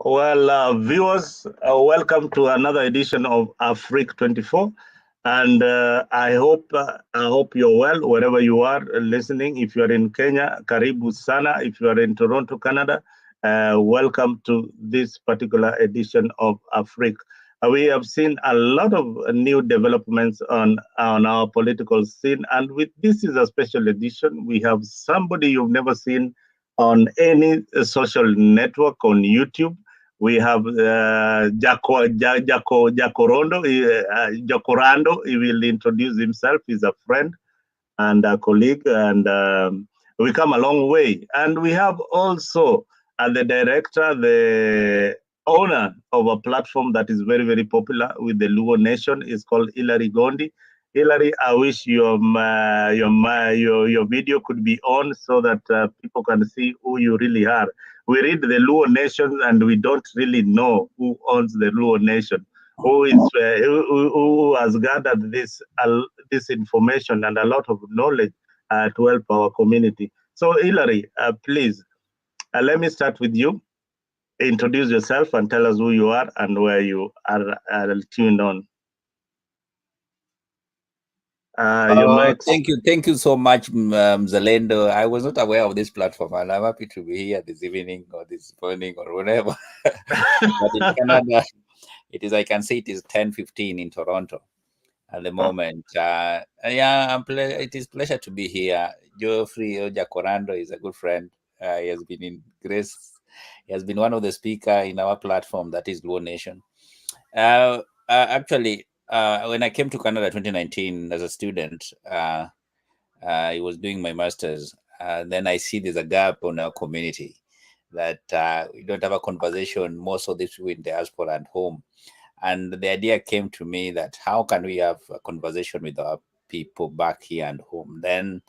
Well, viewers, welcome to another edition of Afrique 24, and I hope you're well wherever you are listening. If you are in Kenya, karibu sana. If you are in Toronto, Canada, welcome to this particular edition of Afrique. We have seen a lot of new developments on our political scene, and with this is a special edition. We have somebody you've never seen on any social network on YouTube. We have Jacorando. He will introduce himself. He's a friend and a colleague, and we come a long way. And we have also the director, the owner of a platform that is very, very popular with the Luo Nation. Is called Hilary Gondi. Hilary, I wish your video could be on so that people can see who you really are. We read the Luo Nation and we don't really know who owns the Luo Nation, who has gathered this information and a lot of knowledge to help our community. So, Hilary, please let me start with you. Introduce yourself and tell us who you are and where you are tuned on. Thank you so much, Zalendo. I was not aware of this platform, and I'm happy to be here this evening or this morning or whatever. But in Canada, it is, I can say, it is 10:15 in Toronto at the moment. It is pleasure to be here. Geoffrey Jacorando is a good friend. He has been in Grace. He has been one of the speakers in our platform, that is Luo Nation. Actually, when I came to Canada 2019 as a student, I was doing my master's. Then I see there's a gap on our community that we don't have a conversation, most of these people in diaspora and home. And the idea came to me that how can we have a conversation with our people back here and home? Then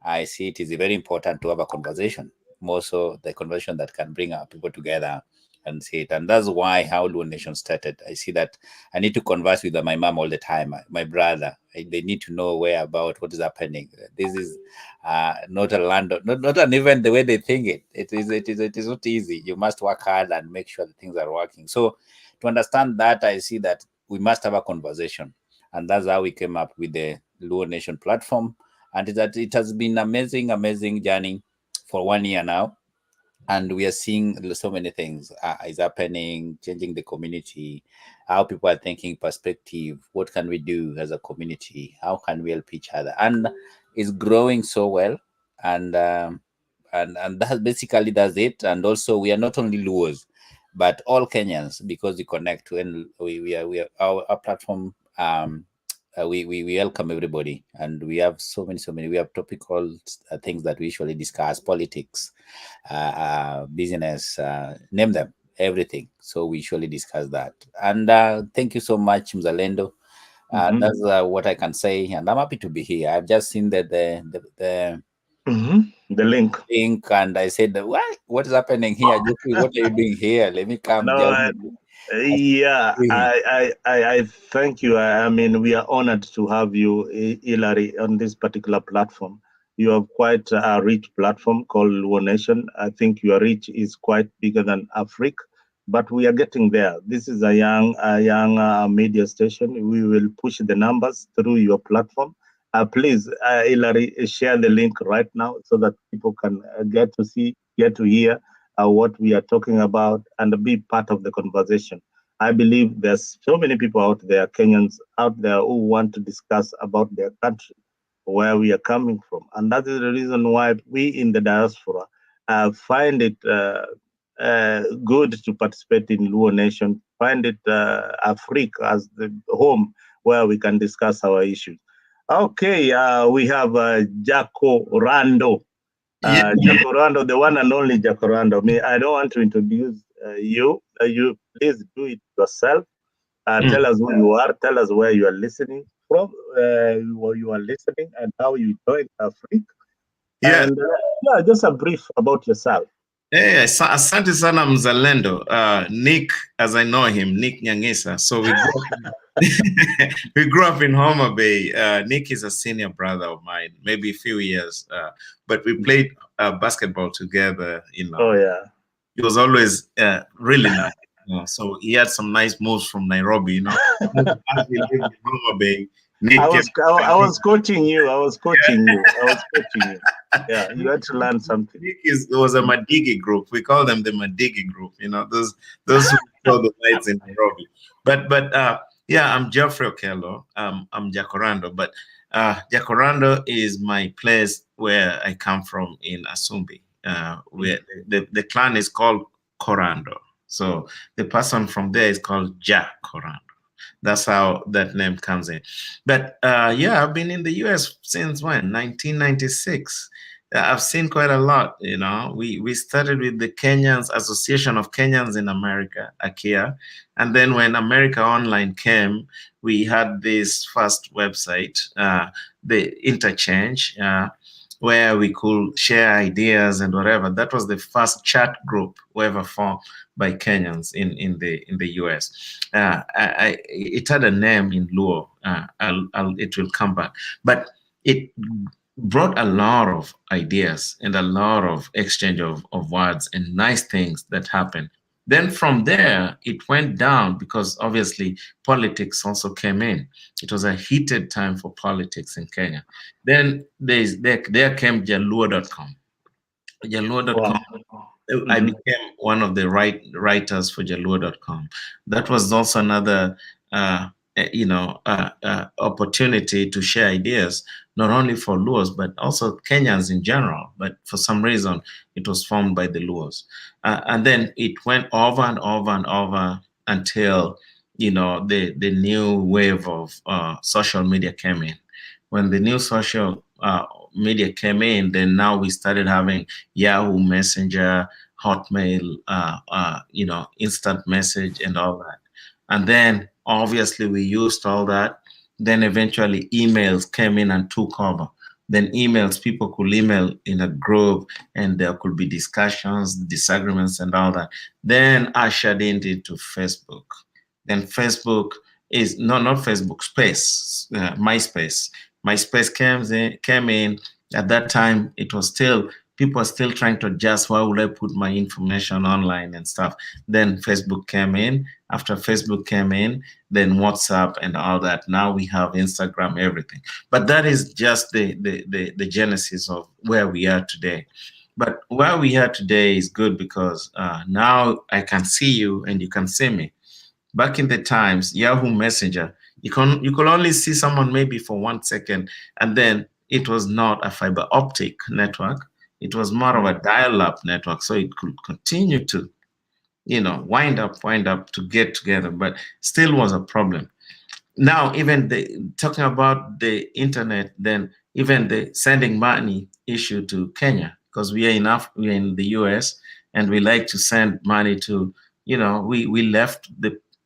I see it is very important to have a conversation, more so the conversation that can bring our people together and see it. And that's why how Luo Nation started. I see that I need to converse with my mom all the time, my brother. They need to know where about what is happening. This is not a land, not an event the way they think it. It is not easy. You must work hard and make sure that things are working. So to understand that, I see that we must have a conversation. And that's how we came up with the Luo Nation platform. And that it has been amazing journey for 1 year now. And we are seeing so many things is happening, changing the community, how people are thinking perspective, what can we do as a community, how can we help each other, and it's growing so well. And that basically does it. And also we are not only Luos, but all Kenyans, because we connect and we are our platform. We welcome everybody, and we have so many. We have topical things that we usually discuss: politics, business, name them, everything. So we usually discuss that. And thank you so much, Mzalendo. That's what I can say, and I'm happy to be here. I've just seen that the link, and I said, what is happening here? What are you doing here? Let me come. I thank you. I mean, we are honored to have you, Hilary, on this particular platform. You have quite a rich platform called Luo Nation. I think your reach is quite bigger than Africa, but we are getting there. This is a young media station. We will push the numbers through your platform. Please, Hilary, share the link right now so that people can get to hear what we are talking about and be part of the conversation. I believe there's so many people out there, Kenyans out there, who want to discuss about their country, where we are coming from. And that is the reason why we in the diaspora find it good to participate in Luo Nation, find it Afrique as the home where we can discuss our issues. Okay, we have Jacorando. Jacorando, the one and only Jacorando. I don't want to introduce you. You please do it yourself. Tell us who you are. Tell us where you are listening from, where you are listening, and how you joined Africa. Yeah. And just a brief about yourself. Hey, asante sana Mzalendo. Nick, as I know him, Nick Nyangisa. So we grew up in Homa Bay. Nick is a senior brother of mine, maybe a few years, but we played basketball together. Oh yeah. he was always really nice. So he had some nice moves from Nairobi, As we lived in Homa Bay, Nick came. I was coaching you. I was coaching you. Yeah, you had to learn something. Nick was a Madigi group. We call them the Madigi group. Those who saw the lights in Nairobi. But yeah, I'm Geoffrey Okello. I'm Jacaranda, but Jacaranda is my place where I come from in Asumbi. Where the clan is called Corando. So the person from there is called Ja Corando. That's how that name comes in. But yeah, I've been in the US since when? 1996. I've seen quite a lot, We started with the Kenyans, Association of Kenyans in America, AKEA. And then when America Online came, we had this first website, the Interchange, where we could share ideas and whatever. That was the first chat group ever formed by Kenyans in the US. It had a name in Luo. It will come back, but it brought a lot of ideas and a lot of exchange of words and nice things that happened. Then from there, it went down because obviously politics also came in. It was a heated time for politics in Kenya. Then there came Jaluo.com. Jaluo.com. Wow. I became one of the writers for Jaluo.com. That was also another, opportunity to share ideas, not only for Luos, but also Kenyans in general. But for some reason, it was formed by the Luos. And then it went over and over and over until, the new wave of social media came in. When the new social media came in, then now we started having Yahoo Messenger, Hotmail, instant message and all that. And then obviously we used all that. Then eventually emails came in and took over. Then emails, people could email in a group and there could be discussions, disagreements and all that. Then ushered into Facebook. Then Facebook is, not Facebook, Space, MySpace. MySpace came in. At that time, it was still, people are still trying to adjust, why would I put my information online and stuff. Then Facebook came in. After Facebook came in, then WhatsApp and all that. Now we have Instagram, everything. But that is just the genesis of where we are today. But where we are today is good because now I can see you and you can see me. Back in the times, Yahoo Messenger, you could only see someone maybe for 1 second, and then it was not a fiber optic network. It was more of a dial-up network, so it could continue to, wind up to get together, but still was a problem. Now, even talking about the internet, then even the sending money issue to Kenya, because we're in the US, and we like to send money to, we left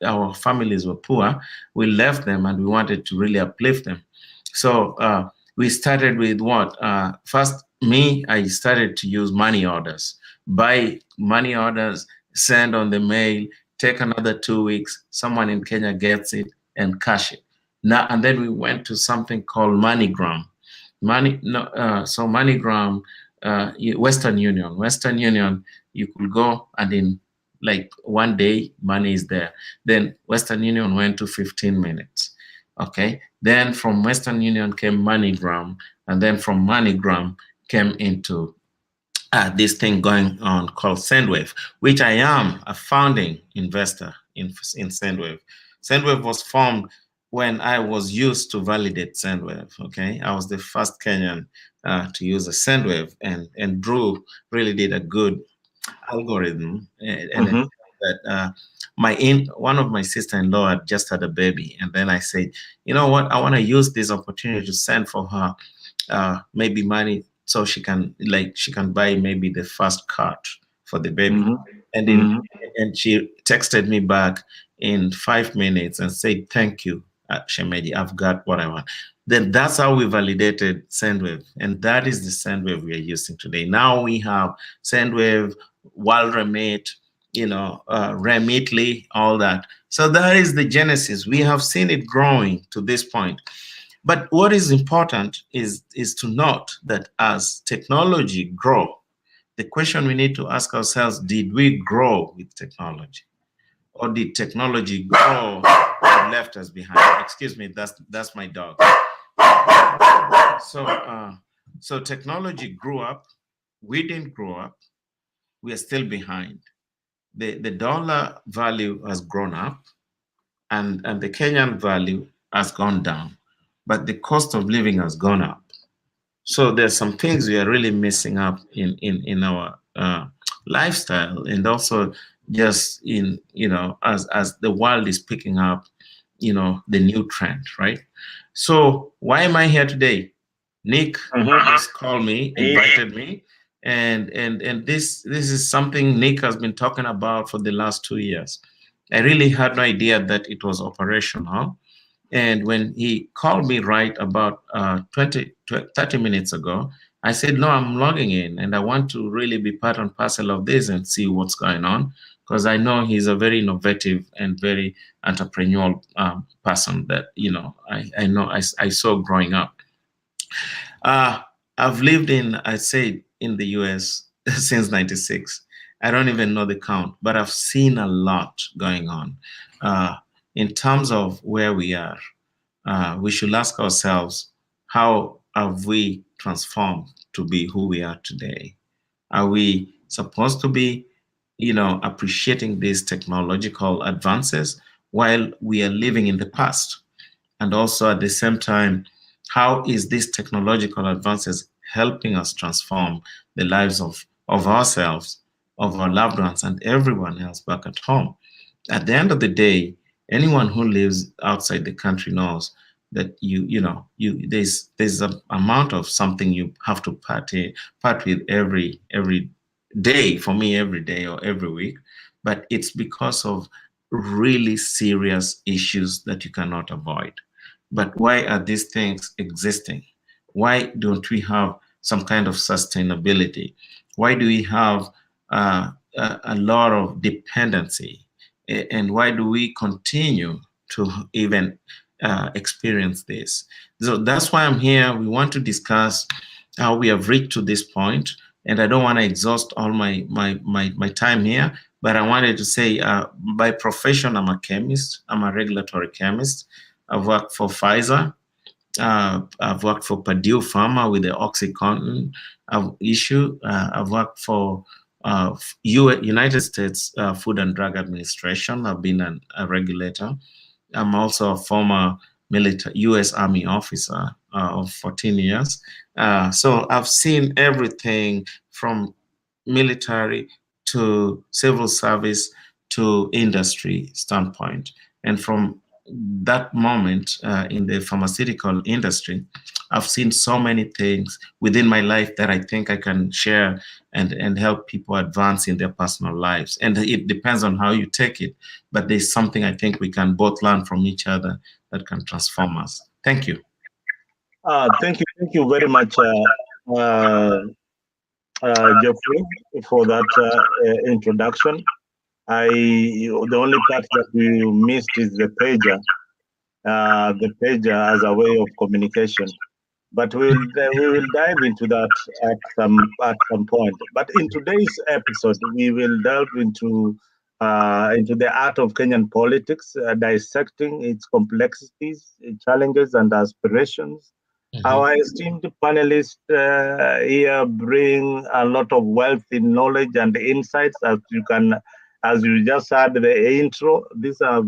our families were poor. We left them and we wanted to really uplift them. So we started with what? First, I started to use money orders. Buy money orders, send on the mail, take another 2 weeks, someone in Kenya gets it and cash it. Now, and then we went to something called MoneyGram. So MoneyGram, Western Union, you could go and in like 1 day, money is there. Then Western Union went to 15 minutes. Okay. Then from Western Union came MoneyGram, and then from MoneyGram came into this thing going on called Sendwave, which I am a founding investor in Sendwave. Sendwave was formed when I was used to validate Sendwave. Okay, I was the first Kenyan to use a Sendwave, and Drew really did a good algorithm, and that one of my sister-in-law had just had a baby, and then I said, you know what, I want to use this opportunity to send for her maybe money so she can buy maybe the first cart for the baby. And she texted me back in 5 minutes and said, thank you, Shemeji, I've got what I want. Then that's how we validated Sendwave, and that is the Sendwave we are using today. Now we have Sendwave, WorldRemit, Remitly, all that. So that is the genesis. We have seen it growing to this point. But what is important is to note that as technology grow, The question we need to ask ourselves, did we grow with technology? Or did technology grow and left us behind? Excuse me, that's my dog. So technology grew up. We didn't grow up. We are still behind. The dollar value has grown up, and the Kenyan value has gone down, but the cost of living has gone up. So there's some things we are really missing up in our lifestyle, and also just in, as the world is picking up, the new trend, right? So why am I here today? Nick just called me, invited me, and this is something Nick has been talking about for the last 2 years. I really had no idea that it was operational. And when he called me right about 30 minutes ago, I said, no, I'm logging in and I want to really be part and parcel of this and see what's going on, because I know he's a very innovative and very entrepreneurial person that, I know I saw growing up. I've lived I'd say in the US since 96. I don't even know the count, but I've seen a lot going on. In terms of where we are, we should ask ourselves, how have we transformed to be who we are today? Are we supposed to be, appreciating these technological advances while we are living in the past? And also at the same time, how is this technological advances helping us transform the lives of ourselves, of our loved ones, and everyone else back at home? At the end of the day, anyone who lives outside the country knows that there's an amount of something you have to part with every day. For me, every day or every week, but it's because of really serious issues that you cannot avoid. But why are these things existing? Why don't we have some kind of sustainability? Why do we have a lot of dependency? And why do we continue to even experience this? So that's why I'm here. We want to discuss how we have reached to this point. And I don't want to exhaust all my time here, but I wanted to say, by profession, I'm a chemist. I'm a regulatory chemist. I've worked for Pfizer. I've worked for Purdue Pharma with the OxyContin issue. I've worked for United States Food and Drug Administration. I've been a regulator. I'm also a former military U.S. Army officer of 14 years. So I've seen everything from military to civil service to industry standpoint. And from that moment in the pharmaceutical industry, I've seen so many things within my life that I think I can share and help people advance in their personal lives. And it depends on how you take it, but there's something I think we can both learn from each other that can transform us. Thank you. Thank you very much, Geoffrey, for that introduction. The only part that we missed is the pager as a way of communication. But we will dive into that at some point. But in today's episode, we will delve into the art of Kenyan politics, dissecting its complexities, challenges, and aspirations. Our esteemed panelists here bring a lot of wealth in knowledge and insights, as you just heard the intro. These are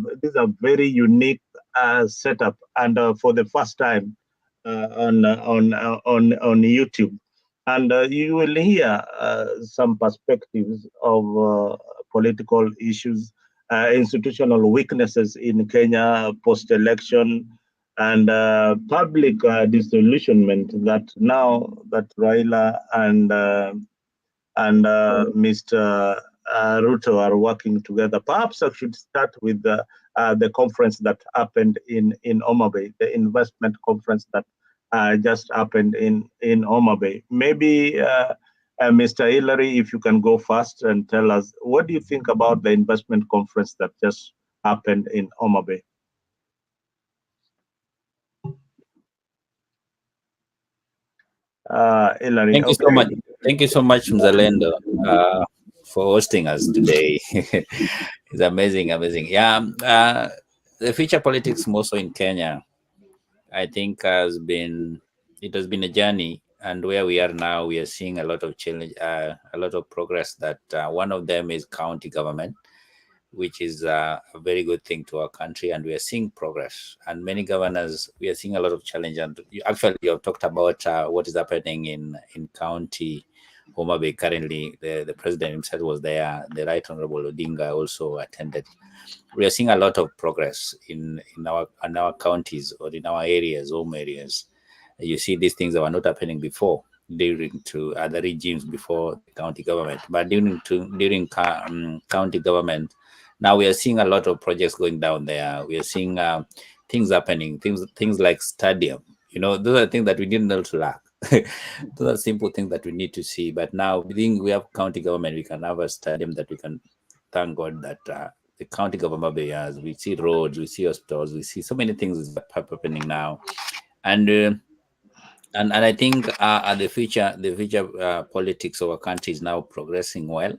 very unique setup, and for the first time on YouTube, and you will hear some perspectives of political issues, institutional weaknesses in Kenya post-election, and public disillusionment that now that Raila and Mr. Ruto are working together. Perhaps I should start with the conference that happened in Homa Bay, the investment conference that just happened in Homa Bay. Maybe Mr. Hillary, if you can go first and tell us, what do you think about the investment conference that just happened in Homa Bay? Hillary, Thank you so much. Thank you so much, Mzalendo, for hosting us today. It's amazing, amazing. Yeah, the future politics, more so in Kenya, I think it has been a journey, and where we are now, we are seeing a lot of challenge, a lot of progress. That one of them is county government, which is a very good thing to our country, and we are seeing progress. And many governors, we are seeing a lot of challenge. And you have talked about what is happening in county Homa Bay currently. The president himself was there. The Right Honorable Odinga also attended. We are seeing a lot of progress in our counties or in our areas, home areas. You see these things that were not happening before during to other regimes before the county government, but during county government, now we are seeing a lot of projects going down there. We are seeing things happening, things like stadium. Those are things that we didn't also lack. Those are simple things that we need to see. But now, being we have county government, we can have a stadium that we can thank God that the county government has. We see roads, we see hospitals, we see so many things happening now, and. And I think the future politics of our country is now progressing well,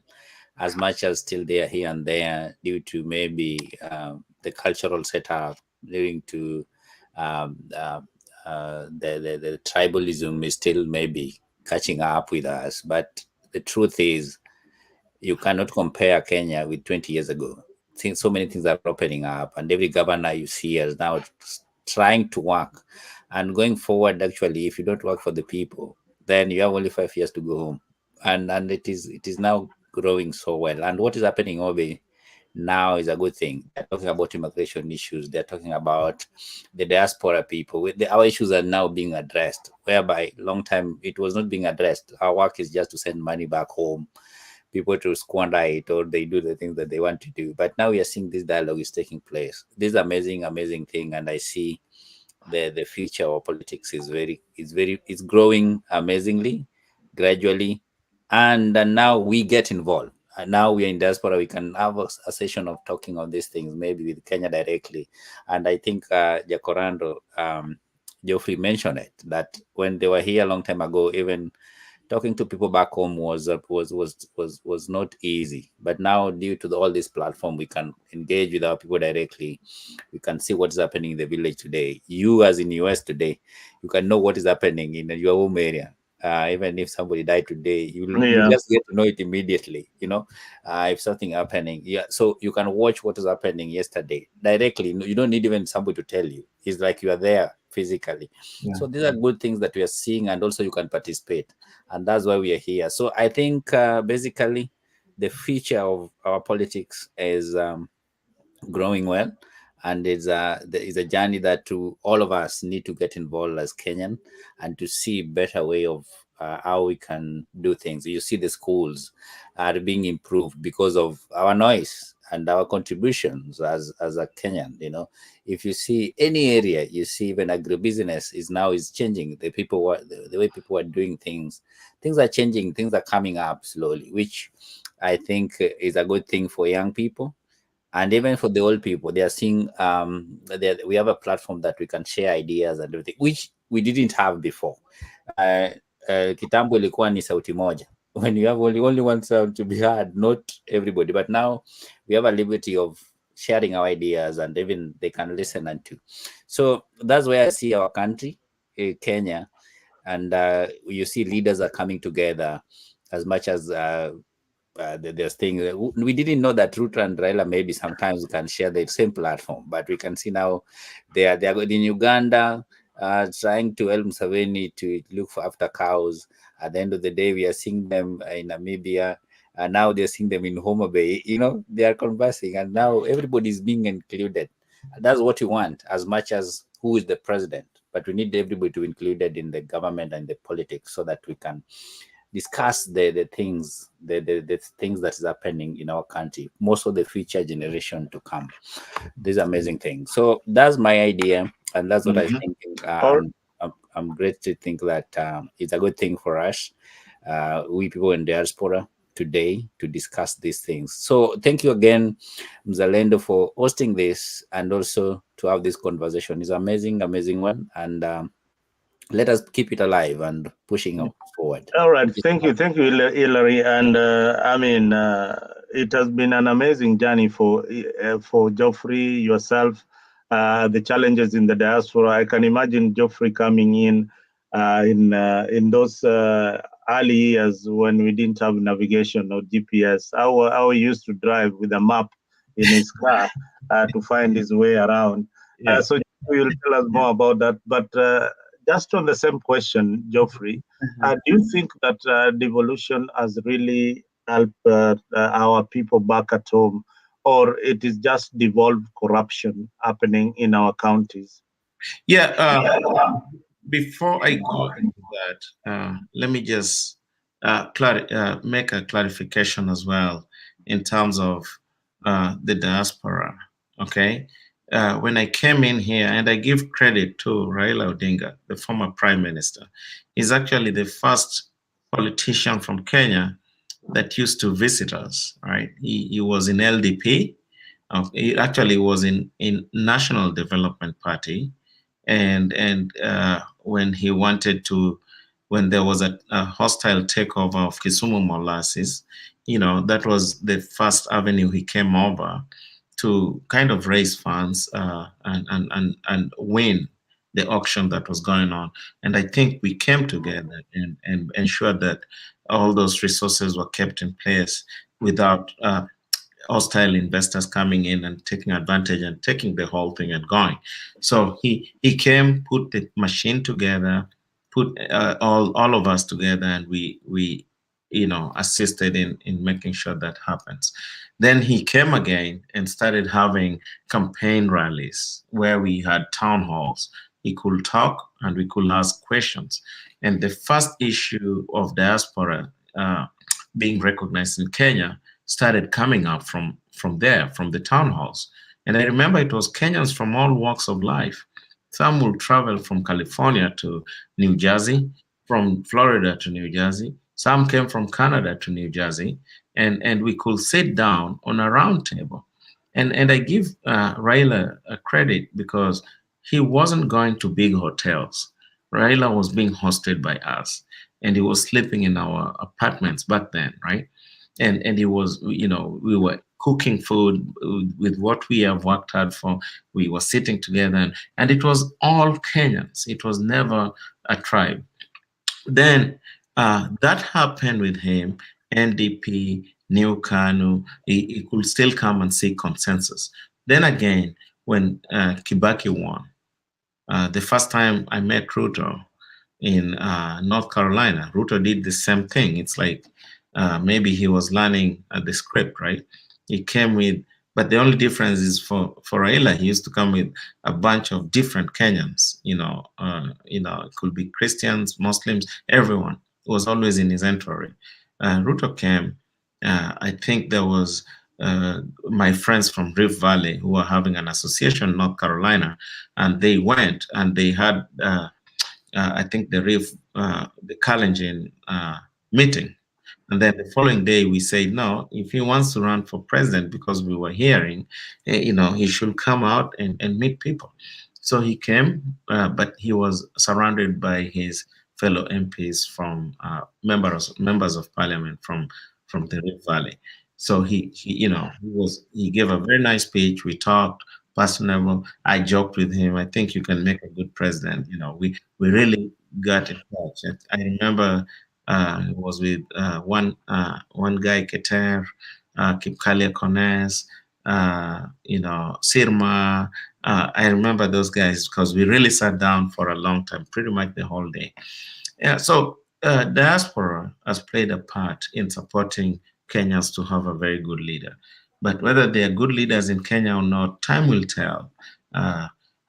as much as still they are here and there due to maybe the cultural setup, leading to the tribalism is still maybe catching up with us. But the truth is, you cannot compare Kenya with 20 years ago. So many things are opening up, and every governor you see is now trying to work. And going forward, actually, if you don't work for the people, then you have only 5 years to go home. And it is now growing so well. And what is happening over now is a good thing. They're talking about immigration issues. They're talking about the diaspora people. Our issues are now being addressed, whereby long time it was not being addressed. Our work is just to send money back home, people to squander it, or they do the things that they want to do. But now we are seeing this dialogue is taking place. This is amazing, amazing thing, and I see the future of politics is growing amazingly, gradually, and now we get involved. And now we are in diaspora. We can have a session of talking on these things, maybe with Kenya directly. And I think Jacorando, Geoffrey mentioned it, that when they were here a long time ago, even talking to people back home was not easy. But now, due to all this platform, we can engage with our people directly. We can see what's happening in the village today. You, as in US today, you can know what is happening in your home area. Even if somebody died today, you just get to know it immediately. If something happening, so you can watch what is happening yesterday directly. You don't need even somebody to tell you. It's like you are there physically. So these are good things that we are seeing, and also you can participate, and that's why we are here. So I think basically the future of our politics is growing well, and it's a journey that all of us need to get involved as Kenyan, and to see better way of how we can do things. You see the schools are being improved because of our noise and our contributions as a Kenyan. If you see any area, you see even agribusiness is changing. The way people are doing things are changing. Things are coming up slowly, which I think is a good thing for young people. And even for the old people, they are seeing we have a platform that we can share ideas and everything, which we didn't have before. Kitambo ilikuwa ni sauti moja. When you have only one sound to be heard, not everybody. But now we have a liberty of sharing our ideas, and even they can listen and to. So that's where I see our country, Kenya, and you see leaders are coming together as much as there's things we didn't know that Ruto and Raila maybe sometimes can share the same platform, but we can see now they are in Uganda trying to help Museveni to look for after cows. At the end of the day, we are seeing them in Namibia, and now they're seeing them in Homa Bay. They are conversing, and now everybody is being included. That's what we want, as much as who is the president. But we need everybody to be included in the government and the politics, so that we can discuss the things that is happening in our country, most of the future generation to come. These amazing things. So that's my idea, and that's what I think. I'm great to think that it's a good thing for us, we people in diaspora today, to discuss these things. So thank you again, Mzalendo, for hosting this, and also to have this conversation. It's amazing one, and let us keep it alive and pushing forward. All right, thank you, Hilary. And it has been an amazing journey for Geoffrey, yourself, the challenges in the diaspora. I can imagine Geoffrey coming in those early years when we didn't have navigation or GPS. How he used to drive with a map in his car to find his way around. Yeah. So you will tell us more about that. But just on the same question, Geoffrey. Do you think that devolution has really helped our people back at home, or it is just devolved corruption happening in our counties? Yeah. Before I go into that, let me just make a clarification as well in terms of the diaspora. Okay. When I came in here, and I give credit to Raila Odinga, the former prime minister, he's actually the first politician from Kenya that used to visit us, right? He was in LDP. He actually was in National Development Party, and when he wanted to, when there was a hostile takeover of Kisumu molasses, that was the first avenue he came over to kind of raise funds and win the auction that was going on. And I think we came together and ensured that all those resources were kept in place without hostile investors coming in and taking advantage and taking the whole thing and going. So he came, put the machine together, put all of us together, and we assisted in making sure that happens. Then he came again and started having campaign rallies where we had town halls. He could talk and we could ask questions. And the first issue of diaspora being recognized in Kenya started coming up from there, from the town halls. And I remember it was Kenyans from all walks of life. Some will travel from California to New Jersey, from Florida to New Jersey. Some came from Canada to New Jersey, and we could sit down on a round table. And I give Raila a credit because he wasn't going to big hotels. Raila was being hosted by us, and he was sleeping in our apartments back then, right? And he was, we were cooking food with what we have worked hard for. We were sitting together, and it was all Kenyans. It was never a tribe. Then that happened with him. NDP, New Kanu, he could still come and seek consensus. Then again, when Kibaki won, the first time I met Ruto in North Carolina, Ruto did the same thing. It's like maybe he was learning the script, right? He came with, but the only difference is for Raila, he used to come with a bunch of different Kenyans. It could be Christians, Muslims, everyone was always in his entourage. Ruto came. I think there was my friends from Rift Valley who were having an association in North Carolina, and they went and they had, I think, the Kalenjin meeting. And then the following day, we said, no, if he wants to run for president, because we were hearing, he should come out and meet people. So he came, but he was surrounded by his fellow MPs from members of parliament from the Rift Valley. So he gave a very nice speech. We talked personable. I joked with him. I think you can make a good president. We really got in touch. I remember it was with one guy, Keter, Kipkalia Kones, Sirma. I remember those guys because we really sat down for a long time, pretty much the whole day. Yeah, so diaspora has played a part in supporting Kenyans to have a very good leader. But whether they are good leaders in Kenya or not, time will tell.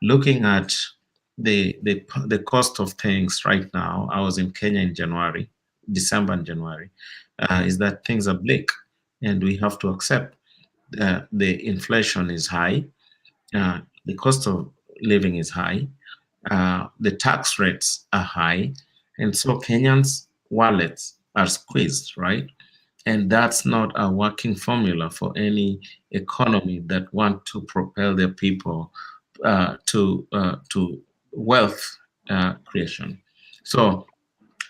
Looking at the cost of things right now, I was in Kenya in December and January, is that things are bleak, and we have to accept the inflation is high, the cost of living is high, the tax rates are high, and so Kenyans' wallets are squeezed, right? And that's not a working formula for any economy that want to propel their people to wealth creation. So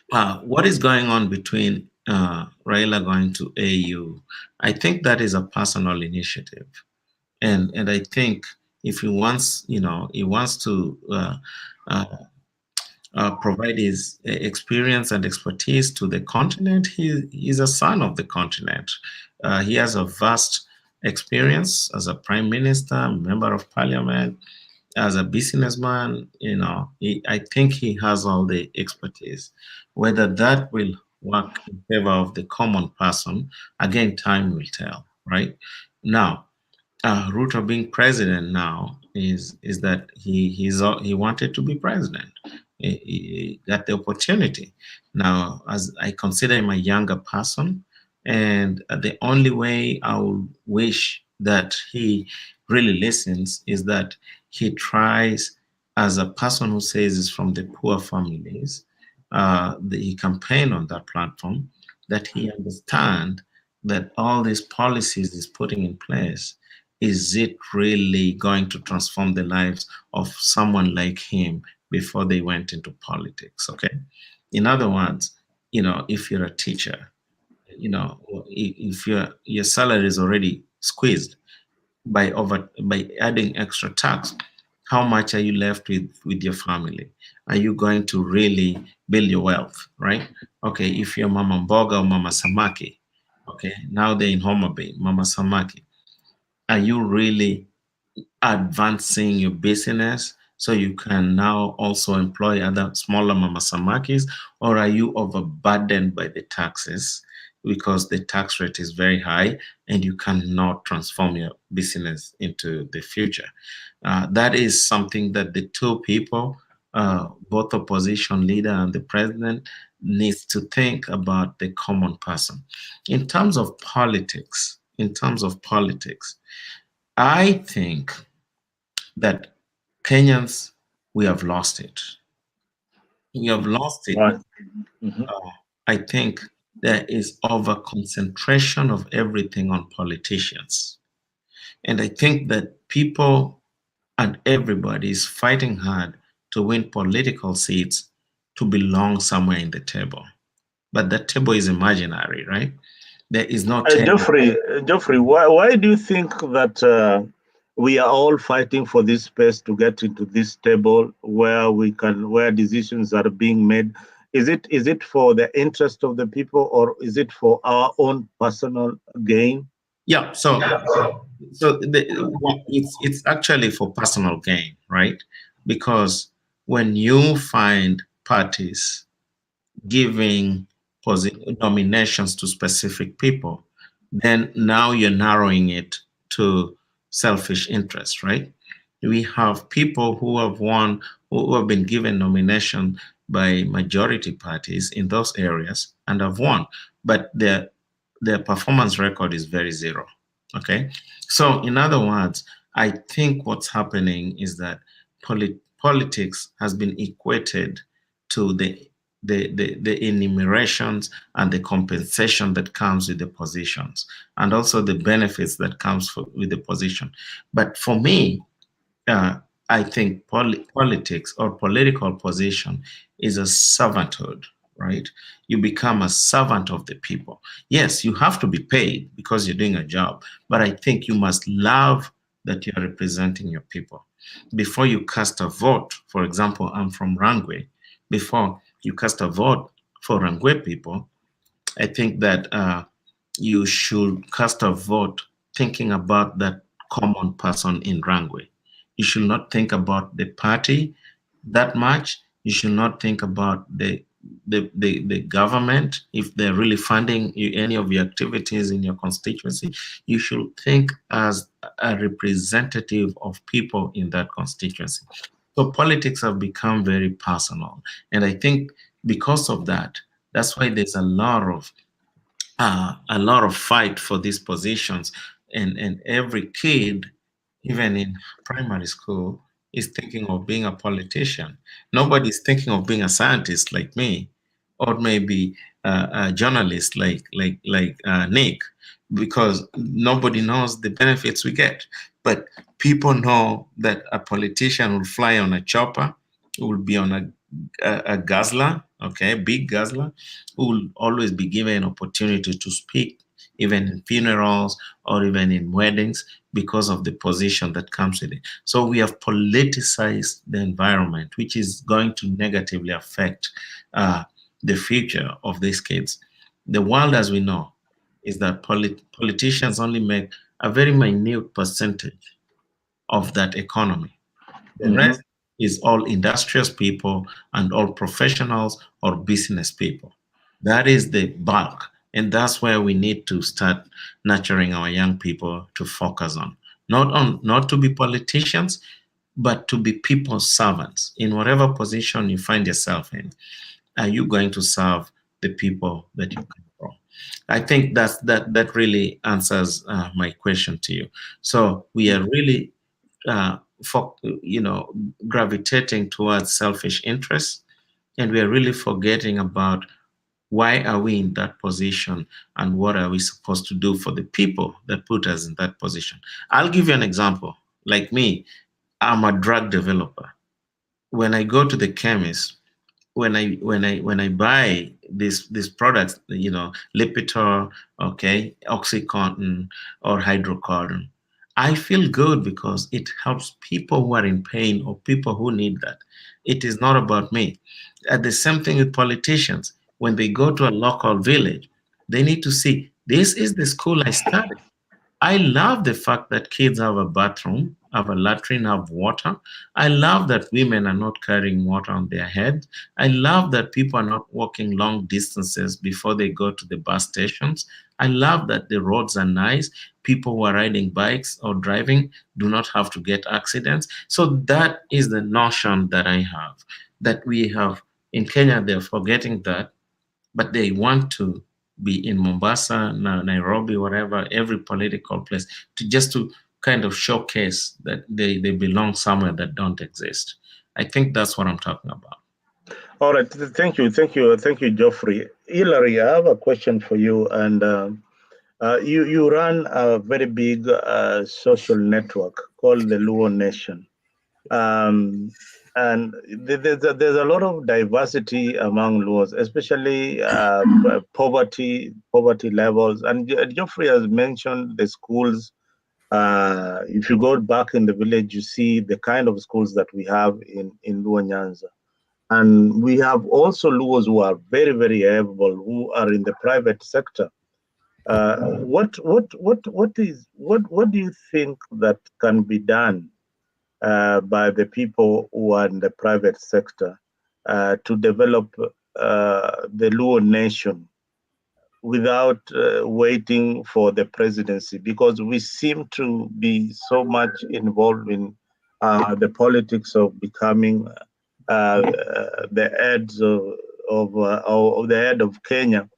what is going on between Raila going to AU? I think that is a personal initiative, and I think if he wants, he wants to uh, provide his experience and expertise to the continent. He's a son of the continent. He has a vast experience as a prime minister, member of parliament, as a businessman. I think he has all the expertise. Whether that will work in favor of the common person, again, time will tell, right? Now, Ruto being president now is that he wanted to be president. He got the opportunity. Now, as I consider him a younger person, and the only way I would wish that he really listens is that he tries, as a person who says is from the poor families, he campaign on that platform, that he understand that all these policies he's putting in place, is it really going to transform the lives of someone like him before they went into politics? Okay. In other words, if you're a teacher, if your salary is already squeezed by adding extra tax, how much are you left with your family? Are you going to really build your wealth, right? Okay, if you're Mama Mboga or Mama Samaki, okay, now they're in Homa Bay, Mama Samaki, are you really advancing your business so you can now also employ other smaller mama samakis, or are you overburdened by the taxes because the tax rate is very high and you cannot transform your business into the future? That is something that the two people, both opposition leader and the president, needs to think about the common person. In terms of politics, I think that Kenyans, we have lost it. We have lost it. Right. Mhm. I think there is over concentration of everything on politicians. And I think that people and everybody is fighting hard to win political seats to belong somewhere in the table. But that table is imaginary, right? There is no table. Geoffrey, why do you think that we are all fighting for this space to get into this table where decisions are being made? Is it for the interest of the people, or is it for our own personal gain? Yeah, it's actually for personal gain, right? Because when you find parties giving nominations to specific people, then now you're narrowing it to selfish interest, right? We have people who have won, who have been given nomination by majority parties in those areas and have won, but their performance record is very zero. Okay, so in other words, I think what's happening is that politics has been equated to the enumerations and the compensation that comes with the positions, and also the benefits that comes with the position. But for me, I think politics or political position is a servanthood, right? You become a servant of the people. Yes, you have to be paid because you're doing a job, but I think you must love that you're representing your people. Before you cast a vote, for example, I'm from Rangwe, before you cast a vote for Rangwe people, I think that you should cast a vote thinking about that common person in Rangwe. You should not think about the party that much. You should not think about the government if they're really funding any of your activities in your constituency. You should think as a representative of people in that constituency. So politics have become very personal, and I think because of that, that's why there's a lot of fight for these positions, and every kid, even in primary school, is thinking of being a politician. Nobody's thinking of being a scientist like me, or maybe a journalist like Nick, because nobody knows the benefits we get. But people know that a politician will fly on a chopper, will be on a a guzzler, okay, big guzzler, who will always be given an opportunity to speak, even in funerals or even in weddings, because of the position that comes with it. So we have politicized the environment, which is going to negatively affect the future of these kids. The world, as we know, is that politicians only make a very minute percentage of that economy. The Mhm. rest is all industrious people and all professionals or business people. That is the bulk. And that's where we need to start nurturing our young people to focus on. Not to be politicians, but to be people's servants. In whatever position you find yourself in, are you going to serve the people that you come from? I think that really answers my question to you. So we are really for gravitating towards selfish interests, and we are really forgetting about why are we in that position and what are we supposed to do for the people that put us in that position. I'll give you an example. Like me, I'm a drug developer. When I go to the chemist, when I buy these products, Lipitor, okay, OxyContin or hydrocodone, I feel good because it helps people who are in pain or people who need that. It is not about me. The same thing with politicians. When they go to a local village, they need to see this is the school I studied. I love the fact that kids have a bathroom, have a latrine, have water. I love that women are not carrying water on their head. I love that people are not walking long distances before they go to the bus stations. I love that the roads are nice. People who are riding bikes or driving do not have to get accidents. So that is the notion that I have, that we have in Kenya. They're forgetting that, but they want to be in Mombasa, Nairobi, whatever, every political place, to kind of showcase that they belong somewhere that don't exist. I think that's what I'm talking about. All right. Thank you, Geoffrey. Hilary, I have a question for you. And you run a very big social network called the Luo Nation. Um, and there's a lot of diversity among Luos, especially poverty levels. And Geoffrey has mentioned the schools. If you go back in the village, you see the kind of schools that we have in Luo Nyanza. And we have also Luos who are very, very able, who are in the private sector. What do you think that can be done by the people who are in the private sector to develop the Luo nation without waiting for the presidency? Because we seem to be so much involved in the politics of becoming the heads of the head of Kenya,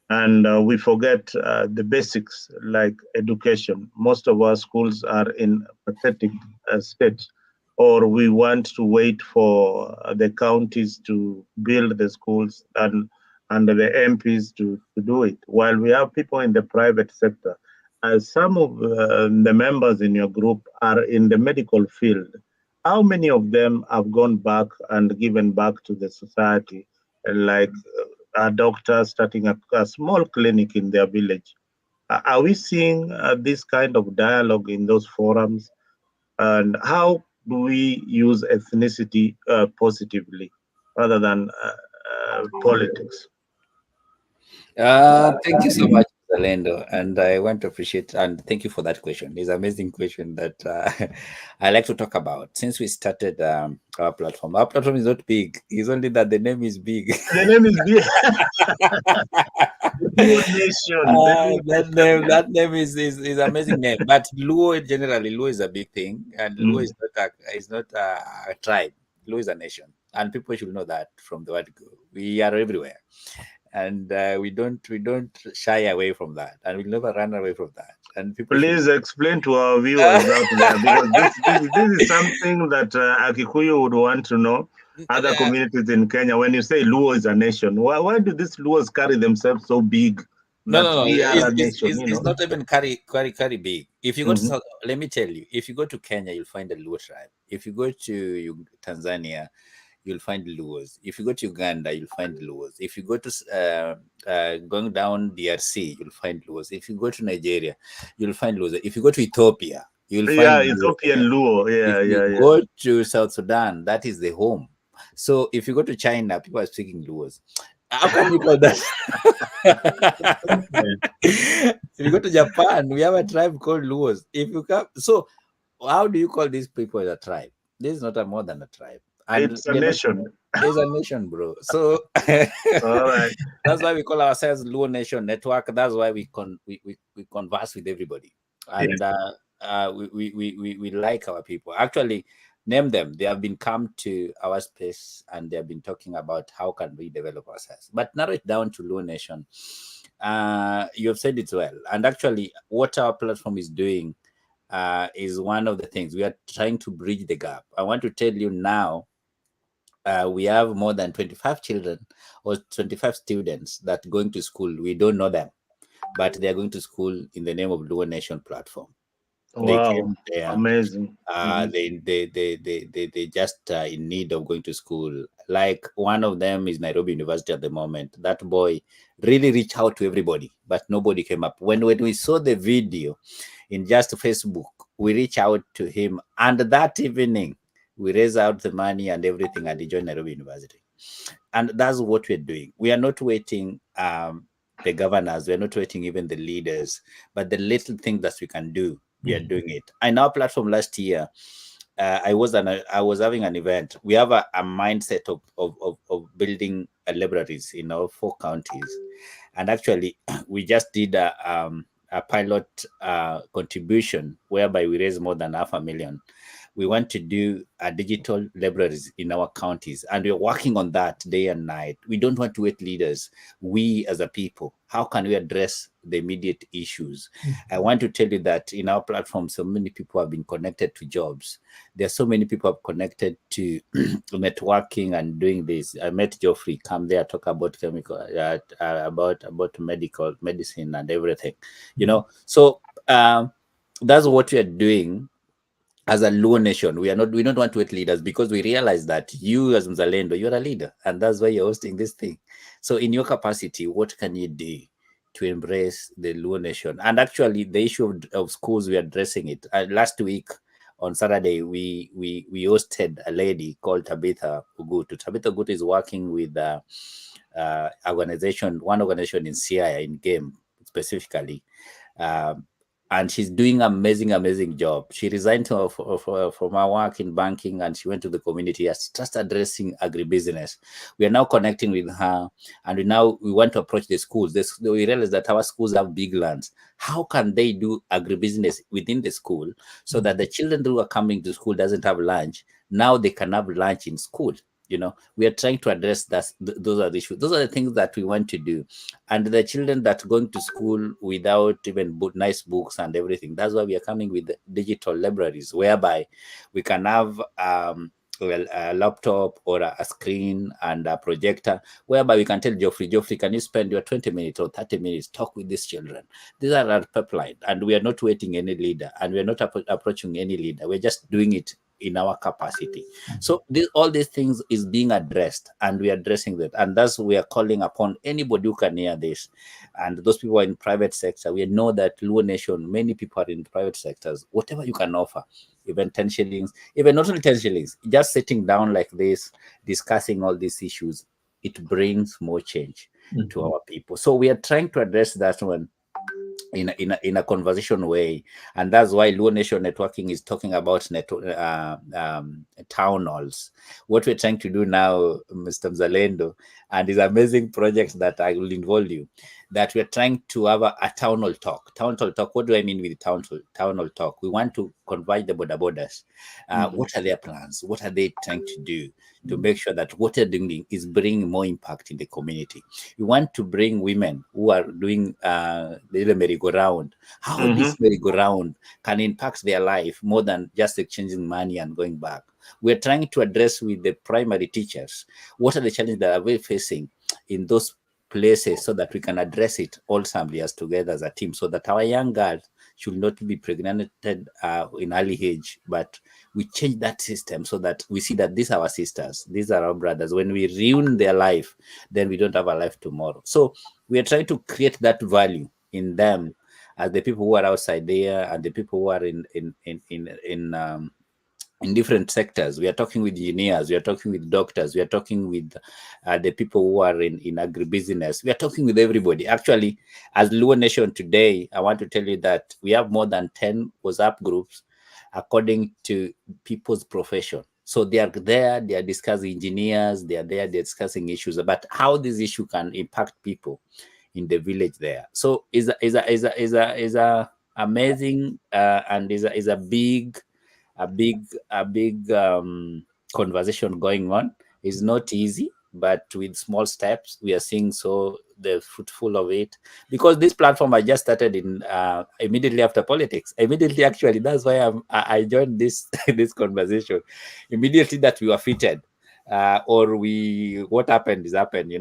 and we forget the basics like education. Most of our schools are in pathetic state, or we want to wait for the counties to build the schools and the MPs to do it, while we have people in the private sector. Some of the members in your group are in the medical field. How many of them have gone back and given back to the society, like a doctor starting a small clinic in their village? Are we seeing this kind of dialogue in those forums? And how do we use ethnicity positively rather than politics? Thank you so much, Zalendo, and I want to appreciate and thank you for that question. It's an amazing question that I like to talk about. Since we started our platform is not big. It's only that the name is big. The name is Luo Nation. That name is amazing name. But Luo generally, Luo is a big thing, and Luo is not a tribe. Luo is a nation, and people should know that from the word go. We are everywhere, and we don't shy away from that, and we'll never run away from that. And people should. Please explain to our viewers out there, because this is something that Akikuyu would want to know. Other communities in Kenya, when you say Luo is a nation, why do these Luos carry themselves so big No, that no, no. we are a nation? It's not even carry big. If you go to Mhm. South, let me tell you, if you go to Kenya, you'll find a Luo tribe. If you go to Tanzania, you'll find Luos. If you go to Uganda, you'll find Luos. If you go to going down DRC, you'll find Luos. If you go to Nigeria, you'll find Luos. If you go to Ethiopia, you'll find Yeah, Luos Ethiopian there. Luo. If Yeah, you yeah, yeah. go to South Sudan, that is the home. So if you go to China, people are speaking Luos. How can you call that? If you go to Japan, we have a tribe called Luos. If you come, so how do you call these people a tribe? This is not a more than a tribe, and It's a we're not. nation. It's a nation, bro. So All right. that's why we call ourselves Luo Nation Network. That's why we converse with everybody, Yeah. and we like our people. Actually, name them. They have been come to our space and they have been talking about how can we develop ourselves. But narrow it down to Luo Nation. You have said it well, and actually, what our platform is doing is one of the things we are trying to bridge the gap. I want to tell you now, we have more than 25 children or 25 students that going to school. We don't know them, but they are going to school in the name of Luo Nation platform. They Wow. came there. Amazing. They just in need of going to school. Like one of them is Nairobi University at the moment. That boy really reached out to everybody, but nobody came up. When we saw the video in just Facebook, we reached out to him, and that evening we raised out the money and everything, and he joined Nairobi University. And that's what we're doing. We are not waiting the governors, we're not waiting even the leaders, but the little thing that we can do, we are doing it. In our platform last year, I was having an event. We have a mindset of building libraries in our 4 counties, and actually we just did a pilot contribution whereby we raised more than $500,000. We want to do digital libraries in our counties, and we're working on that day and night. We don't want to wait leaders. We as a people, how can we address the immediate issues? I want to tell you that in our platform, so many people have been connected to jobs. There are so many people have connected to networking and doing this. I met Geoffrey come there, talk about chemical, about medical medicine and everything, So that's what we are doing. As a Luo Nation, we don't want to wait leaders, because we realize that you as Mzalendo, you're a leader, and that's why you're hosting this thing. So in your capacity, what can you do to embrace the Luo Nation? And actually, the issue of schools, we are addressing it. Last week on Saturday, we hosted a lady called Tabitha Ugutu. Tabitha Ugutu is working with one organization in CIA, in game specifically. And she's doing amazing job. She resigned from her work in banking, and she went to the community as just addressing agribusiness. We are now connecting with her, and we want to approach the schools. We realize that our schools have big lands. How can they do agribusiness within the school so that the children who are coming to school doesn't have lunch? Now they can have lunch in school. We are trying to address that. Those are the issues. Those are the things that we want to do. And the children that are going to school without even nice books and everything, that's why we are coming with digital libraries, whereby we can have a laptop or a screen and a projector, whereby we can tell Geoffrey, can you spend your 20 minutes or 30 minutes talk with these children? These are our pipeline, and we are not waiting any leader, and we are not approaching any leader. We're just doing it in our capacity. So all these things is being addressed, and we are addressing that, and that's we are calling upon anybody who can hear this, and those people are in private sector. We know that Luo Nation, many people are in private sectors. Whatever you can offer, even 10 shillings, even not only 10 shillings, just sitting down like this, discussing all these issues, it brings more change to our people. So we are trying to address that one in a conversation way, and that's why Luo Nation Networking is talking about town halls. What we're trying to do now, Mr. Mzalendo, and this amazing project that I will involve you, that we're trying to have a town hall talk. Town hall talk. What do I mean with town hall talk? We want to convert the borders. What are their plans? What are they trying to do to make sure that what they're doing is bringing more impact in the community? We want to bring women who are doing the merry-go-round. How this merry-go-round can impact their life more than just exchanging money and going back. We're trying to address with the primary teachers, what are the challenges that we're facing in those places, so that we can address it all as together as a team, so that our young girls should not be pregnant in early age, but we change that system so that we see that these are our sisters, these are our brothers. When we ruin their life, then we don't have a life tomorrow. So we are trying to create that value in them as the people who are outside there and the people who are in different sectors. We are talking with engineers, we are talking with doctors, we are talking with the people who are in agribusiness. We are talking with everybody. Actually, as Luo Nation today, I want to tell you that we have more than 10 WhatsApp groups according to people's profession. So they are there, they are discussing engineers, they are there, they're discussing issues about how this issue can impact people in the village there. So is a amazing and is a big conversation going on. It's not easy, but with small steps, we are seeing so the fruitful of it. Because this platform I just started in immediately after politics. Immediately, actually, that's why I joined this this conversation. Immediately that we were fitted. Or what happened is happened,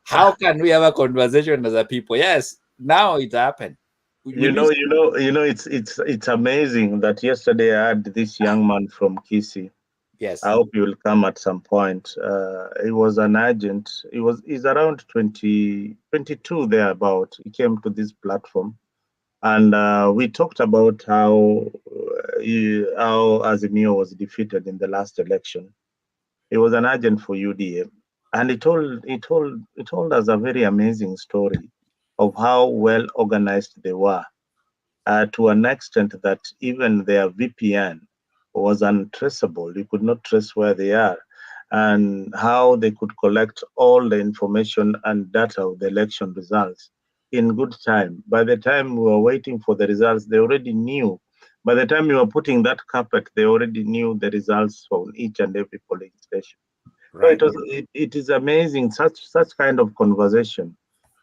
how can we have a conversation as a people? Yes, now it happened. It's amazing that yesterday I had this young man from Kisi. Yes. I hope you will come at some point. He was an agent. He's around 22 thereabout. He came to this platform, and we talked about how Azimio was defeated in the last election. He was an agent for UDA, and he told us a very amazing story of how well organized they were, to an extent that even their VPN was untraceable. You could not trace where they are, and how they could collect all the information and data of the election results in good time. By the time we were waiting for the results, they already knew. By the time you were putting that carpet, they already knew the results from each and every polling station. Right. So it is amazing, such kind of conversation.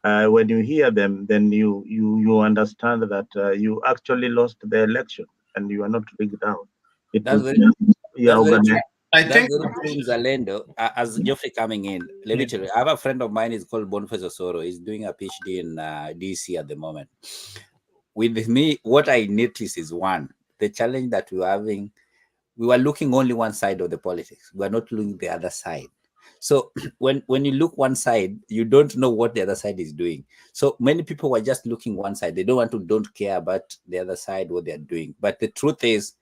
When you hear them, then you understand that you actually lost the election and you are not rigged out. It That's was very just that's very organized. I That's think very true in Zalendo. As Geoffrey coming in, let me tell you, I have a friend of mine. Is called Boniface Osoro. He's doing a PhD in DC at the moment. With me, what I noticed is the challenge that we were having. We were looking only one side of the politics. We are not looking the other side. So when you look one side, you don't know what the other side is doing. So many people were just looking one side. They don't care about the other side, what they're doing. But the truth is,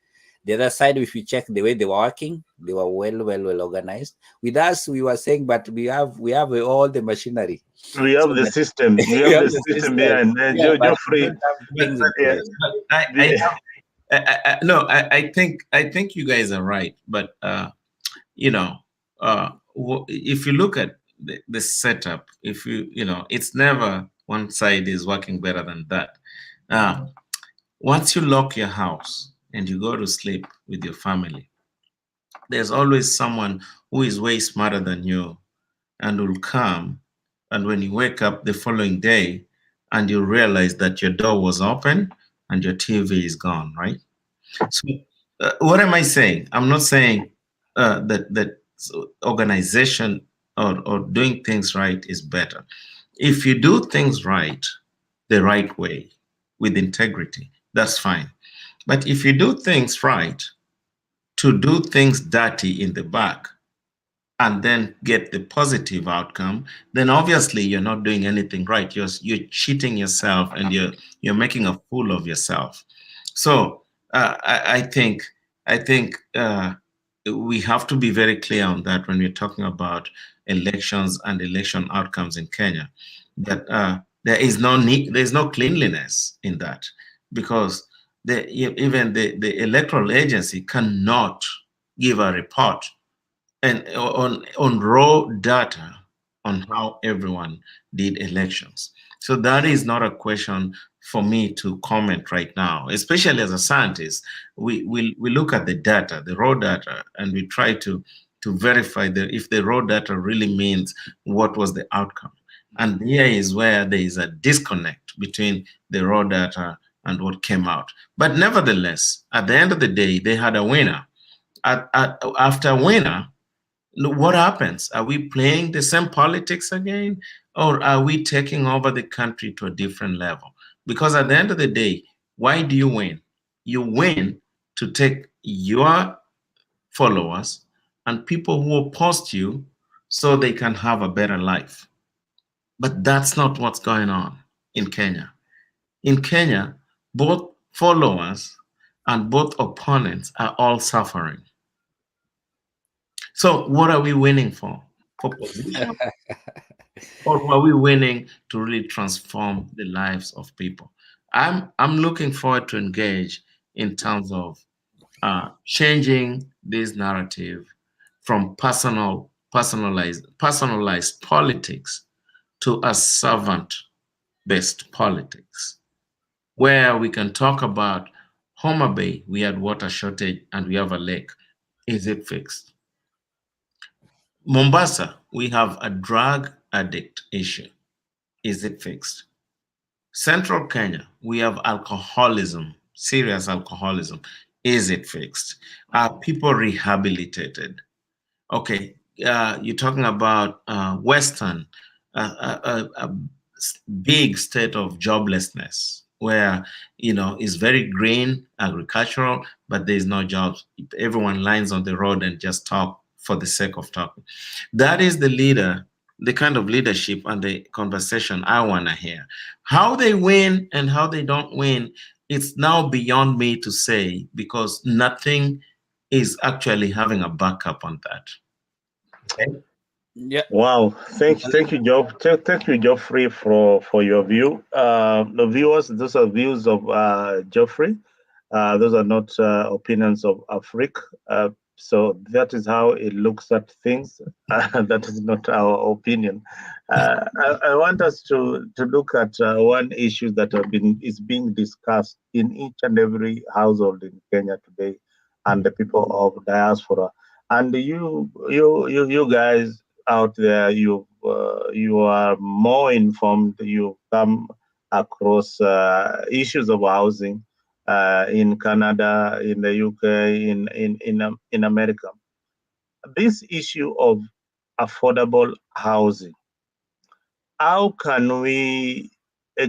the other side, if you check the way they were working, they were well organized. With us, we were saying, but we have all the machinery. We have So the that system. We we have have the the system system. behind. Yeah, but we Geoffrey, don't have but, things but, in place. but no, I think you guys are right. But you know, if you look at the setup, if it's never one side is working better than that. Uh, Once you lock your house and you go to sleep with your family, there's always someone who is way smarter than you and will come. And when you wake up the following day and you realize that your door was open and your TV is gone, right? So, what am I saying? I'm not saying that organization or doing things right is better. If you do things right, the right way, with integrity, that's fine. But if you do things right, to do things dirty in the back and then get the positive outcome, then obviously you're not doing anything right. You're cheating yourself and you're making a fool of yourself. So I think we have to be very clear on that when we're talking about elections and election outcomes in Kenya. That there's no cleanliness in that, because even the electoral agency cannot give a report and on raw data on how everyone did elections. So that is not a question for me to comment right now. Especially as a scientist, we look at the data, the raw data, and we try to verify that if the raw data really means what was the outcome. And here is where there is a disconnect between the raw data and what came out. But nevertheless, at the end of the day, they had a winner. After a winner, what happens? Are we playing the same politics again, or are we taking over the country to a different level? Because at the end of the day, why do you win? You win to take your followers and people who oppose you so they can have a better life. But that's not what's going on in Kenya. In Kenya, both followers and both opponents are all suffering. So, what are we winning for? For position? Or are we winning to really transform the lives of people? I'm looking forward to engage in terms of changing this narrative from personalized politics to a servant-based politics, where we can talk about Homa Bay, we had water shortage and we have a lake. Is it fixed? Mombasa, we have a drug addict issue. Is it fixed? Central Kenya, we have alcoholism, serious alcoholism. Is it fixed? Are people rehabilitated? Okay, you're talking about Western, a big state of joblessness where it's very green, agricultural, but there's no jobs. Everyone lines on the road and just talk for the sake of talking. That is the kind of leadership and the conversation I want to hear. How they win and how they don't win, it's now beyond me to say, because nothing is actually having a backup on that. Okay. Yeah. Wow, thank you, Thank you, Geoffrey, for your view. The viewers, those are views of Geoffrey. Those are not opinions of Afrique. So that is how it looks at things. That is not our opinion. I want us to look at one issue that is being discussed in each and every household in Kenya today, and the people of diaspora. And you guys out there, you are more informed. You come across issues of housing in Canada, in the UK, in America. This issue of affordable housing, how can we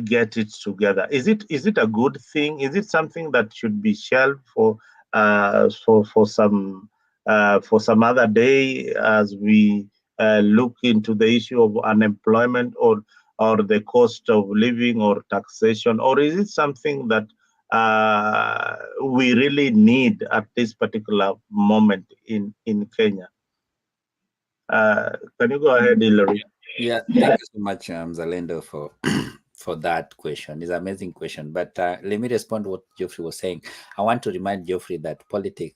get it together? Is it a good thing? Is it something that should be shelved for some other day as we look into the issue of unemployment or the cost of living or taxation, or is it something that we really need at this particular moment in Kenya? Can you go ahead, Hillary? Yeah, thank you so much, Zalendo, for for that question. It's an amazing question. But let me respond to what Geoffrey was saying. I want to remind Geoffrey that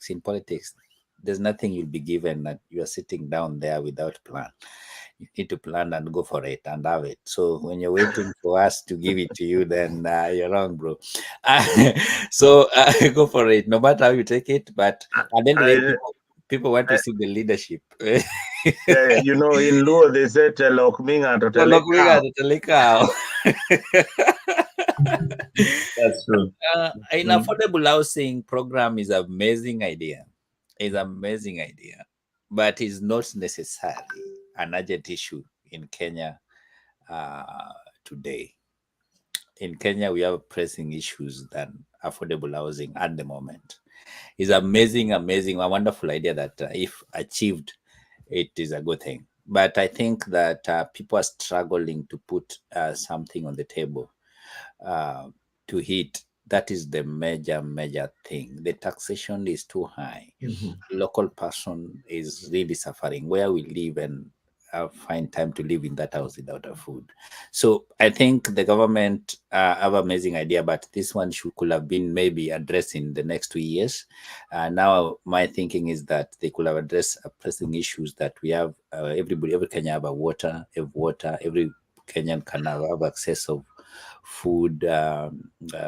in politics, there's nothing you'll be given that you are sitting down there without plan. You need to plan and go for it and have it. So when you're waiting for us to give it to you, then you're wrong, bro. So go for it, no matter how you take it. But at the end of the day, I, people want to see the leadership. Yeah, in Luo they said "Lokminga Look, we got totaleka." it, Lekao. That's true. An affordable housing program is an amazing idea. It's an amazing idea, but it's not necessarily an urgent issue in Kenya today. In Kenya, we have pressing issues than affordable housing at the moment. It's amazing, a wonderful idea that if achieved, it is a good thing. But I think that people are struggling to put something on the table to hit. That is the major thing. The taxation is too high. Local person is really suffering where we live and find time to live in that house without a food. So I think the government have an amazing idea, but this one could have been maybe addressed in the next 2 years. Now my thinking is that they could have addressed pressing issues that we have. Every Kenyan have water. Every Kenyan can have access of food,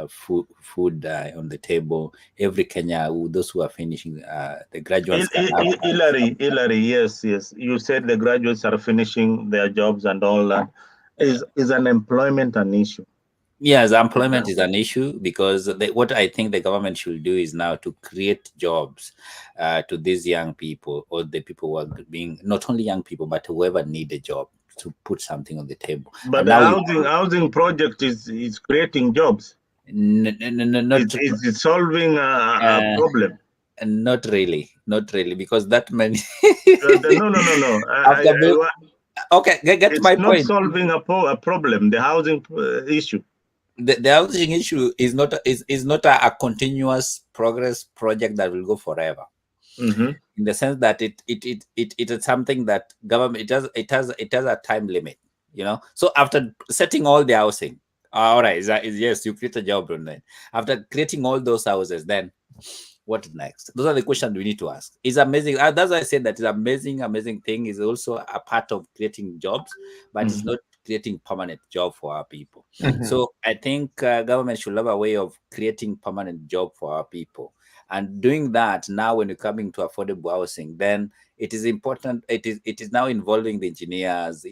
food on the table. Every Kenya, those who are finishing the graduates can have. Hillary, yes. You said the graduates are finishing their jobs and all that. Is unemployment an issue? Yes, employment is an issue because what I think the government should do is now to create jobs to these young people or the people who are being, not only young people, but whoever need a job. put something on the table. But And the now housing project is creating jobs. not It's solving a problem. and not really, because that many No. after okay, get It's my not point. solving a problem. The housing issue. The housing issue is not a continuous progress project that will go forever. Mm-hmm. In the sense that it is something that government it has a time limit, so after setting all the housing, all right, yes, you create a job, and then after creating all those houses, then what next? Those are the questions we need to ask. It's amazing. That's why I said that it's amazing thing is also a part of creating jobs, but it's not creating permanent job for our people. So I think government should have a way of creating permanent job for our people. And doing that now, when you're coming to affordable housing, then it is important. It is now involving the engineers,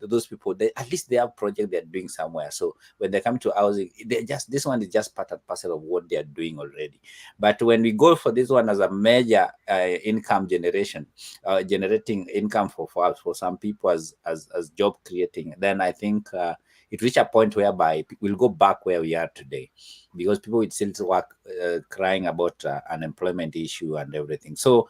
those people. At least they have project they're doing somewhere. So when they come to housing, this one is just part and parcel of what they are doing already. But when we go for this one as a major income generation, generating income for some people as job creating, then I think it reach a point whereby we'll go back where we are today, because people will still work crying about unemployment issue and everything. So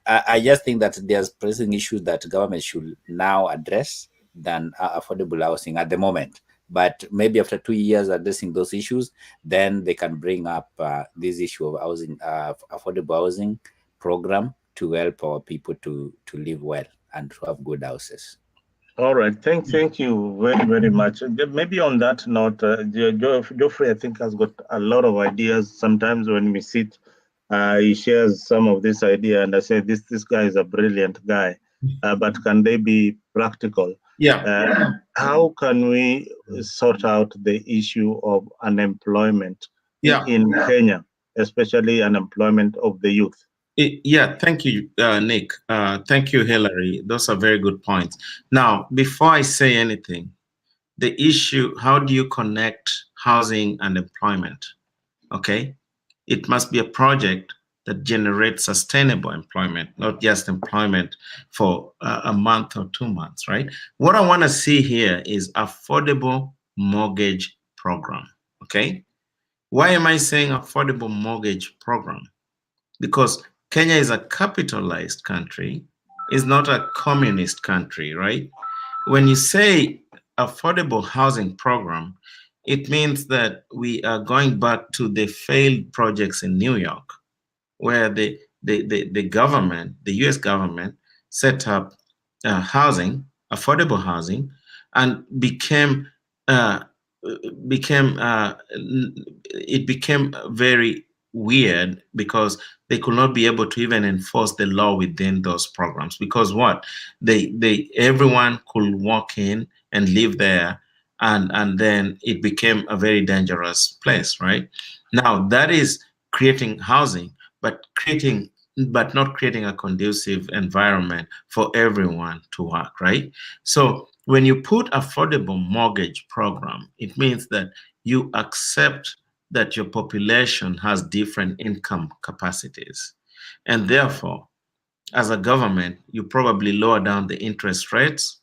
I just think that there's pressing issues that government should now address than affordable housing at the moment. But maybe after 2 years addressing those issues, then they can bring up this issue of housing, affordable housing program to help our people to live well and to have good houses. All right. Thank you very much. Maybe on that note, Geoffrey, I think, has got a lot of ideas. Sometimes when we sit, he shares some of this idea, and I say, this guy is a brilliant guy, but can they be practical? Yeah. How can we sort out the issue of unemployment in Kenya, especially unemployment of the youth? Yeah, thank you, Nick. Thank you, Hillary. Those are very good points. Now, before I say anything, the issue, how do you connect housing and employment? Okay, it must be a project that generates sustainable employment, not just employment for a month or 2 months, right? What I want to see here is affordable mortgage program, okay? Why am I saying affordable mortgage program? Because Kenya is a capitalized country, is not a communist country, right? When you say affordable housing program, it means that we are going back to the failed projects in New York, where the government, the US government, set up housing, affordable housing, and it became very weird because they could not be able to even enforce the law within those programs, because what everyone could walk in and live there, and then it became a very dangerous place. Right now, that is creating housing, but not creating a conducive environment for everyone to work. Right. So when you put affordable mortgage program, it means that you accept that your population has different income capacities. And therefore, as a government, you probably lower down the interest rates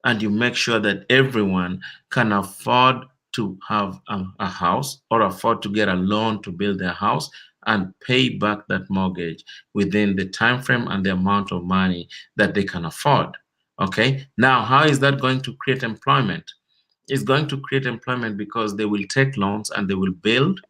and you make sure that everyone can afford to have a house or afford to get a loan to build their house and pay back that mortgage within the time frame and the amount of money that they can afford. Okay, now how is that going to create employment? It's going to create employment because they will take loans and they will build.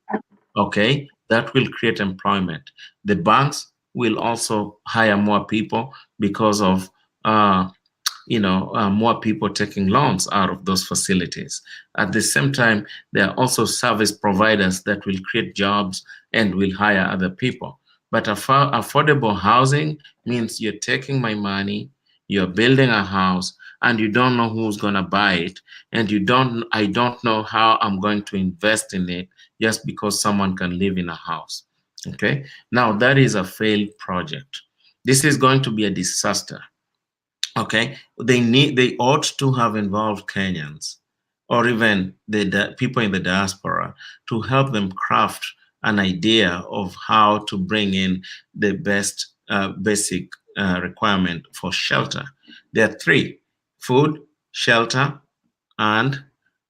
Okay, that will create employment. The banks will also hire more people because of more people taking loans out of those facilities. At the same time, there are also service providers that will create jobs and will hire other people. But affordable housing means you're taking my money, you're building a house, and you don't know who's going to buy it, and I don't know how I'm going to invest in it just because someone can live in a house. Okay, now that is a failed project. This is going to be a disaster. Okay, they ought to have involved Kenyans or even the people in the diaspora to help them craft an idea of how to bring in the best basic requirement for shelter. There are three: food, shelter, and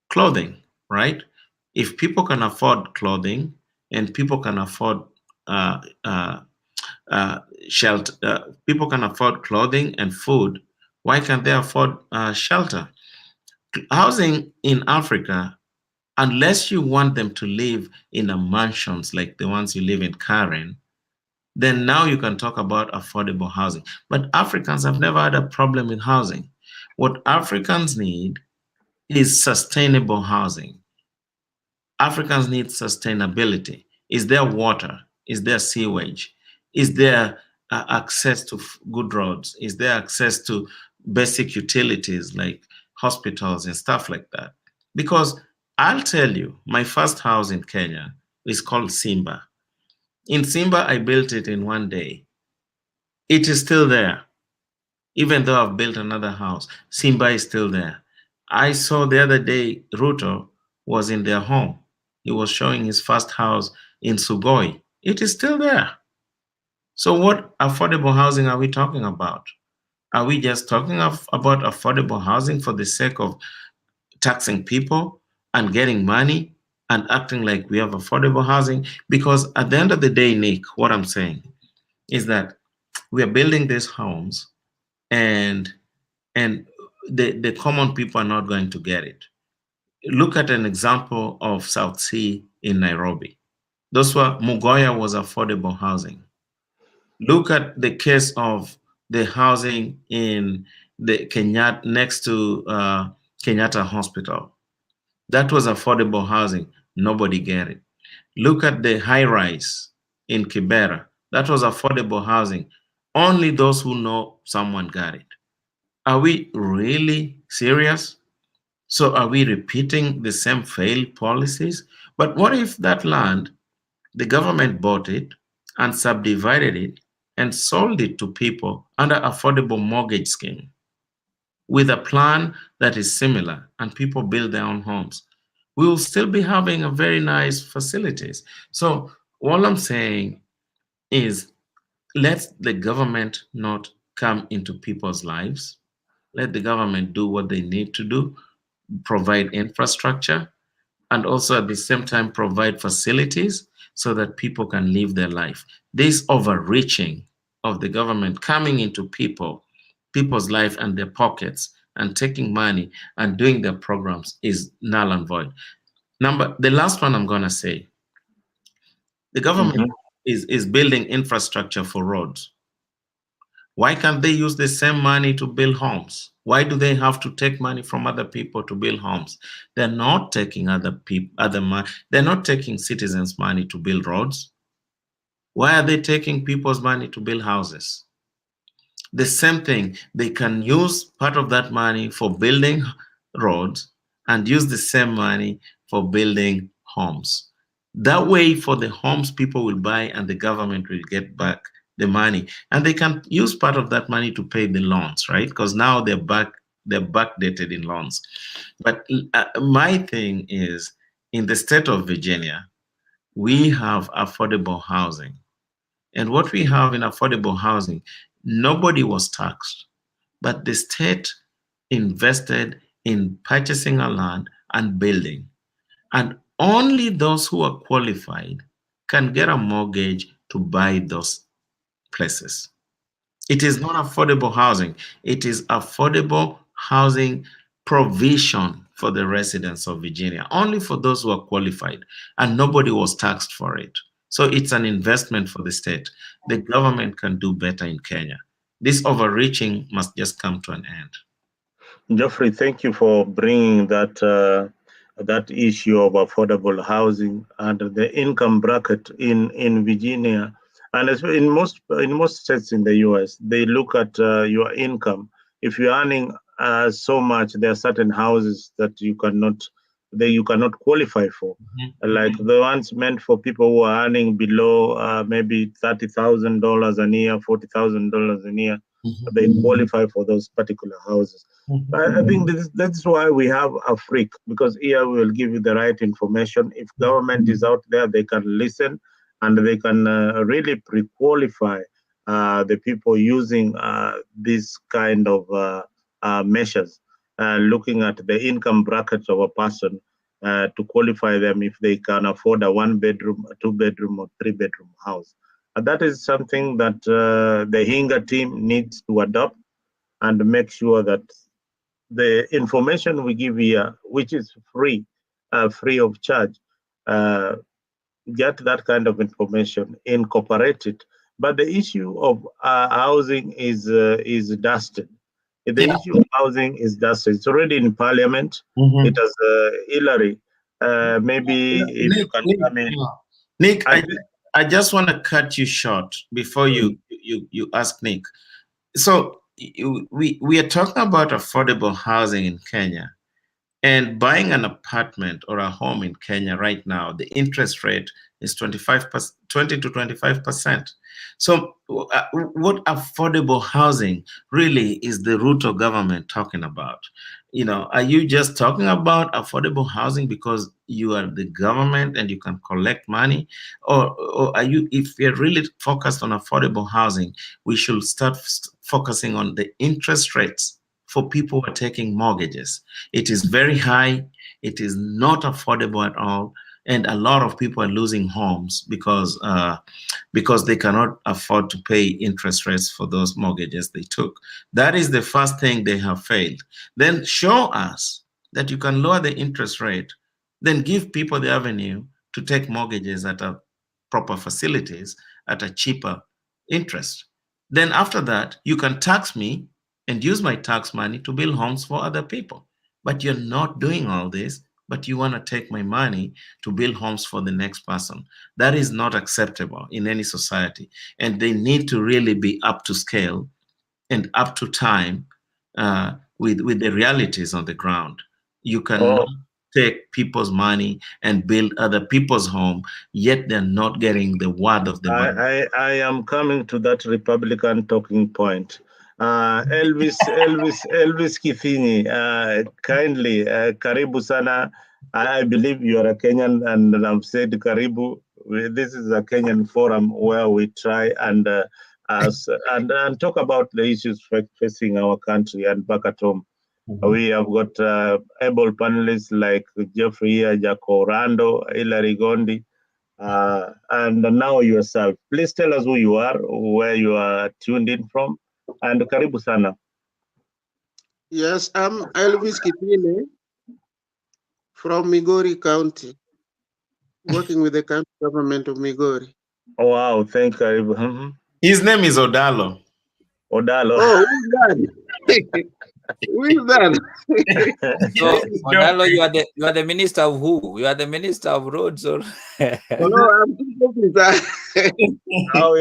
clothing, right? If people can afford clothing and people can afford uh, uh, shelter, people can afford clothing and food, why can't they afford shelter? Housing in Africa, unless you want them to live in a mansions like the ones you live in Karen, then now you can talk about affordable housing. But Africans have never had a problem with housing. What Africans need is sustainable housing. Africans need sustainability. Is there water? Is there sewage? Is there access to good roads? Is there access to basic utilities like hospitals and stuff like that? Because I'll tell you, my first house in Kenya is called Simba. In Simba, I built it in one day. It is still there. Even though I've built another house, Simba is still there. I saw the other day Ruto was in their home. He was showing his first house in Sugoi. It is still there. So, what affordable housing are we talking about? Are we just talking about affordable housing for the sake of taxing people and getting money and acting like we have affordable housing? Because at the end of the day, Nick, what I'm saying is that we are building these homes and the common people are not going to get it. Look at an example of South Sea in Nairobi. Those were Mugoya was affordable housing. Look at the case of the housing in the Kenyatta next to Kenyatta Hospital. That was affordable housing. Nobody get it. Look at the high rise in Kibera. That was affordable housing. Only those who know someone got it. Are we really serious? So are we repeating the same failed policies? But what if that land, the government bought it and subdivided it and sold it to people under affordable mortgage scheme with a plan that is similar and people build their own homes? We will still be having a very nice facilities. So all I'm saying is let the government not come into people's lives. Let the government do what they need to do, provide infrastructure, and also at the same time provide facilities so that people can live their life. This overreaching of the government coming into people's life and their pockets and taking money and doing their programs is null and void. The last one I'm gonna say, the government Mhm. is building infrastructure for roads. Why can't they use the same money to build homes? Why do they have to take money from other people to build homes? They're not taking other people, they're not taking citizens' money to build roads. Why are they taking people's money to build houses? The same thing, they can use part of that money for building roads and use the same money for building homes. That way, for the homes people will buy and the government will get back the money. And they can use part of that money to pay the loans, right? Because now they're backdated in loans. But my thing is, in the state of Virginia, we have affordable housing. And what we have in affordable housing, nobody was taxed, but the state invested in purchasing a land and building. And only those who are qualified can get a mortgage to buy those places. It is not affordable housing, it is affordable housing provision for the residents of Virginia, only for those who are qualified, and nobody was taxed for it. So it's an investment for the state. The government can do better in Kenya. This overreaching must just come to an end. Geoffrey, thank you for bringing that issue of affordable housing and the income bracket in Virginia, and in most states in the U.S. They look at your income. If you're earning so much, there are certain houses that you cannot qualify for, like the ones meant for people who are earning below maybe $30,000 a year, $40,000 a year. They qualify for those particular houses. I think that's why we have a freak, because here we will give you the right information. If government is out there, they can listen and they can really pre-qualify the people using these kind of measures. looking at the income brackets of a person to qualify them if they can afford a 1-bedroom, a 2-bedroom, or 3-bedroom house. And that is something that the Hinga team needs to adopt and make sure that the information we give here, which is free, free of charge, uh, get that kind of information, incorporate it. But the issue of housing is dusted. The Yeah. issue of housing is dusted. It's already in Parliament. It has Hillary. Maybe if you Nick, can Nick, come in. yeah. Nick, I I just want to cut you short before you ask Nick. So we are talking about affordable housing in Kenya. And buying an apartment or a home in Kenya right now, the interest rate is 25%, 20 to 25%. So what affordable housing really is the Ruto government talking about? You know, are you just talking about affordable housing because you are the government and you can collect money? Or are you, if you're really focused on affordable housing, we should start focusing on the interest rates for people who are taking mortgages. It is very high. It is not affordable at all. And a lot of people are losing homes because they cannot afford to pay interest rates for those mortgages they took. That is the first thing they have failed. Then show us that you can lower the interest rate, then give people the avenue to take mortgages at a proper facilities at a cheaper interest. Then after that, you can tax me and use my tax money to build homes for other people. But you're not doing all this, but you want to take my money to build homes for the next person. That is not acceptable in any society. And they need to really be up to scale and up to time with the realities on the ground. You cannot oh, take people's money and build other people's home, yet they're not getting the word of the Bible. I am coming to that Republican talking point. Elvis Kithinyi, kindly, karibu sana. I believe you are a Kenyan, and I've said karibu. This is a Kenyan forum where we try and talk about the issues facing our country and back at home. We have got able panelists like Jeffrey here, Jaco Rando, Hilary Gondi, and now yourself. Please tell us who you are, where you are tuned in from, and karibu sana. Yes, I'm Elvis Kipine from Migori County, working with the county government of Migori. Oh, wow, thank you. His name is Odalo. Odalo. Oh, who's that? Who is that? So, Manalo, you are the minister of who? You are the minister of roads, or? No, I'm Oh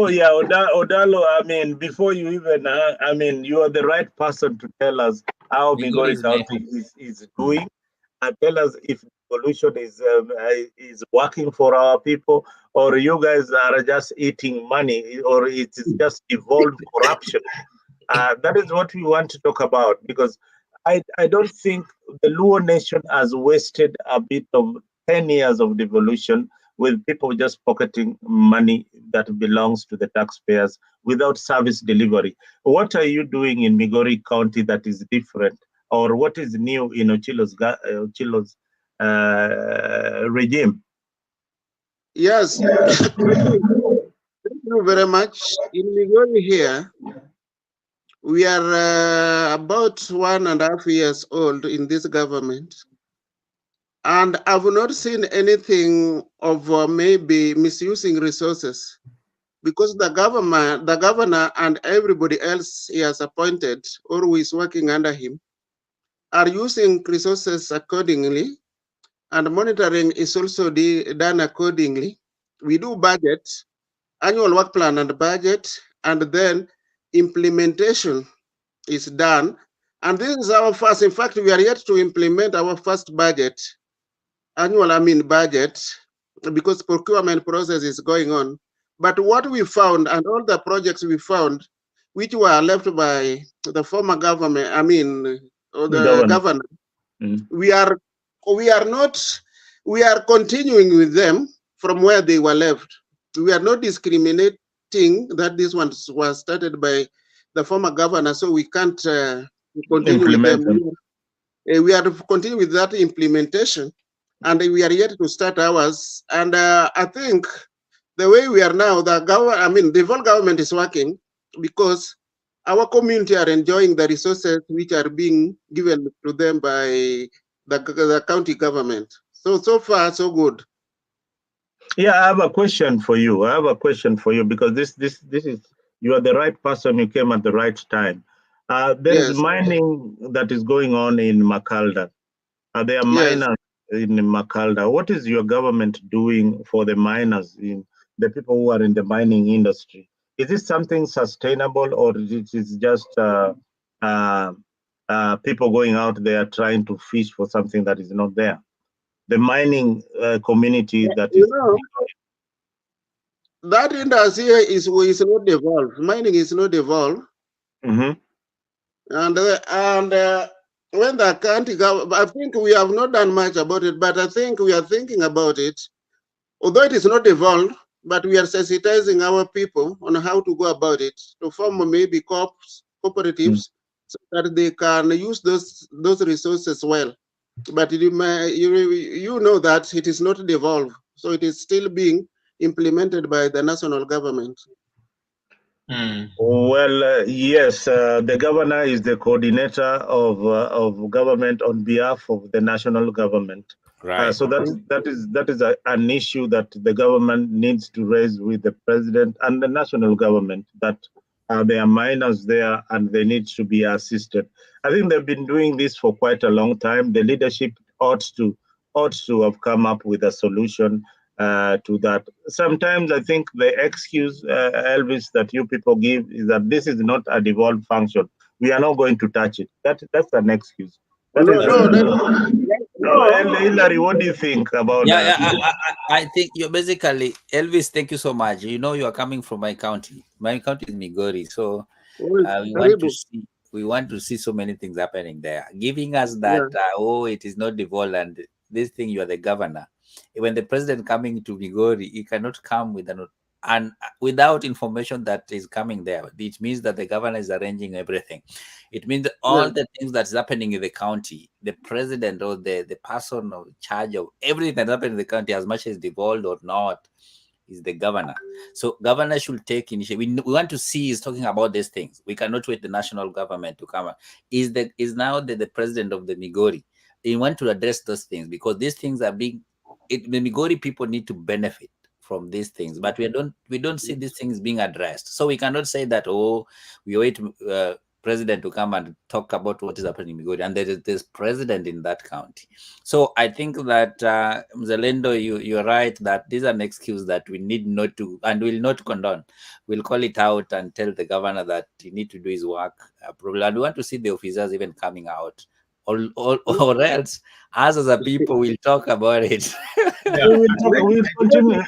yeah, Odalo. I mean, before you even, I mean, you are the right person to tell us how Migori County is doing, and tell us if solution is working for our people, or you guys are just eating money, or it is just evolved corruption. That is what we want to talk about, because I don't think the Luo nation has wasted a bit of 10 years of devolution with people just pocketing money that belongs to the taxpayers without service delivery. What are you doing in Migori County that is different, or what is new in Ochilo's regime? Yes, thank you very much. In Migori here, we are about 1.5 years old in this government. And I've not seen anything of maybe misusing resources, because the governor and everybody else he has appointed or who is working under him are using resources accordingly, and monitoring is also done accordingly. We do budget, annual work plan and budget, and then implementation is done. And this is our first, in fact, we are yet to implement our first budget, budget, because procurement process is going on. But what we found, and all the projects we found, which were left by the former government, or the governor, we are continuing with them from where they were left. We are not discriminating that this one was started by the former governor, so we can't to continue with them. We are to continue with that implementation, and we are yet to start ours. And I think the way we are now, the whole government is working because our community are enjoying the resources which are being given to them by the county government. So far, so good. Yeah, I have a question for you. Because this is, you are the right person. You came at the right time. There is Yes. mining that is going on in Makalda. There are Yes. miners in Makalda. What is your government doing for the miners, in the people who are in the mining industry? Is this something sustainable, or it is just people going out there trying to fish for something that is not there? The mining community that is. That industry is not devolved. Mining is not devolved. Mm-hmm. And when the county government, I think we have not done much about it, but I think we are thinking about it. Although it is not devolved, but we are sensitizing our people on how to go about it, to form maybe cooperatives, so that they can use those resources well. But you know that it is not devolved, so it is still being implemented by the national government. Well, yes, the governor is the coordinator of government on behalf of the national government. Right. So that is an issue that the government needs to raise with the president and the national government, that there are miners there and they need to be assisted. I think they've been doing this for quite a long time. The leadership ought to have come up with a solution to that. Sometimes I think the excuse, Elvis, that you people give is that this is not a devolved function. We are not going to touch it. That's an excuse. Hillary, what do you think about that? I think you're basically, Elvis, thank you so much. You know, you are coming from my county. My county is Migori. So we want to see so many things happening there. Giving us that, it is not devolved and this thing, you are the governor. When the president coming to Migori, he cannot come with and without information that is coming there. It means that the governor is arranging everything. It means that all the things that's happening in the county, the president or the person in charge of everything that's happening in the county, as much as devolved or not, is the governor. So governor should take initiative. We want to see is talking about these things. We cannot wait the national government to come. Is now the president of the Migori. They want to address those things because these things are being. The Migori people need to benefit from these things, but we don't see these things being addressed. So we cannot say that we wait president to come and talk about what is happening in Migori, and there's president in that county. So I think that Mzalendo, you're right that these are an excuse that we need not to and will not condone. We'll call it out and tell the governor that he need to do his work properly. And we want to see the officers even coming out. Or else us as a people will talk about it. We'll continue.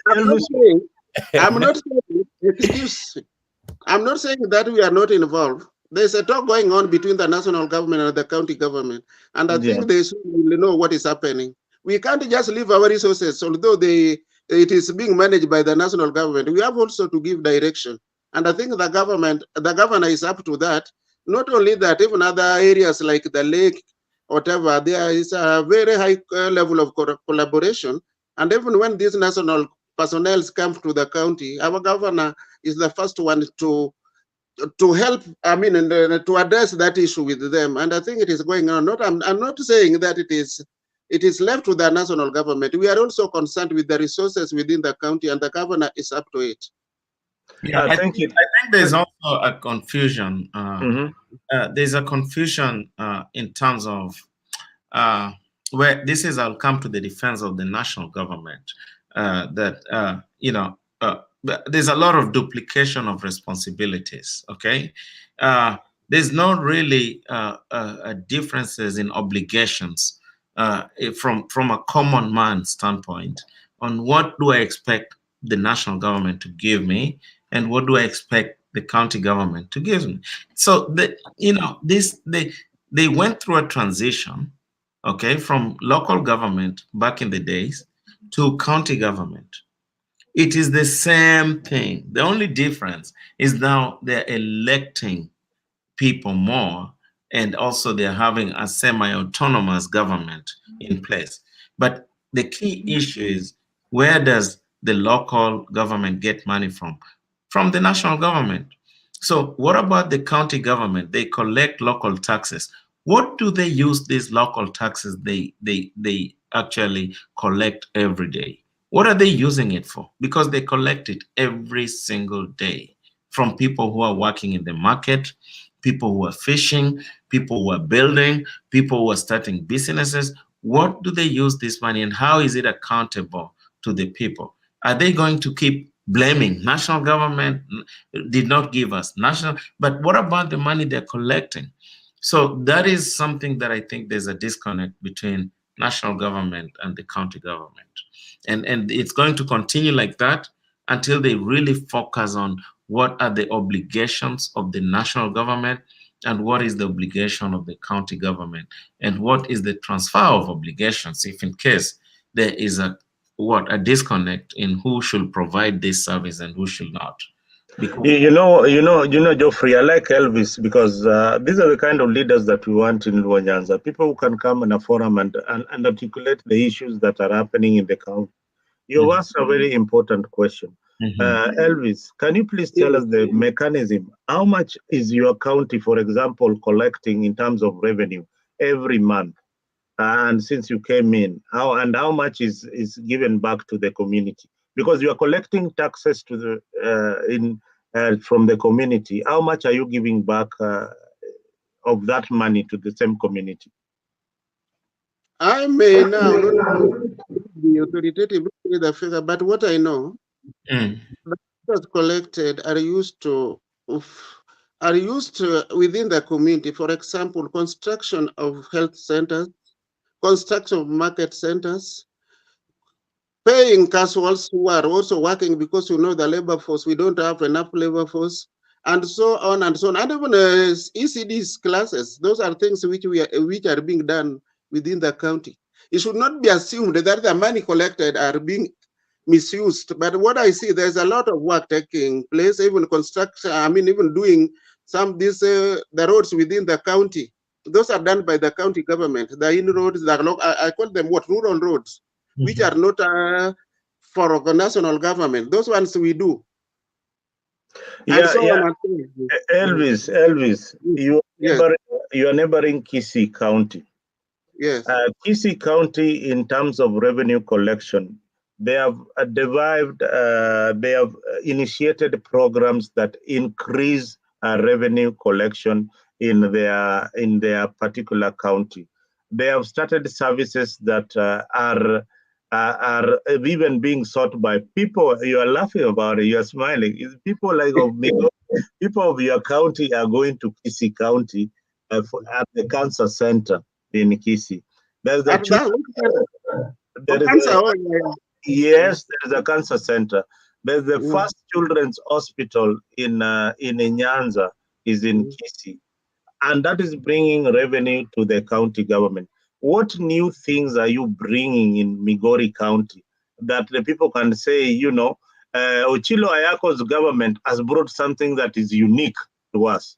I'm not saying excuse. I'm not saying that we are not involved. There's a talk going on between the national government and the county government, and I think they should know what is happening. We can't just leave our resources, although it is being managed by the national government. We have also to give direction, and I think the governor is up to that. Not only that, even other areas like the lake, whatever, there is a very high level of collaboration. And even when these national personnel come to the county, our governor is the first one to help, and to address that issue with them. And I think it is going on. I'm not saying that it is left to the national government. We are also concerned with the resources within the county, and the governor is up to it. Yeah, I think there's also a confusion. There's a confusion in terms of where this is. I'll come to the defense of the national government. There's a lot of duplication of responsibilities. Okay, there's not really differences in obligations from a common man standpoint on what do I expect the national government to give me and what do I expect the county government to give me. So they went through a transition, okay, from local government back in the days to county government. It is the same thing. The only difference is now they're electing people more and also they're having a semi-autonomous government in place. But the key issue is, where does the local government get money from? From the national government. So what about the county government? They collect local taxes. What do they use these local taxes they actually collect every day? What are they using it for? Because they collect it every single day from people who are working in the market, people who are fishing, people who are building, people who are starting businesses. What do they use this money, and how is it accountable to the people? Are they going to keep blaming national government did not give us national, but what about the money they're collecting? So that is something that I think there's a disconnect between national government and the county government. And it's going to continue like that until they really focus on what are the obligations of the national government and what is the obligation of the county government, and what is the transfer of obligations if in case there is a disconnect in who should provide this service and who should not. Geoffrey, I like Elvis because these are the kind of leaders that we want in Luo-Nyanza. People who can come in a forum and articulate the issues that are happening in the county. You asked a very important question. Elvis, can you please tell us the mechanism? How much is your county, for example, collecting in terms of revenue every month? And since you came in, how much is given back to the community? Because you are collecting taxes to the from the community. How much are you giving back of that money to the same community? I may now not be authoritative with the figure, but what I know, that collected are used to within the community. For example, construction of health centers, construction of market centers, paying casuals who are also working because the labor force, we don't have enough labor force, and so on and so on. And even ECD's classes, those are things which are being done within the county. It should not be assumed that the money collected are being misused. But what I see, there's a lot of work taking place, even construction, even doing the roads within the county. Those are done by the county government. The inroads, I call them rural roads, which are not for the national government. Those ones we do. Elvis, you are neighboring Kisii County. Yes. Kisii County, in terms of revenue collection, they have they have initiated programs that increase revenue collection in their particular county. They have started services that are even being sought by people. You are laughing about it. You are smiling. People like people of your county are going to Kisii County at the cancer center in Kisii. There's a yes, there's a cancer center. There's the first children's hospital in Nyanza is in Kisii, and that is bringing revenue to the county government. What new things are you bringing in Migori County that the people can say, Ochilo Ayako's government has brought something that is unique to us?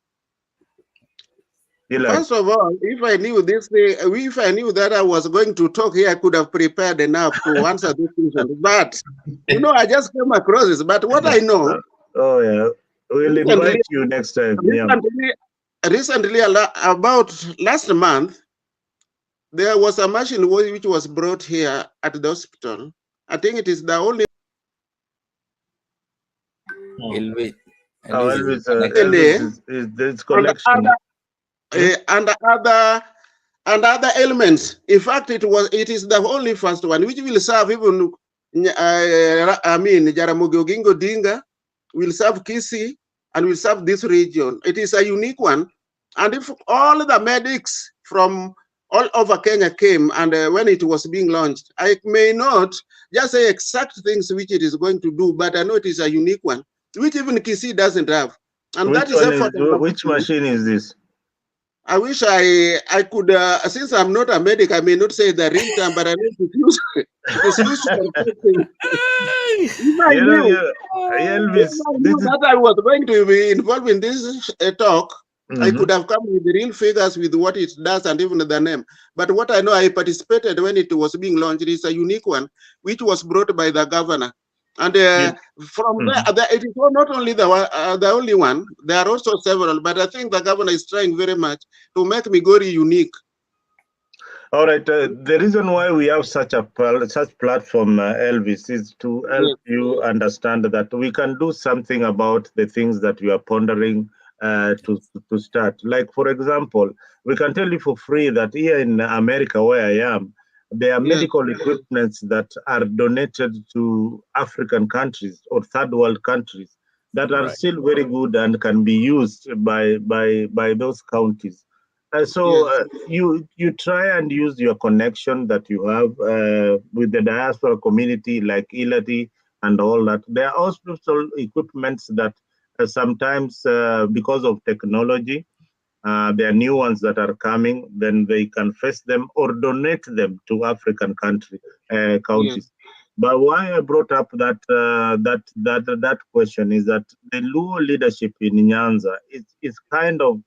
First of all, if I knew that I was going to talk here, I could have prepared enough to answer this question. But I just came across this. But what I know, we'll invite you next time. Recently, about last month, there was a machine which was brought here at the hospital. I think it is the only. This collection. And other elements. In fact, it is the only first one which will serve even Jaramogi Oginga Odinga, will serve Kisii, and will serve this region. It is a unique one. And if all the medics from all over Kenya came, and when it was being launched, I may not just say exact things which it is going to do, but I know it is a unique one, which even Kisii doesn't have. And which machine is this? I wish I could, since I'm not a medic, I may not say the real term, but I know it is used If I knew that I was going to be involved in this talk, I could have come with the real figures with what it does and even the name. But what I know, I participated when it was being launched. It is a unique one, which was brought by the governor. And from there, it is not only the only one. There are also several, but I think the governor is trying very much to make Migori unique. All right. The reason why we have such platform, Elvis, is to help you understand that we can do something about the things that you are pondering to start. Like, for example, we can tell you for free that here in America, where I am, there are medical equipments that are donated to African countries or third world countries that are still very good and can be used by those counties. You try and use your connection that you have with the diaspora community, like Ilati and all that. There are hospital equipments that sometimes, because of technology, there are new ones that are coming. Then they can fetch them or donate them to African counties. But why I brought up that question is that the Luo leadership in Nyanza is kind of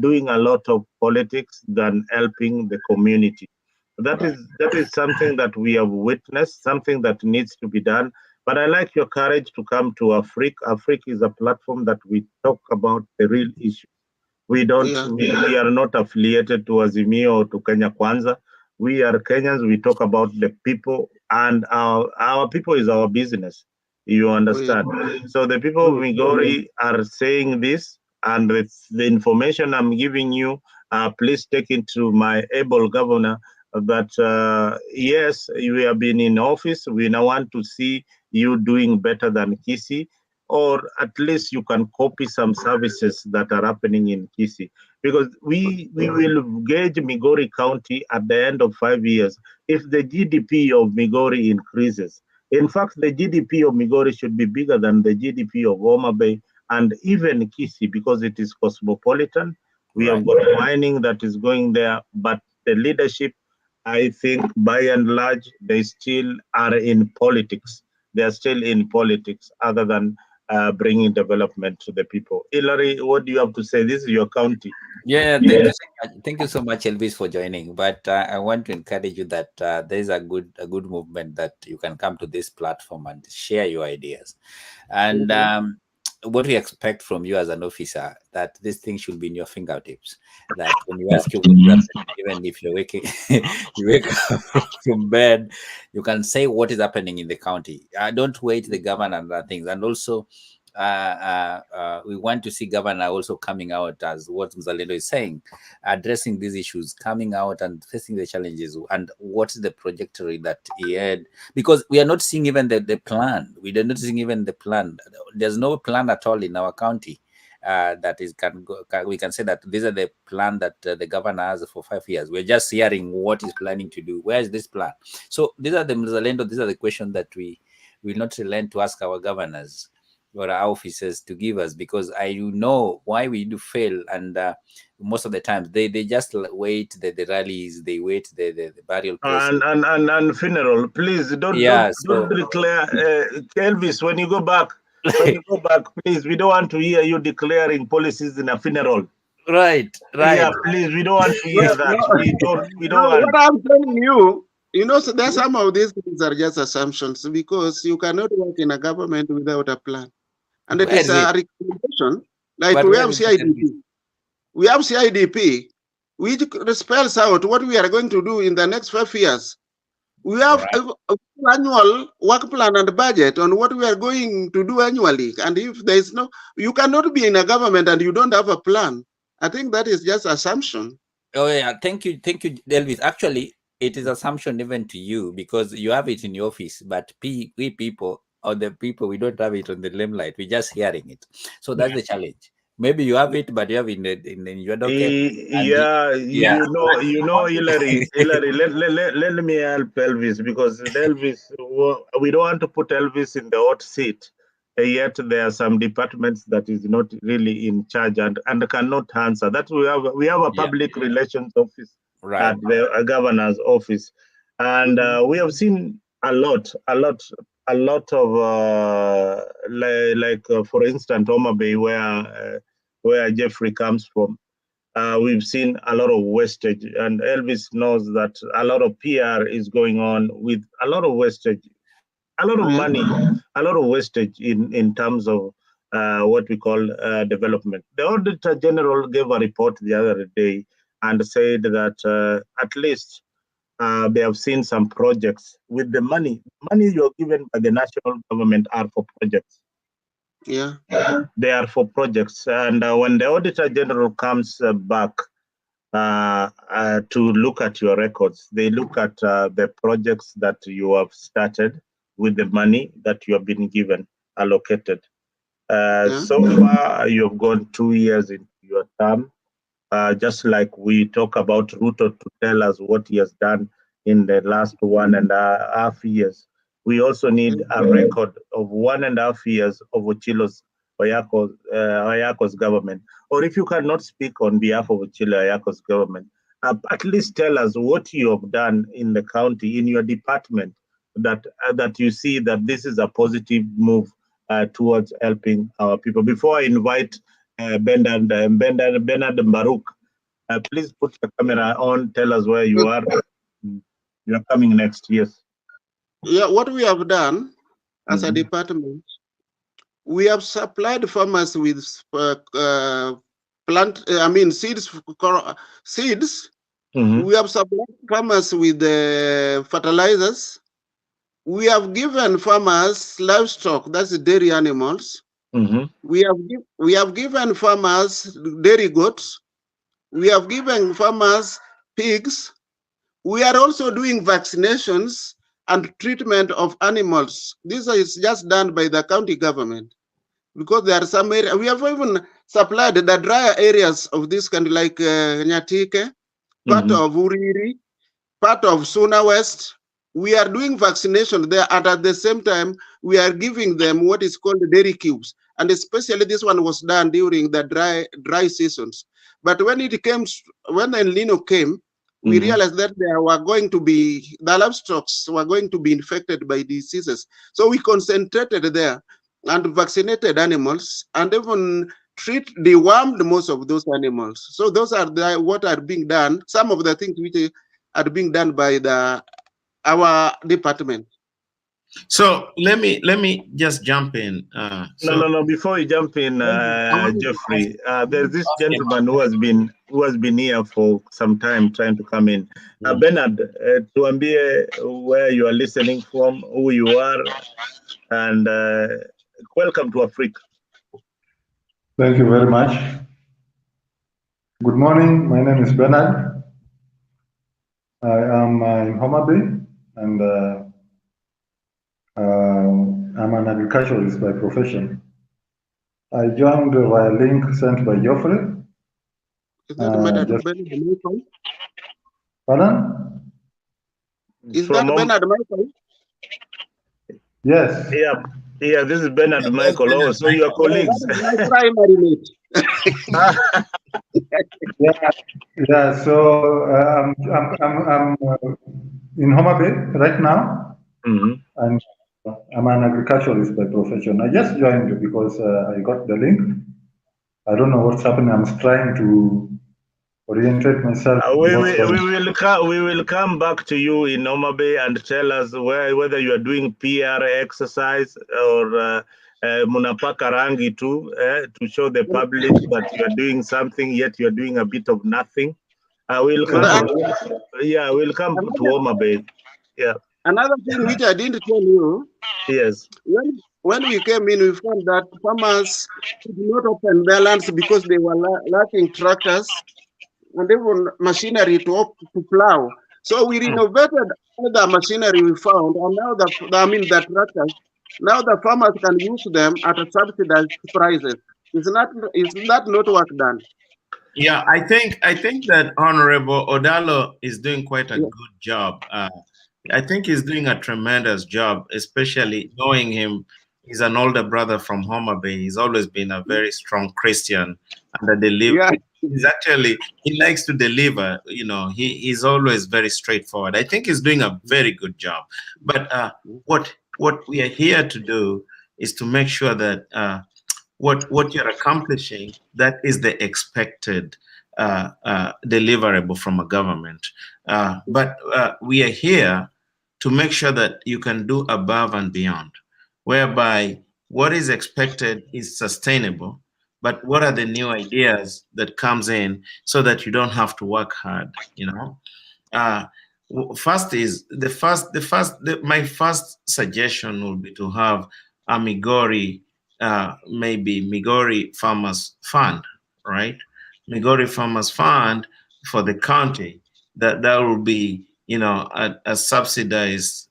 doing a lot of politics than helping the community. That is something that we have witnessed, something that needs to be done. But I like your courage to come to Africa. Africa is a platform that we talk about the real issue. We are not affiliated to Azimio or to Kenya Kwanza. We are Kenyans. We talk about the people, and our people is our business. You understand? So the people of Migori are saying this, and it's the information I'm giving you. Please take it to my able governor that yes, you have been in office. We now want to see you doing better than Kisi, or at least you can copy some services that are happening in Kisi. Because we will gauge Migori County at the end of 5 years if the GDP of Migori increases. In fact, the GDP of Migori should be bigger than the GDP of Homa Bay and even Kisi because it is cosmopolitan. We have got mining that is going there, but the leadership, I think, by and large, they still are in politics. They are still in politics other than bringing development to the people. Hilary, what do you have to say? This is your county. Yeah, thank you so much, Elvis, for joining. But I want to encourage you that there is a good movement that you can come to this platform and share your ideas. And what we expect from you as an officer, that this thing should be in your fingertips. That when you ask you what is happening, even if you're waking, you wake up from bed, you can say what is happening in the county. Don't wait the governor and other things. And also, we want to see governor also coming out as what Mzalendo is saying, addressing these issues, coming out and facing the challenges, and what's the trajectory that he had, because we are not seeing even the plan. We are not seeing even the plan. There's no plan at all in our county. That is we can say that these are the plan that the governor has for 5 years. We're just hearing what he's planning to do. Where is this plan? So these are the questions that we will not relent to ask our governors or our officers to give us, because I know why we do fail. And most of the times they just wait the rallies, they wait the burial process. And funeral. Please don't declare Elvis when you go back. When you go back, please, we don't want to hear you declaring policies in a funeral. Right. Yeah, please, we don't want to hear that. We don't want. What I'm telling you, so there's some of these things are just assumptions, because you cannot work in a government without a plan. And it is a recommendation. Like we have CIDP. We have CIDP, which spells out what we are going to do in the next 5 years. We have an annual work plan and budget on what we are going to do annually. And if there is you cannot be in a government and you don't have a plan. I think that is just assumption. Oh yeah, thank you, Elvis. Actually, it is assumption even to you, because you have it in your office, but we people, or the people, we don't have it on the limelight. We're just hearing it. So that's the challenge. Maybe you have it, but you have in your docket. You know, Hilary, let me help Elvis, because Elvis, we don't want to put Elvis in the hot seat. Yet there are some departments that is not really in charge and cannot answer. That we have a public relations office at the governor's office, and we have seen a lot of for instance, Homa Bay, where where Jeffrey comes from, we've seen a lot of wastage, and Elvis knows that a lot of PR is going on with a lot of wastage, a lot of money, a lot of wastage in terms of what we call development. The Auditor General gave a report the other day and said that at least they have seen some projects with the money. Money you're given by the national government are for projects. Yeah. They are for projects. And when the Auditor General comes back to look at your records, they look at the projects that you have started with the money that you have been given, allocated. So far, you have gone 2 years into your term. Just like we talk about Ruto to tell us what he has done in the last 1.5 years. We also need a record of 1.5 years of Ochilo's Oyako's government. Or if you cannot speak on behalf of Ochilo Oyako's government, at least tell us what you have done in the county, in your department, that you see that this is a positive move towards helping our people. Before I invite Bernard Baruch, please put your camera on, tell us where you are. You're coming next, yes. Yeah, what we have done as a department, we have supplied farmers with seeds. We have supplied farmers with fertilizers. We have given farmers livestock, that's dairy animals. We have given farmers dairy goats. We have given farmers pigs. We are also doing vaccinations and treatment of animals. This is just done by the county government, because there are some areas. We have even supplied the drier areas of this country, like Nyatike, part of Uriri, part of Suna West. We are doing vaccination there, and at the same time, we are giving them what is called dairy cubes. And especially this one was done during the dry seasons. But when it came, when El Nino came, we realized that there were going to be, the livestock were going to be infected by diseases. So we concentrated there and vaccinated animals and even dewormed most of those animals. So those are what are being done, some of the things which are being done by our department. So let me just jump in. No. Before you jump in, Jeffrey, there's this gentleman who has been here for some time trying to come in. Bernard, tuambie where you are listening from, who you are, and welcome to Africa. Thank you very much. Good morning. My name is Bernard. I am in Homa Bay, and I'm an agriculturalist by profession. I joined via link sent by Geoffrey. Is that Bernard Michael? Pardon? Is that Bernard Michael? Yes. Yeah, this is Bernard Michael. Oh, so you are colleagues. My primary mate. Yeah. So I'm in Homa Bay right now, and I'm an agriculturalist by profession. I just joined because I got the link. I don't know what's happening. I'm trying to orientate myself. We will come back to you in Homa Bay and tell us whether you are doing PR exercise or munapaka rangi too, to show the public that you are doing something, yet you are doing a bit of nothing. We'll come to Homa Bay. Yeah. Another thing which I didn't tell you. Yes. When we came in, we found that farmers could not open their lands because they were lacking tractors and even machinery to plow. So we renovated all the machinery we found, and now the tractors. Now the farmers can use them at a subsidized prices. Is that not work done? Yeah, I think that Honorable Odalo is doing quite a good job. I think he's doing a tremendous job, especially knowing him. He's an older brother from Homa Bay. He's always been a very strong Christian and a deliverer. He likes to deliver. You know, he's always very straightforward. I think he's doing a very good job. But what we are here to do is to make sure that what you're accomplishing, that is the expected deliverable from a government. But we are here to make sure that you can do above and beyond, whereby what is expected is sustainable, but what are the new ideas that comes in so that you don't have to work hard, you know? My first suggestion would be to have a maybe Migori Farmers Fund, right? Migori Farmers Fund for the county. That will be, you know, a subsidized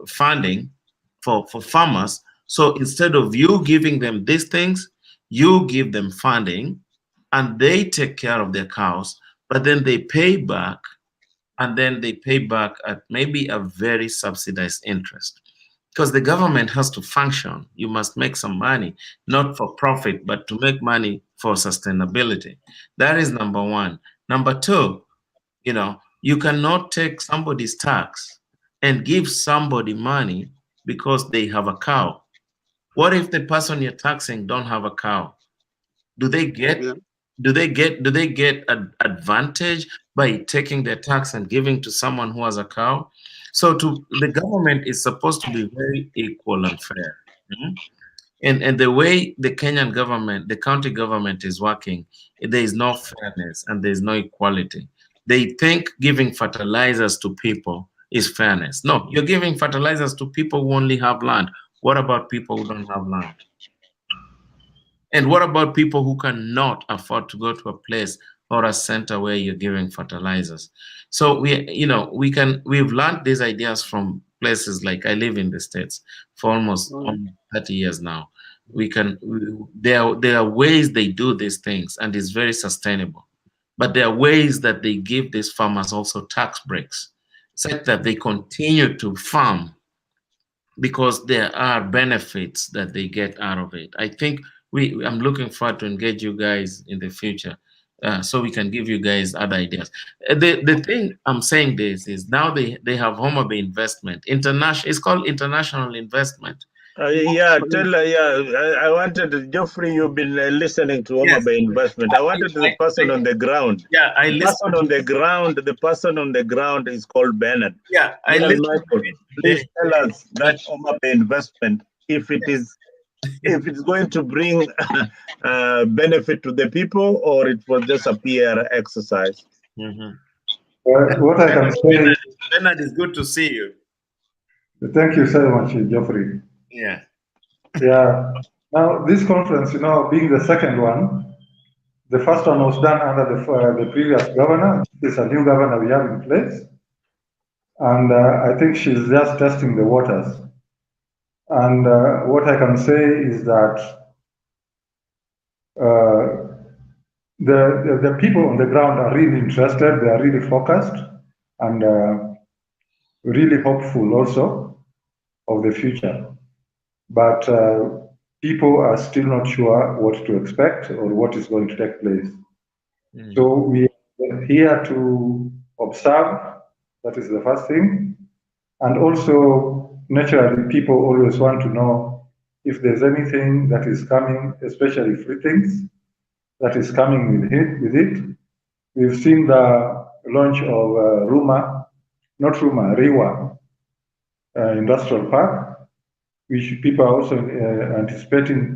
funding for farmers. So instead of you giving them these things, you give them funding, and they take care of their cows, but then they pay back, and then they pay back at maybe a very subsidized interest. Because the government has to function. You must make some money, not for profit, but to make money for sustainability. That is number one. Number two, you know, you cannot take somebody's tax and give somebody money because they have a cow. What if the person you're taxing don't have a cow? Do they get an advantage by taking their tax and giving to someone who has a cow? So the government is supposed to be very equal and fair. And the way the Kenyan government, the county government is working, there is no fairness and there is no equality. They think giving fertilizers to people is fairness. No, you're giving fertilizers to people who only have land. What about people who don't have land? And what about people who cannot afford to go to a place or a center where you're giving fertilizers? So we've learned these ideas from places like, I live in the States for almost 30 years now. There are ways they do these things, and it's very sustainable. But there are ways that they give these farmers also tax breaks, such that they continue to farm because there are benefits that they get out of it. I think I'm looking forward to engage you guys in the future, so we can give you guys other ideas. The thing I'm saying this is now they have Homa Bay investment. It's called international investment. I wanted, Geoffrey, you've been listening to Homa Bay investment. I wanted the person on the ground. Yeah, the person on the ground is called Bernard. Yeah, Michael, please tell us that Homa Bay investment, if it's going to bring benefit to the people, or it was just a PR exercise. What I can say, Bernard, it's good to see you. Thank you so much, Geoffrey. Yeah. Now, this conference, being the second one, the first one was done under the previous governor. This is a new governor we have in place. And I think she's just testing the waters. And what I can say is that the people on the ground are really interested, they are really focused, and really hopeful also of the future. But people are still not sure what to expect or what is going to take place. So we are here to observe, that is the first thing. And also, naturally, people always want to know if there's anything that is coming, especially free things, that is coming with it. We've seen the launch of Rewa Industrial Park, which people are also anticipating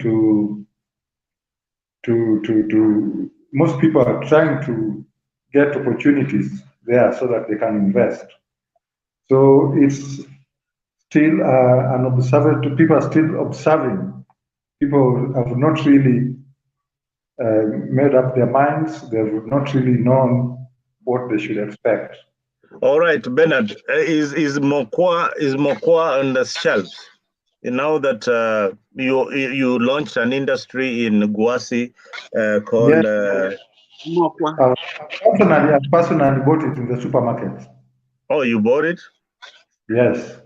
most people are trying to get opportunities there so that they can invest. So it's still an observer. People are still observing. People have not really made up their minds. They have not really known what they should expect. All right, Bernard, is Mokwa on the shelves? Now that you launched an industry in Guasi called Mokwa. I personally bought it in the supermarket. Oh, you bought it? Yes,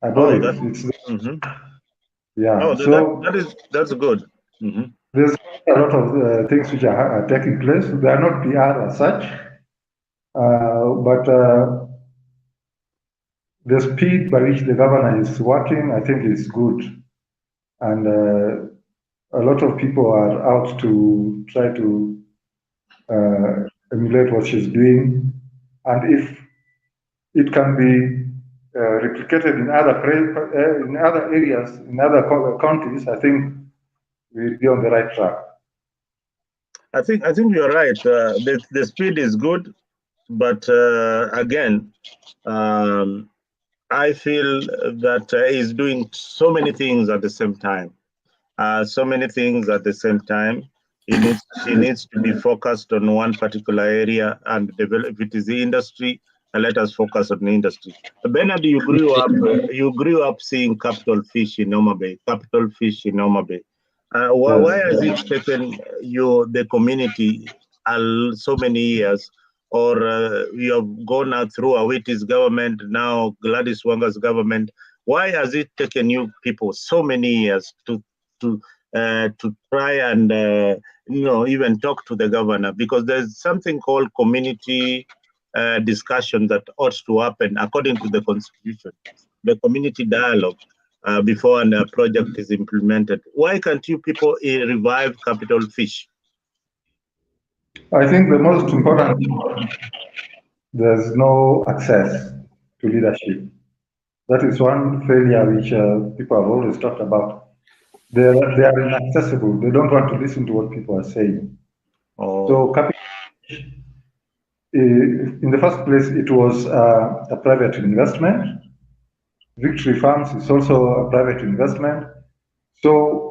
I bought it. Yeah. Oh, so that's good. There's a lot of things which are taking place. They are not PR as such, but the speed by which the governor is working, I think, is good. And a lot of people are out to try to emulate what she's doing, and if it can be replicated in other areas, in other countries, I think we'll be on the right track. I think you're right. The speed is good, but again, I feel that he's doing so many things at the same time. She needs to be focused on one particular area and develop. If it is the industry, let us focus on the industry. Bernard, you grew up seeing capital fish in Homa Bay. Why has it taken you, the community, so many years? Or you have gone out through Awiti's government, now Gladys Wanga's government. Why has it taken you people so many years to try and even talk to the governor? Because there's something called community discussion that ought to happen according to the constitution, the community dialogue before a project is implemented. Why can't you people revive capital fish? I think the most important, there's no access to leadership. That is one failure which people have always talked about. They are inaccessible. They don't want to listen to what people are saying. So capital fish, in the first place, it was a private investment. Victory Farms is also a private investment. So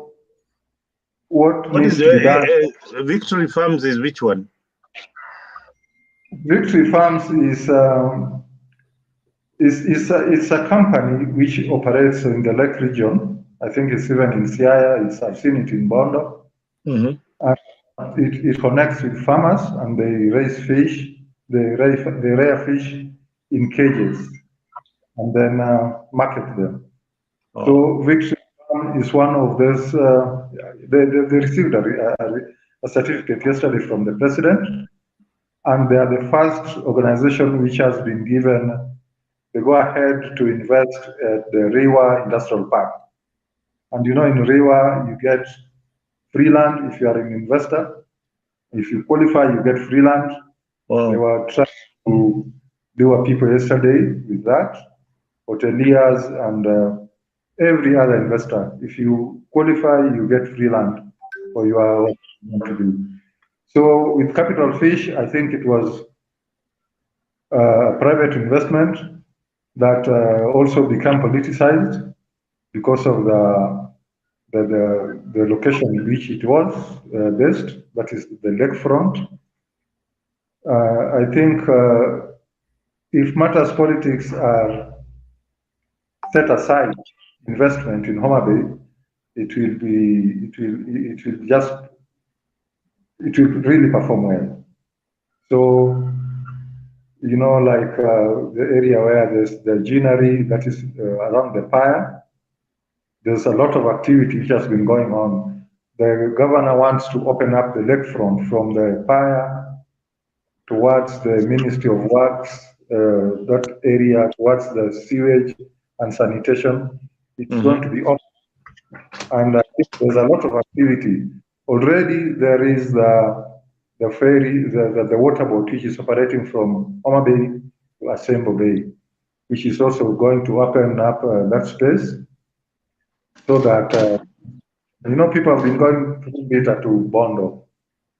what needs to be done? Victory Farms is which one? Victory Farms is a company which operates in the Lake region. I think it's even in Siaya. I've seen it in Bondo. And it connects with farmers, and they raise fish. They rear fish in cages and then market them. So Victory Farm is one of those. They received a certificate yesterday from the president, and they are the first organization which has been given the go-ahead to invest at the Rewa Industrial Park. And in Rewa, you get free land if you are an investor. If you qualify, you get free land. Wow. They were trying to do a people yesterday with that. Hoteliers and every other investor. If you qualify, you get free land for your what to do. So with capital fish, I think it was a private investment that also became politicized because of the location in which it was based, that is the lakefront. I think if matters politics are set aside, investment in Homa Bay, it will really perform well. So, like the area where there's the Ginnery, that is around the Pyre, there's a lot of activity which has been going on. The governor wants to open up the lakefront from the Pyre towards the Ministry of Works, that area towards the sewage and sanitation. It's going to be open. And I think there's a lot of activity. Already there is the ferry, the water boat, which is operating from Homa Bay to Asembo Bay, which is also going to open up that space so that, people have been going through Beta to Bondo,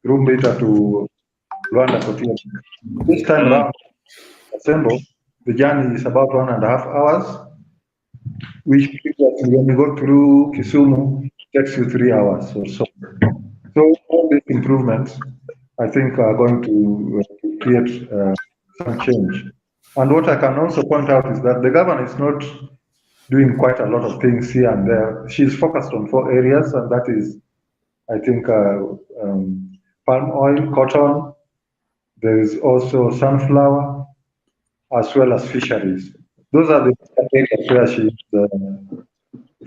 through Beta to Luanda Kotia. This time around, Asembo, the journey is about 1.5 hours, which when you go through Kisumu, takes you 3 hours or so. So all these improvements, I think, are going to create some change. And what I can also point out is that the government is not doing quite a lot of things here and there. She's focused on 4 areas, and that is, I think, palm oil, cotton. There is also sunflower, as well as fisheries. Those are the areas where she's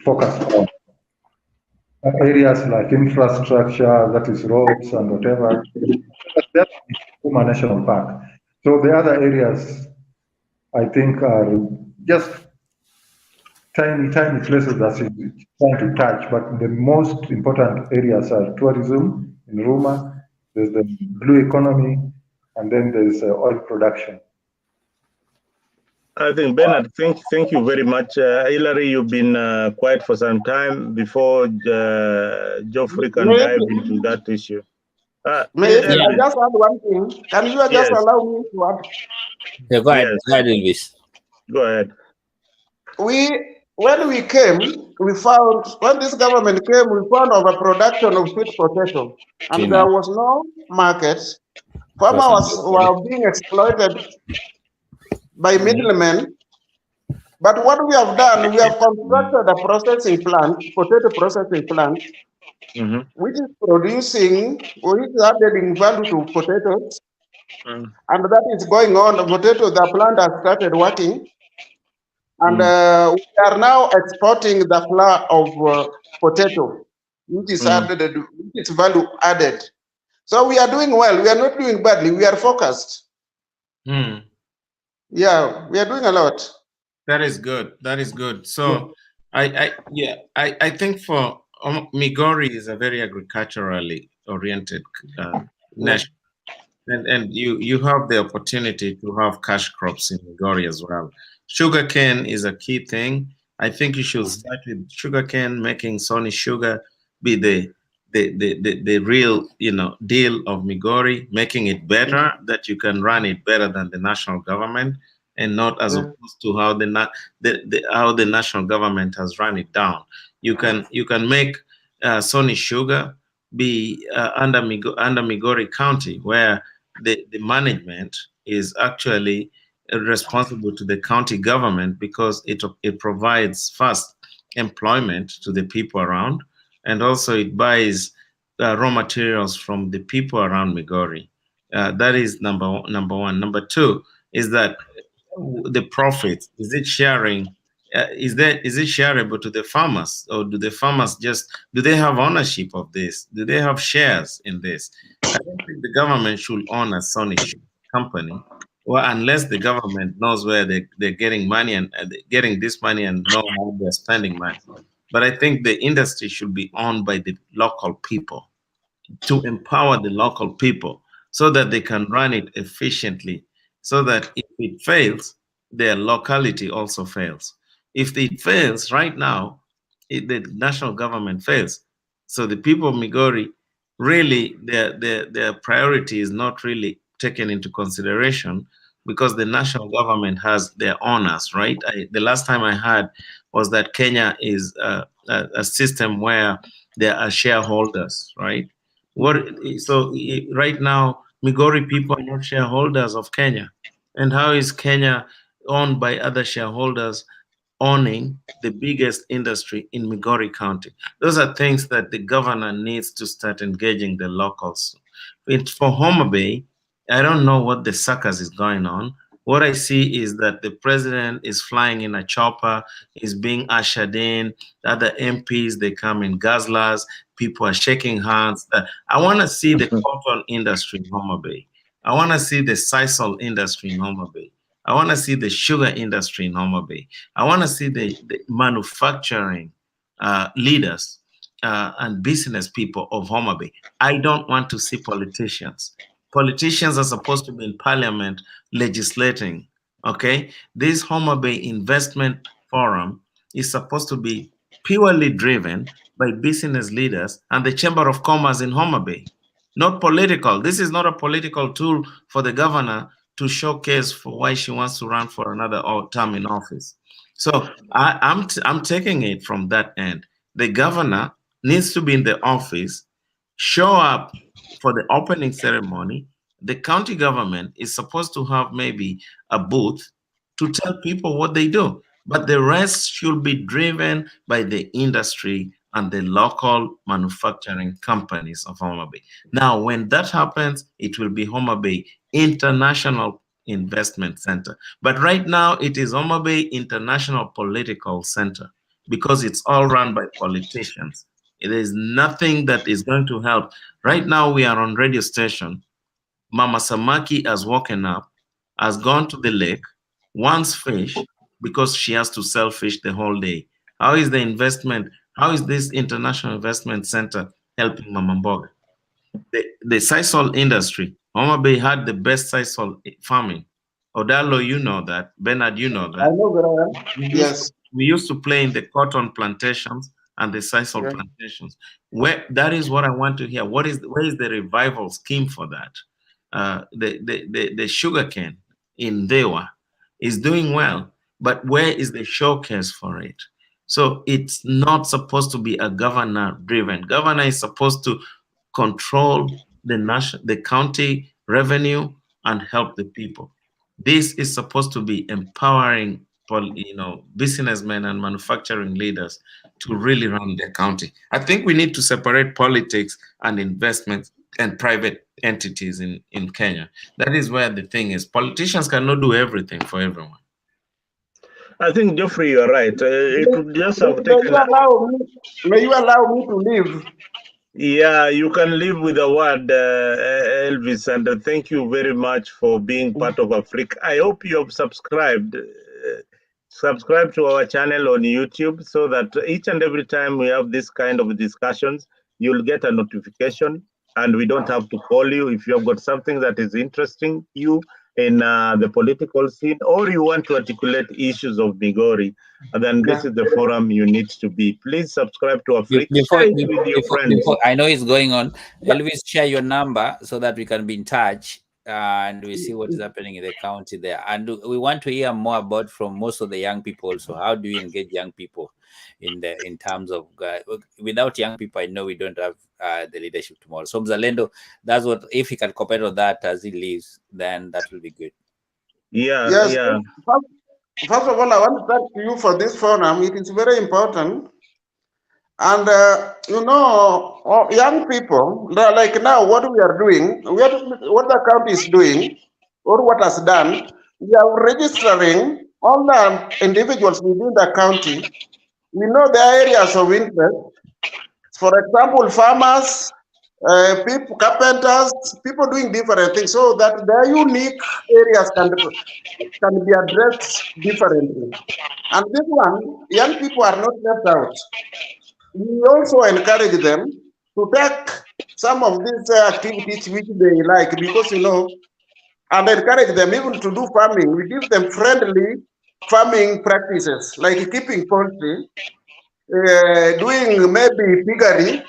focused on. Areas like infrastructure, that is roads and whatever, that's Puma National Park. So the other areas, I think, are just tiny places that it's trying to touch, but the most important areas are tourism in Ruma, there's the blue economy, and then there's oil production. I think, Bernard, thank you very much. Hilary, you've been quiet for some time. Before Geoffrey can dive into that issue. May I just add one thing? Can you just allow me to add? Yeah, go ahead, Elvis. Go ahead. When we came, we found, when this government came, we found overproduction of sweet potato, and there was no market. Farmers were being exploited by middlemen. But what we have done, we have constructed a processing plant, potato processing plant, which is producing, which is adding value to potatoes. And that is going on. The plant has started working. And we are now exporting the flour of potato, which is added, which is value added. So we are doing well. We are not doing badly. We are focused. Yeah, we are doing a lot. That is good. That is good. So I think for Migori is a very agriculturally oriented nation. And you have the opportunity to have cash crops in Migori as well. Sugarcane is a key thing. I think you should start with sugarcane, making Sony Sugar be the real deal of Migori, making it better, that you can run it better than the national government, and not as opposed to how the national government has run it down. You can make Sony Sugar be under Migori County, where the management is actually responsible to the county government, because it provides first employment to the people around, and also it buys raw materials from the people around Migori. That is number one. Number two is that the profit, is it sharing? Is it shareable to the farmers, or do the farmers do they have ownership of this? Do they have shares in this? I don't think the government should own a Sony company, well, unless the government knows where they're getting money and getting this money and know how they're spending money. But I think the industry should be owned by the local people, to empower the local people so that they can run it efficiently, so that if it fails, their locality also fails. If it fails right now, the national government fails. So the people of Migori, really, their priority is not really taken into consideration, because the national government has their owners, right? The last time I heard was that Kenya is a system where there are shareholders, right? So right now, Migori people are not shareholders of Kenya. And how is Kenya owned by other shareholders owning the biggest industry in Migori County? Those are things that the governor needs to start engaging the locals. For Homa Bay, I don't know what the circus is going on. What I see is that the president is flying in a chopper, is being ushered in. The other MPs, they come in guzzlers. People are shaking hands. I want to see the cotton industry in Homa Bay. I want to see the sisal industry in Homa Bay. I want to see the sugar industry in Homa Bay. I want to see the manufacturing leaders and business people of Homa Bay. I don't want to see politicians. Politicians are supposed to be in parliament legislating, okay? This Homa Bay Investment Forum is supposed to be purely driven by business leaders and the Chamber of Commerce in Homa Bay, not political. This is not a political tool for the governor to showcase for why she wants to run for another term in office. So I'm taking it from that end. The governor needs to be in the office, show up for the opening ceremony. The county government is supposed to have maybe a booth to tell people what they do, but the rest should be driven by the industry and the local manufacturing companies of Homa Bay. Now, when that happens, it will be Homa Bay International Investment Center. But right now, it is Homa Bay International Political Center, because it's all run by politicians. It is nothing that is going to help. Right now, we are on radio station. Mama Samaki has woken up, has gone to the lake, wants fish, because she has to sell fish the whole day? How is the investment? How is this international investment center helping Mama Mboga? The sisal industry, Homa Bay had the best sisal farming. Odalo, you know that. Bernard, you know that. I know very well. Yes. We used to play in the cotton plantations and the sisal plantations. That is what I want to hear. Where is the revival scheme for that? The sugarcane in Dewa is doing well, but where is the showcase for it? So it's not supposed to be a governor-driven. Governor is supposed to control the county revenue and help the people. This is supposed to be empowering, businessmen and manufacturing leaders to really run their county. I think we need to separate politics and investments and private entities in Kenya. That is where the thing is. Politicians cannot do everything for everyone. I think, Geoffrey, you're right. It would just have taken... May you allow me to live? Yeah, you can live with the word, Elvis, and thank you very much for being part of Africa. I hope you have subscribed to our channel on YouTube so that each and every time we have this kind of discussions, you'll get a notification and we don't have to call you. If you have got something that is interesting you in the political scene, or you want to articulate issues of Migori, then this is the forum you need to be. Please subscribe to Africa. Before I know it's going on, Elvis, share your number so that we can be in touch and we see what is happening in the county there. And we want to hear more about from most of the young people. So how do you engage young people in terms of without young people? I know we don't have the leadership tomorrow. So Mzalendo, that's what, if he can cooperate on that as he leaves, then that will be good. Yes. First of all, I want to thank you for this forum. It is very important. And, young people, like now what we are doing, what the county is doing, or what has done, we are registering all the individuals within the county. We know the areas of interest. For example, farmers, people, carpenters, people doing different things, so that their unique areas can be addressed differently. And this one, young people are not left out. We also encourage them to take some of these activities which they like, because, and encourage them even to do farming. We give them friendly farming practices, like keeping poultry, doing maybe piggery,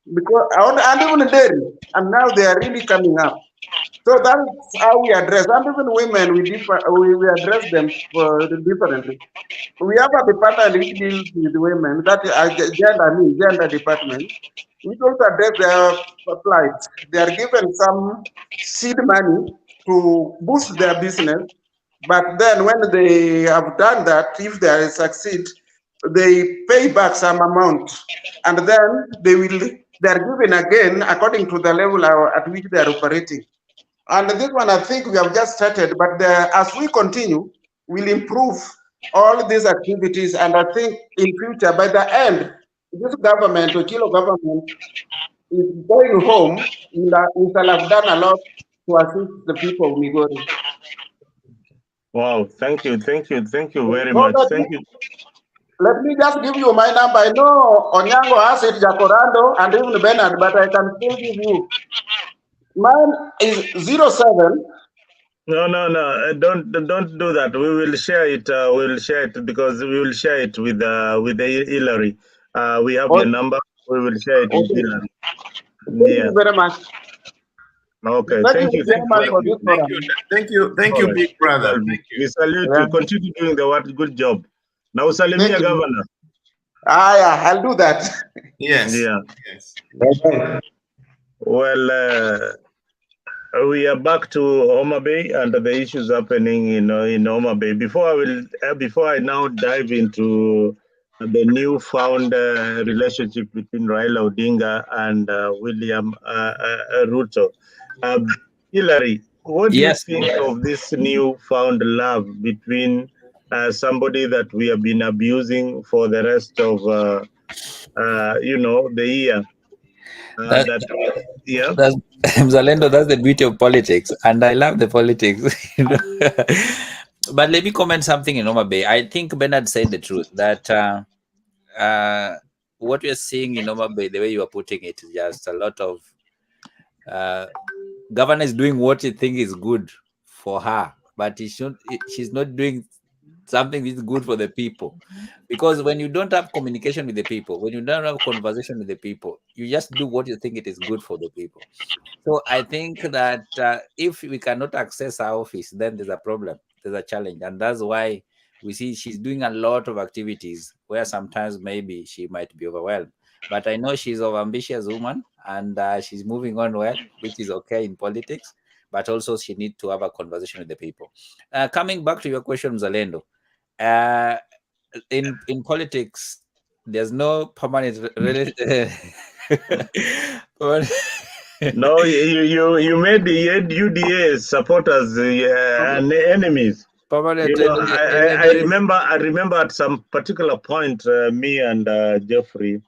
and even dairy. And now they are really coming up. So that's how we address, and even women, we address them differently. We have a department which deals with women, that is gender department, which also address their plight. They are given some seed money to boost their business, but then when they have done that, if they succeed, they pay back some amount, and then they are given again according to the level at which they are operating. And this one, I think we have just started, but as we continue, we'll improve all these activities. And I think in future, by the end, this government, the Kilo government, is going home. We shall have done a lot to assist the people of Migori. Wow, thank you very much. Thank you. Let me just give you my number. I know Onyango has it, Jacorando, and even Bernard, but I can still give you. Mine is 07. No, don't do that. We will share it. We'll share it because we will share it with Hillary. We have your number. We will share it with Hillary. Thank you very much. Okay, thank you. Thank you, big brother. Thank you. We salute you. Continue doing the work. Good job. Now, Salimia Governor. Yeah, I'll do that. Yes. Yeah. Yes. Well, we are back to Homa Bay and the issues happening in Homa Bay. Before I now dive into the newfound relationship between Raila Odinga and William Ruto, Hillary, what do you think of this newfound love between somebody that we have been abusing for the rest of the year? Mzalendo, that's the beauty of politics, and I love the politics. But let me comment something in Homa Bay. I think Bernard said the truth that what we're seeing in Homa Bay, the way you are putting it, is just a lot of governor is doing what he thinks is good for her, but she's not doing something that's good for the people. Because when you don't have communication with the people, when you don't have conversation with the people, you just do what you think it is good for the people. So I think that if we cannot access our office, then there's a problem, there's a challenge. And that's why we see she's doing a lot of activities where sometimes maybe she might be overwhelmed. But I know she's an ambitious woman, and she's moving on well, which is okay in politics. But also she needs to have a conversation with the people. Coming back to your question, Zalendo, in politics, there's no permanent No, you made the UDA supporters and enemies. Permanent I remember at some particular point, me and Jeffrey,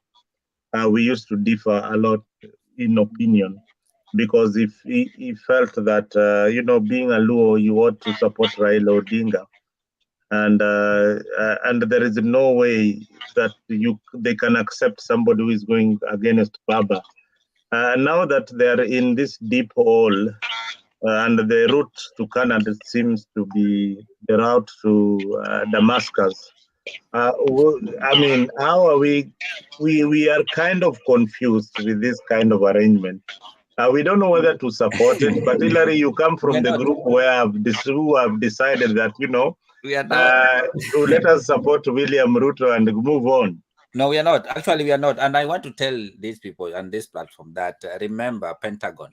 we used to differ a lot in opinion, because if he felt that being a Luo, you ought to support Raila Odinga, and there is no way that they can accept somebody who is going against Baba. Now that they're in this deep hole, and the route to Canada seems to be the route to Damascus. I mean, how are we are kind of confused with this kind of arrangement. We don't know whether to support it, but Hillary, you come from the group who have decided that, we are not. Let us support William Ruto and move on. No, we are not. Actually, we are not. And I want to tell these people on this platform that remember Pentagon.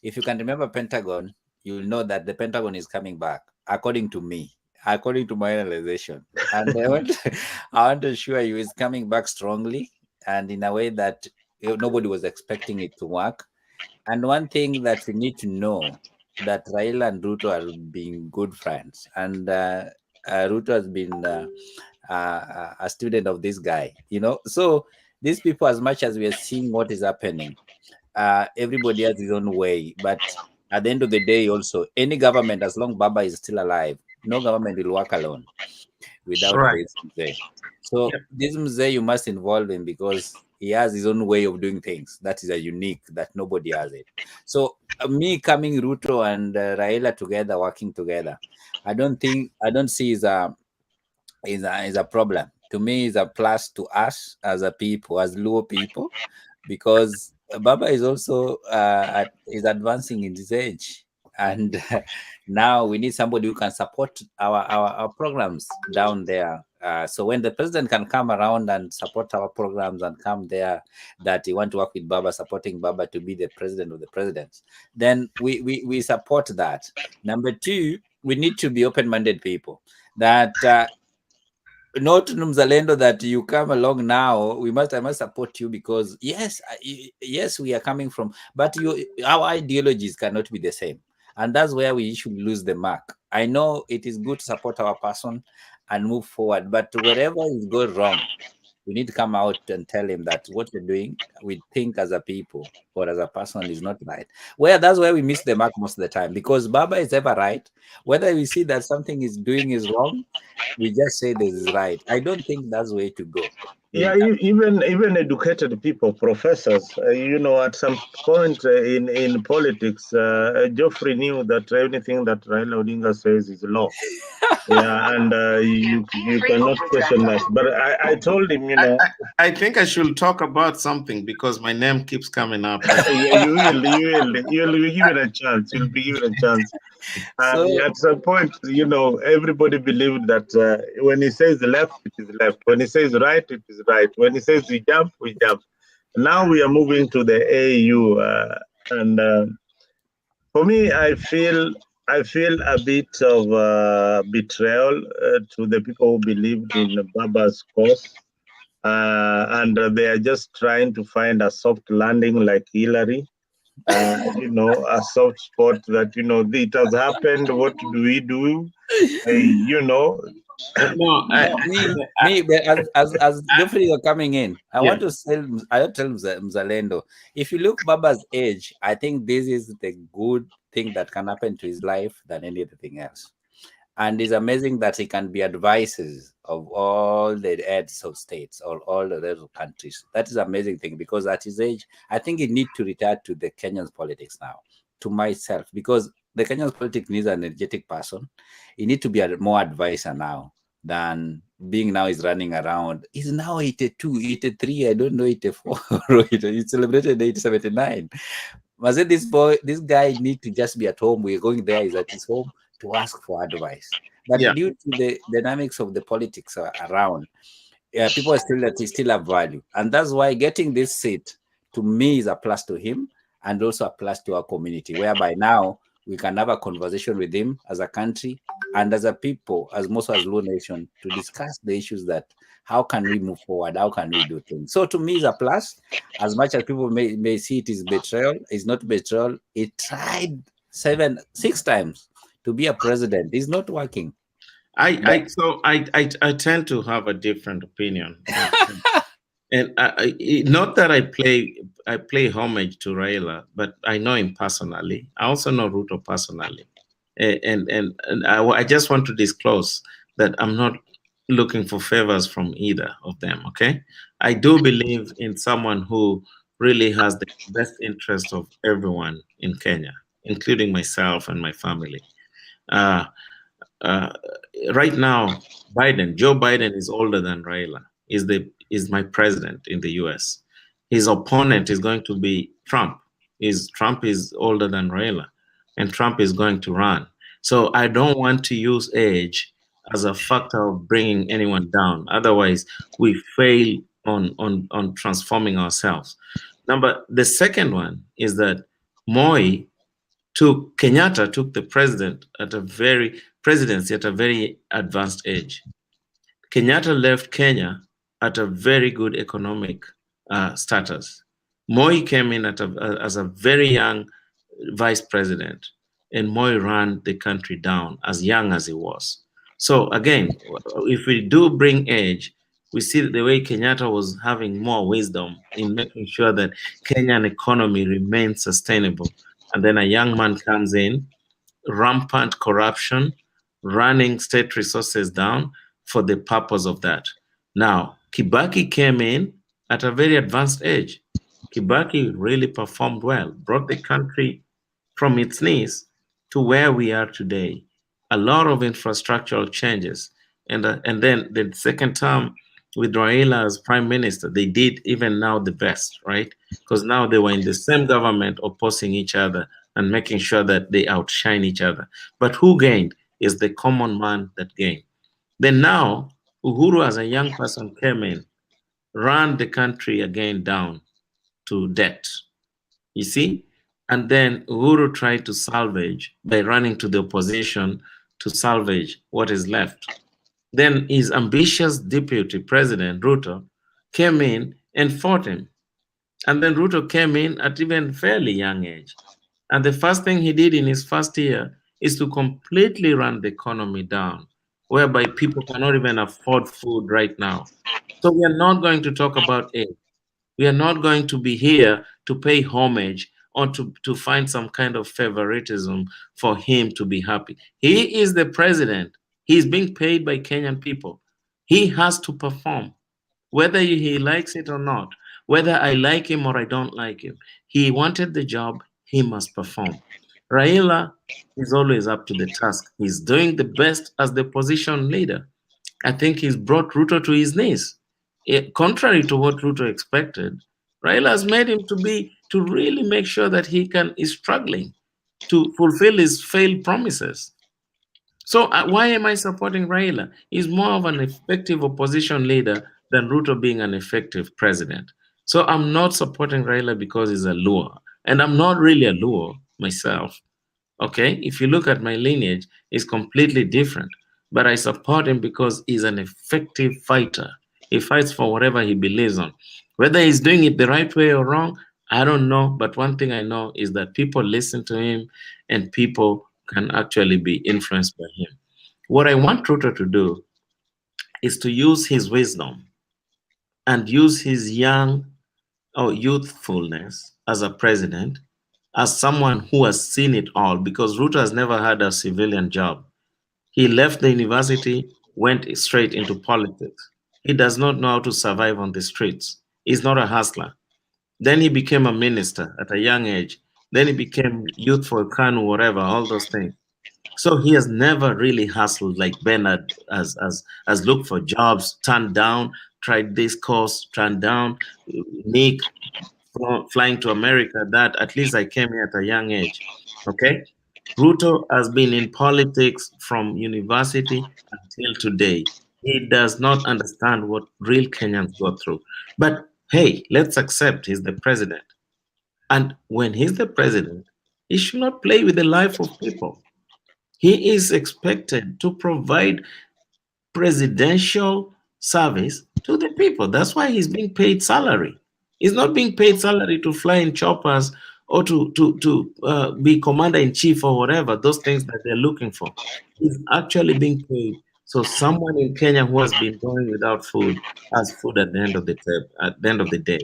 If you can remember Pentagon, you'll know that the Pentagon is coming back, according to me, according to my analyzation. And I want to assure you it's coming back strongly and in a way that nobody was expecting it to work. And one thing that we need to know, that Raila and Ruto are being good friends. And Ruto has been a student of this guy, So these people, as much as we are seeing what is happening, everybody has his own way. But at the end of the day, also, any government, as long Baba is still alive, no government will work alone without this Mzee. So this Mzee, you must involve him because he has his own way of doing things. That is a unique, that nobody has it. So me coming Ruto and Raila together, working together, I don't see is a problem. To me, it's a plus to us as a people, as Luo people, because Baba is also is advancing in his age, and now we need somebody who can support our programs down there. So when the president can come around and support our programs and come there, that he want to work with Baba, supporting Baba to be the president of the presidents, then we support that. Number two, we need to be open-minded people. That not Mzalendo that you come along now. I must support you because yes, we are coming from, but our ideologies cannot be the same, and that's where we should lose the mark. I know it is good to support our person and move forward, but wherever it goes wrong, we need to come out and tell him that what you're doing, we think as a people or as a person, is not right. That's where we miss the mark most of the time, because Baba is ever right. Whether we see that something is doing is wrong, we just say this is right. I don't think that's the way to go. Yeah, even educated people, professors, at some point in politics, Geoffrey knew that anything that Raila Odinga says is law. Yeah, and you cannot question that. But I told him, I think I should talk about something because my name keeps coming up. You will be given a chance. You'll be given a chance. At some point, everybody believed that when he says left, it is left. When he says right, it is right. When he says we jump, we jump. Now we are moving to the AU, and for me, I feel a bit of betrayal to the people who believed in Baba's cause, and they are just trying to find a soft landing like Hillary. A soft spot that it has happened. What do we do? No, as Geoffrey, you're coming in, I want to tell Mzalendo, if you look Baba's age, I think this is the good thing that can happen to his life than anything else. And it's amazing that he can be advisors of all the heads of states or all the other countries. That is an amazing thing, because at his age, I think he needs to retire to the Kenyan politics now, to myself, because the Kenyan politics needs an energetic person. He needs to be a more advisor now than being now is running around. He's now 82, 83, I don't know, 84. He celebrated 79. I said, this guy need to just be at home. We're going there, he's at his home to ask for advice. But Yeah. due to the dynamics of the politics around, people are still that he still have value. And that's why getting this seat to me is a plus to him and also a plus to our community, whereby now we can have a conversation with him as a country and as a people, as most as Luo Nation, to discuss the issues that how can we move forward, how can we do things. So to me, it's a plus. As much as people may see it is betrayal, it's not betrayal. He tried 6 times to be a president. It's not working. I tend to have a different opinion. And not that I play homage to Raila, but I know him personally. I also know Ruto personally, and I just want to disclose that I'm not looking for favors from either of them. Okay, I do believe in someone who really has the best interest of everyone in Kenya, including myself and my family. Right now, Joe Biden is older than Raila. Is my president in the U.S. His opponent is going to be Trump. Trump is older than Raila, and Trump is going to run. So I don't want to use age as a factor of bringing anyone down. Otherwise, we fail on transforming ourselves. The second one is that Kenyatta took the presidency at a very advanced age. Kenyatta left Kenya at a very good economic status. Moi came in as a very young vice president, and Moi ran the country down as young as he was. So again, if we do bring age, we see the way Kenyatta was having more wisdom in making sure that Kenyan economy remains sustainable. And then a young man comes in, rampant corruption, running state resources down for the purpose of that. Now, Kibaki came in at a very advanced age. Kibaki really performed well, brought the country from its knees to where we are today. A lot of infrastructural changes. And then the second term with Raila as prime minister, they did even now the best, right? Because now they were in the same government opposing each other and making sure that they outshine each other. But who gained is the common man that gained. Then now, Uhuru as a young person came in, ran the country again down to debt. You see? And then Uhuru tried to salvage by running to the opposition to salvage what is left. Then his ambitious deputy president, Ruto, came in and fought him. And then Ruto came in at even fairly young age. And the first thing he did in his first year is to completely run the economy down, whereby people cannot even afford food right now. So we are not going to talk about age. We are not going to be here to pay homage or to find some kind of favoritism for him to be happy. He is the president. He's being paid by Kenyan people. He has to perform, whether he likes it or not, whether I like him or I don't like him. He wanted the job, he must perform. Raila is always up to the task. He's doing the best as the opposition leader. I think he's brought Ruto to his knees. Contrary to what Ruto expected, Raila has made him to really make sure that is struggling to fulfill his failed promises. So why am I supporting Raila? He's more of an effective opposition leader than Ruto being an effective president. So I'm not supporting Raila because he's a Luo. And I'm not really a Luo myself. Okay? If you look at my lineage, it's completely different. But I support him because he's an effective fighter. He fights for whatever he believes on. Whether he's doing it the right way or wrong, I don't know. But one thing I know is that people listen to him and people can actually be influenced by him. What I want Ruto to do is to use his wisdom and use his youthfulness as a president, as someone who has seen it all, because Ruto has never had a civilian job. He left the university, went straight into politics. He does not know how to survive on the streets. He's not a hustler. Then he became a minister at a young age. Then he became youth for Kanu, whatever, all those things. So he has never really hustled like Bernard has looked for jobs, turned down, tried this course, turned down. Nick flying to America, that at least I came here at a young age. Okay? Ruto has been in politics from university until today. He does not understand what real Kenyans go through. But hey, let's accept he's the president. And when he's the president, he should not play with the life of people. He is expected to provide presidential service to the people. That's why he's being paid salary. He's not being paid salary to fly in choppers or to be commander in chief or whatever, those things that they're looking for. He's actually being paid. So someone in Kenya who has been going without food has food at the end of the day.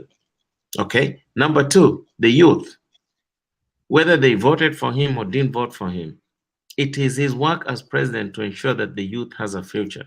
Okay. Number two, the youth. Whether they voted for him or didn't vote for him, it is his work as president to ensure that the youth has a future.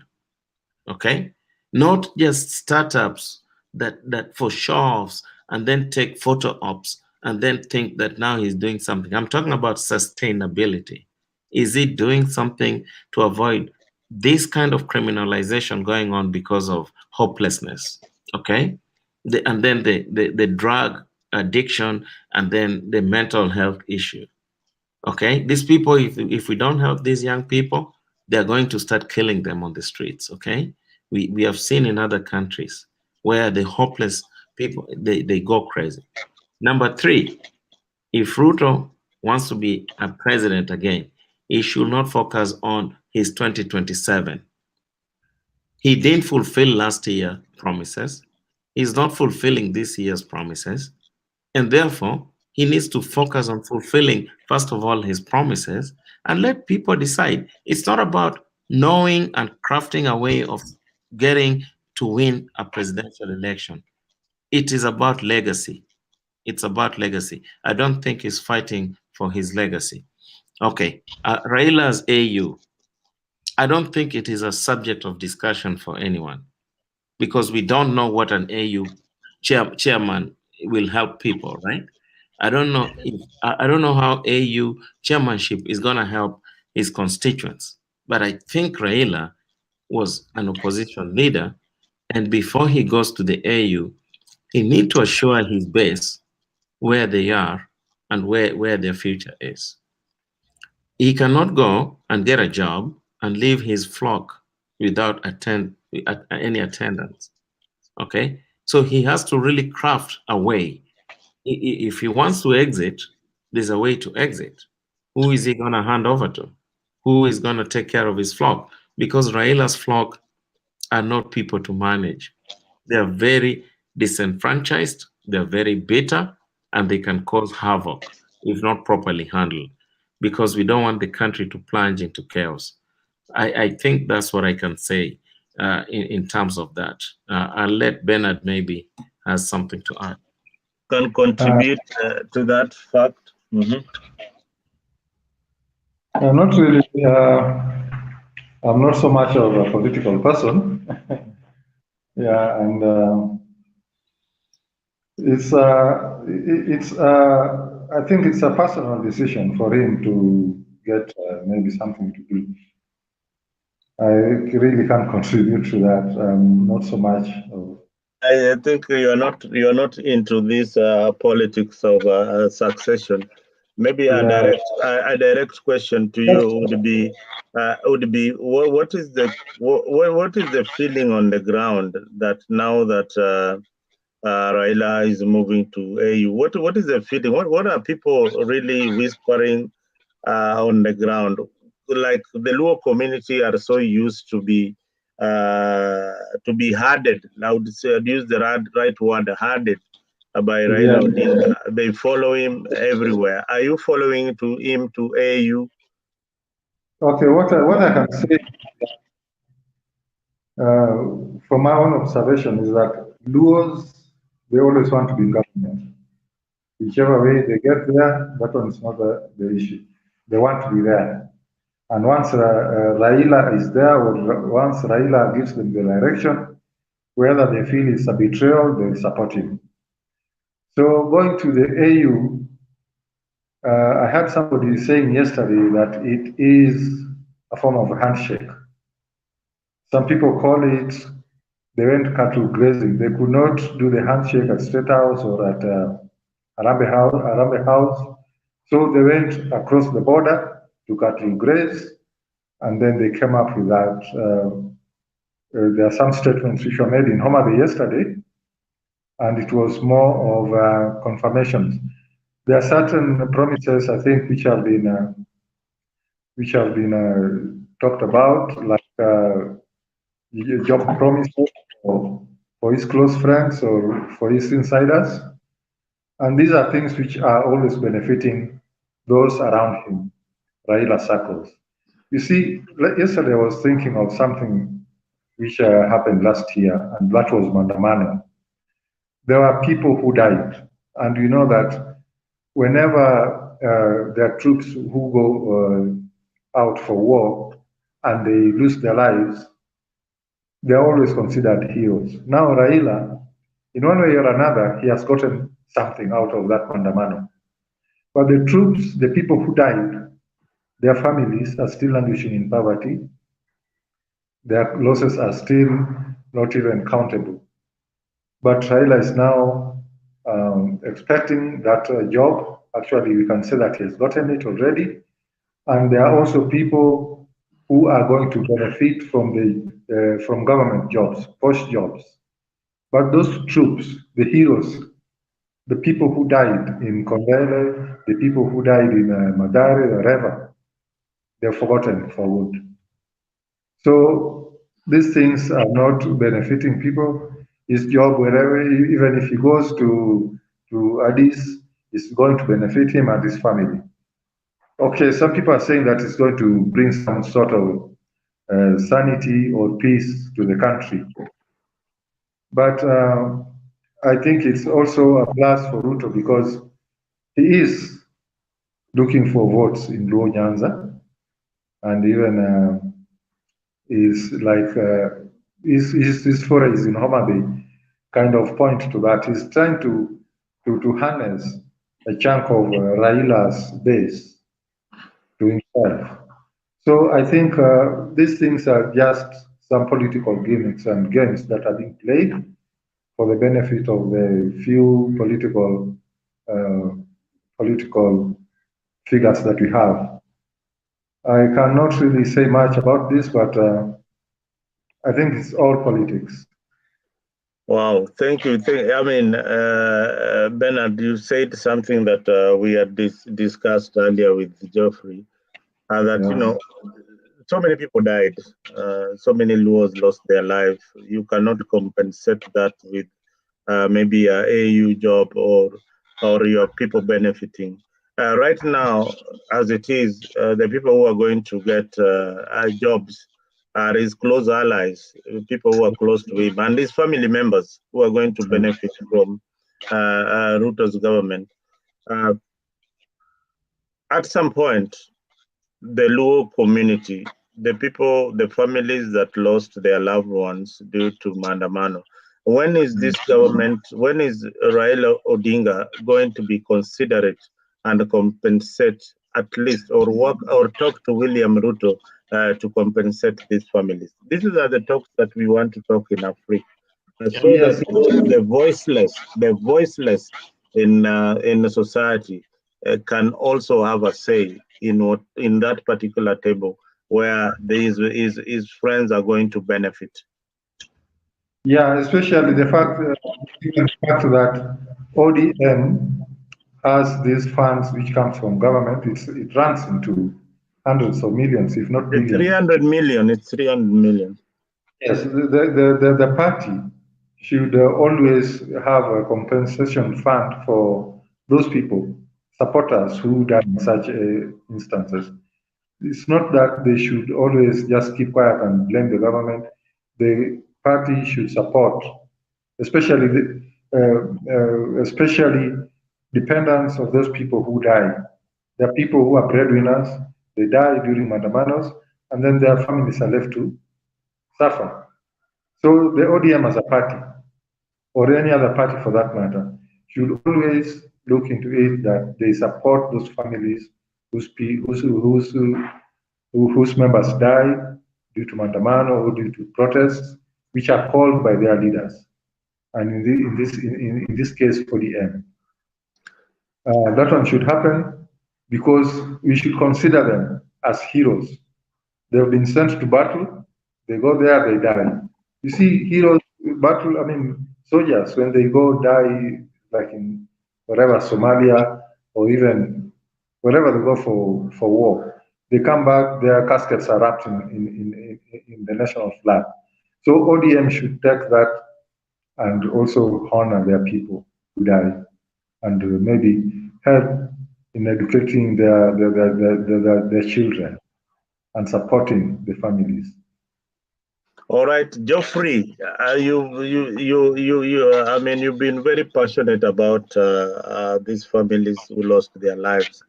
Okay, not just startups that for show-offs and then take photo ops and then think that now he's doing something. I'm talking about sustainability. Is he doing something to avoid this kind of criminalization going on because of hopelessness? Okay, and then the drug addiction and then the mental health issue. Okay, these people, if we don't help these young people, they're going to start killing them on the streets. Okay, we have seen in other countries where the hopeless people, they go crazy. Number three, if Ruto wants to be a president again, he should not focus on his 2027. He didn't fulfill last year's promises. He's not fulfilling this year's promises. And therefore, he needs to focus on fulfilling, first of all, his promises and let people decide. It's not about knowing and crafting a way of getting to win a presidential election. It is about legacy. It's about legacy. I don't think he's fighting for his legacy. Okay, Raila's AU. I don't think it is a subject of discussion for anyone because we don't know what an AU chairman will help people, right? I don't know how AU chairmanship is going to help his constituents, but I think Raila was an opposition leader, and before he goes to the AU, he needs to assure his base where they are and where their future is. He cannot go and get a job and leave his flock without any attendance. Okay, so he has to really craft a way. If he wants to exit, there's a way to exit. Who is he going to hand over to? Who is going to take care of his flock? Because Raila's flock are not people to manage. They are very disenfranchised, they're very bitter, and they can cause havoc if not properly handled, because we don't want the country to plunge into chaos. I think that's what I can say in terms of that. I'll let Bernard maybe has something to add. Can contribute to that fact. Not really. I'm not so much of a political person. Yeah, and I think it's a personal decision for him to get maybe something to do. I really can't contribute to that. Not so much. I think you're not into this politics of succession. Maybe a direct question to you would be what is the feeling on the ground that now that Raila is moving to AU? What is the feeling? What are people really whispering on the ground? Like the Luo community are so used to be herded. I would say, I'd use the right word, herded by Raila Odinga. They follow him everywhere. Are you following him to AU? Okay, what I can say from my own observation is that Luos, they always want to be in government. Whichever way they get there, that one is not the issue. They want to be there. And once Raila is there, or once Raila gives them the direction, whether they feel it's a betrayal, they support him. So going to the AU, I heard somebody saying yesterday that it is a form of a handshake. Some people call it, they went cattle grazing. They could not do the handshake at State House or at Arambe House. So they went across the border to cattle graze, and then they came up with that. There are some statements which were made in Homa Bay yesterday, and it was more of confirmations. There are certain promises, I think, which have been talked about, like job promises for his close friends or for his insiders. And these are things which are always benefiting those around him, Raila circles. You see, yesterday I was thinking of something which happened last year, and that was Mandamano. There were people who died, and you know that whenever there are troops who go out for war and they lose their lives, they're always considered heroes. Now Raila, in one way or another, he has gotten something out of that Mandamano. But the troops, the people who died, their families are still languishing in poverty. Their losses are still not even countable. But Raila is now expecting that job. Actually, we can say that he has gotten it already. And there are also people who are going to benefit from government jobs, post jobs. But those troops, the heroes, the people who died in Kondele, the people who died in Madare, wherever, they're forgotten for good. So these things are not benefiting people. His job, wherever, even if he goes to Addis, is going to benefit him and his family. Okay, some people are saying that it's going to bring some sort of sanity or peace to the country. But I think it's also a plus for Ruto because he is looking for votes in Luo Nyanza, and even is like his forays in Homa Bay kind of point to that. He's trying to harness a chunk of Raila's base to himself. So I think these things are just some political gimmicks and games that are being played for the benefit of the few political figures that we have. I cannot really say much about this, but I think it's all politics. Wow, thank you. I mean, Bernard, you said something that we had discussed earlier with Geoffrey, that, you know, so many people died, so many Luos lost their life. You cannot compensate that with maybe an AU job or your people benefiting. Right now, as it is, the people who are going to get jobs are his close allies, people who are close to him, and his family members who are going to benefit from Ruto's government. At some point, the Luo community, the people, the families that lost their loved ones due to Mandamano, when is this government, when is Raila Odinga going to be considerate and compensate at least, or work or talk to William Ruto to compensate these families? These are the talks that we want to talk in Africa, so Yes. that the voiceless in the society can also have a say in that particular table where his friends are going to benefit. Yeah, especially the fact that ODM has these funds which comes from government. It runs into hundreds of millions, if not billions. 300 million. It's 300 million. Yes, the party should always have a compensation fund for those people, supporters who die in such instances. It's not that they should always just keep quiet and blame the government. The party should support, especially especially dependents of those people who die. There are people who are breadwinners. They die during mandamanos, and then their families are left to suffer. So the ODM as a party, or any other party for that matter, should always look into it that they support those families whose members die due to mandamano or due to protests, which are called by their leaders, and in this case, ODM. That one should happen because we should consider them as heroes. They've been sent to battle, they go there, they die. You see, heroes, battle, I mean, soldiers, when they go die, like in whatever, Somalia, or even wherever they go for war, they come back, their caskets are wrapped in the national flag. So ODM should take that and also honor their people who die, and maybe help in educating their children and supporting the families. All right, Geoffrey, I mean, you've been very passionate about these families who lost their lives,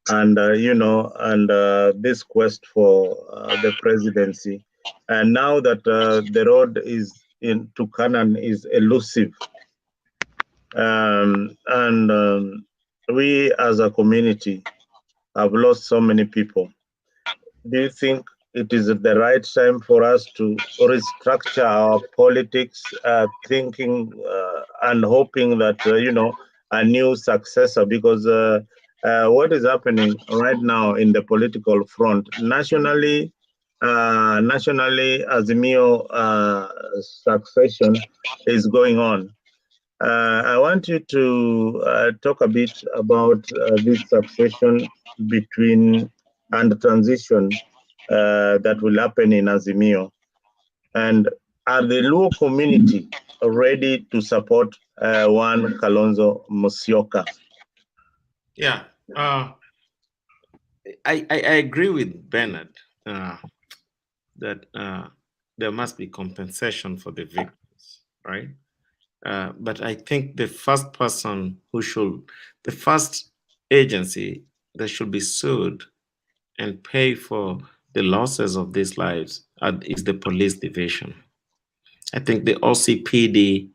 and this quest for the presidency, and now that the road is to Canaan is elusive, we as a community have lost so many people. Do you think it is the right time for us to restructure our politics, thinking and hoping that, a new successor, because what is happening right now in the political front, nationally, Azimio succession is going on. I want you to talk a bit about this succession between and the transition that will happen in Azimio. And are the Luo community ready to support one Kalonzo Musyoka? Yeah, I agree with Bernard that there must be compensation for the victims, right? But I think the first agency that should be sued and pay for the losses of these lives is the police division. I think the OCPD,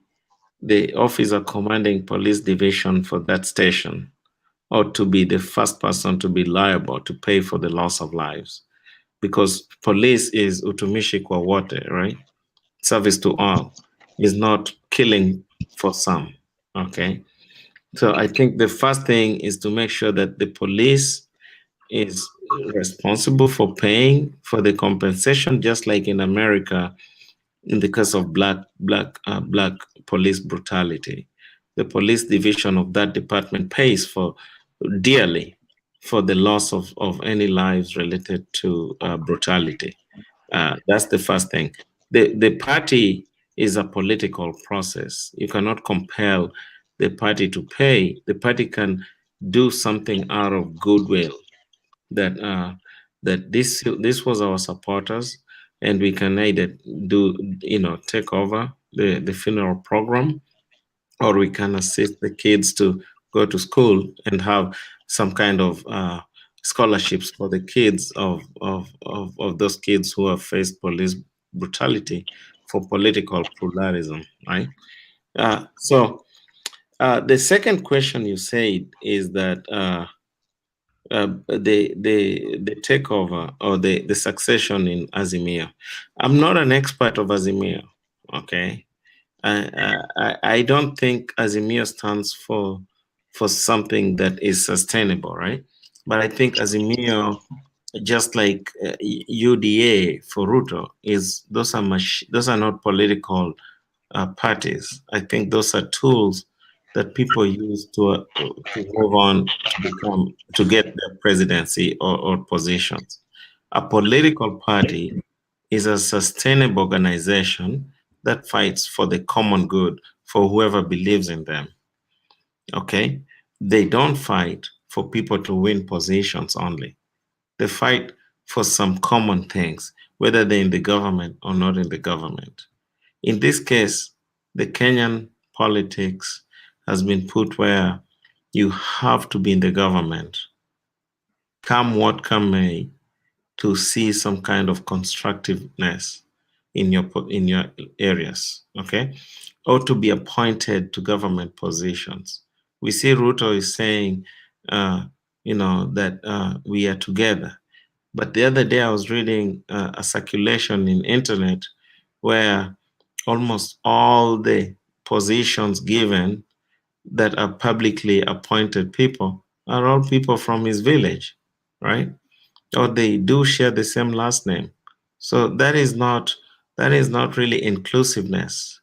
the officer commanding police division for that station, ought to be the first person to be liable to pay for the loss of lives, because police is utumishi kwa wote, right? Service to all, is not killing for some. Okay, so I think the first thing is to make sure that the police is responsible for paying for the compensation, just like in America, in the case of black police brutality. The police division of that department pays dearly for the loss of any lives related to brutality. That's the first thing. The party is a political process. You cannot compel the party to pay. The party can do something out of goodwill, that this was our supporters, and we can either take over the funeral program, or we can assist the kids to go to school and have some kind of scholarships for the kids of those kids who have faced police brutality for political pluralism, right? So the second question you said is that the takeover or the succession in Azimio. I'm not an expert of Azimio, okay? I don't think Azimio stands for something that is sustainable, right? But I think Azimio, just like UDA for Ruto, those are not political parties. I think those are tools that people use to move on to get the presidency or positions. A political party is a sustainable organization that fights for the common good for whoever believes in them. Okay? They don't fight for people to win positions only. They fight for some common things, whether they're in the government or not in the government. In this case, the Kenyan politics has been put where you have to be in the government, come what come may, to see some kind of constructiveness in your areas, okay, or to be appointed to government positions. We see Ruto is saying, that we are together. But the other day I was reading a circulation in internet where almost all the positions given that are publicly appointed people are all people from his village, right? Or they do share the same last name. So that is not really inclusiveness.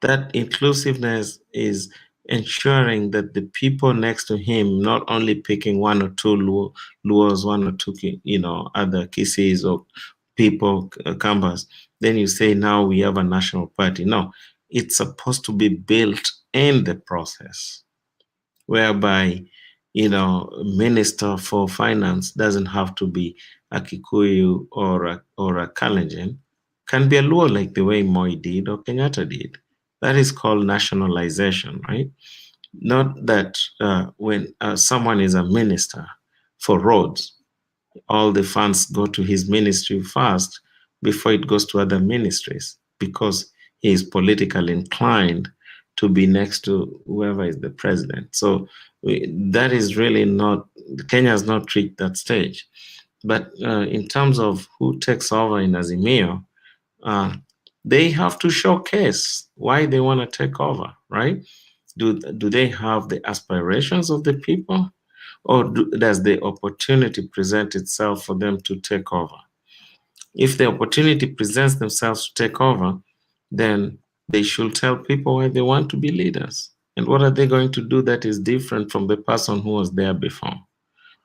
That inclusiveness is ensuring that the people next to him not only picking one or two Luos, one or two, other Kisis or people, Kambas, then you say now we have a national party. No, it's supposed to be built in the process, whereby minister for finance doesn't have to be a Kikuyu or a Kalenjin, can be a Luo, like the way Moi did or Kenyatta did. That is called nationalization, right? Not that when someone is a minister for roads, all the funds go to his ministry first before it goes to other ministries, because he is politically inclined to be next to whoever is the president. So that is really not, Kenya has not reached that stage. But in terms of who takes over in Azimio, they have to showcase why they want to take over, right? Do they have the aspirations of the people, or does the opportunity present itself for them to take over? If the opportunity presents themselves to take over, then they should tell people why they want to be leaders. And what are they going to do that is different from the person who was there before?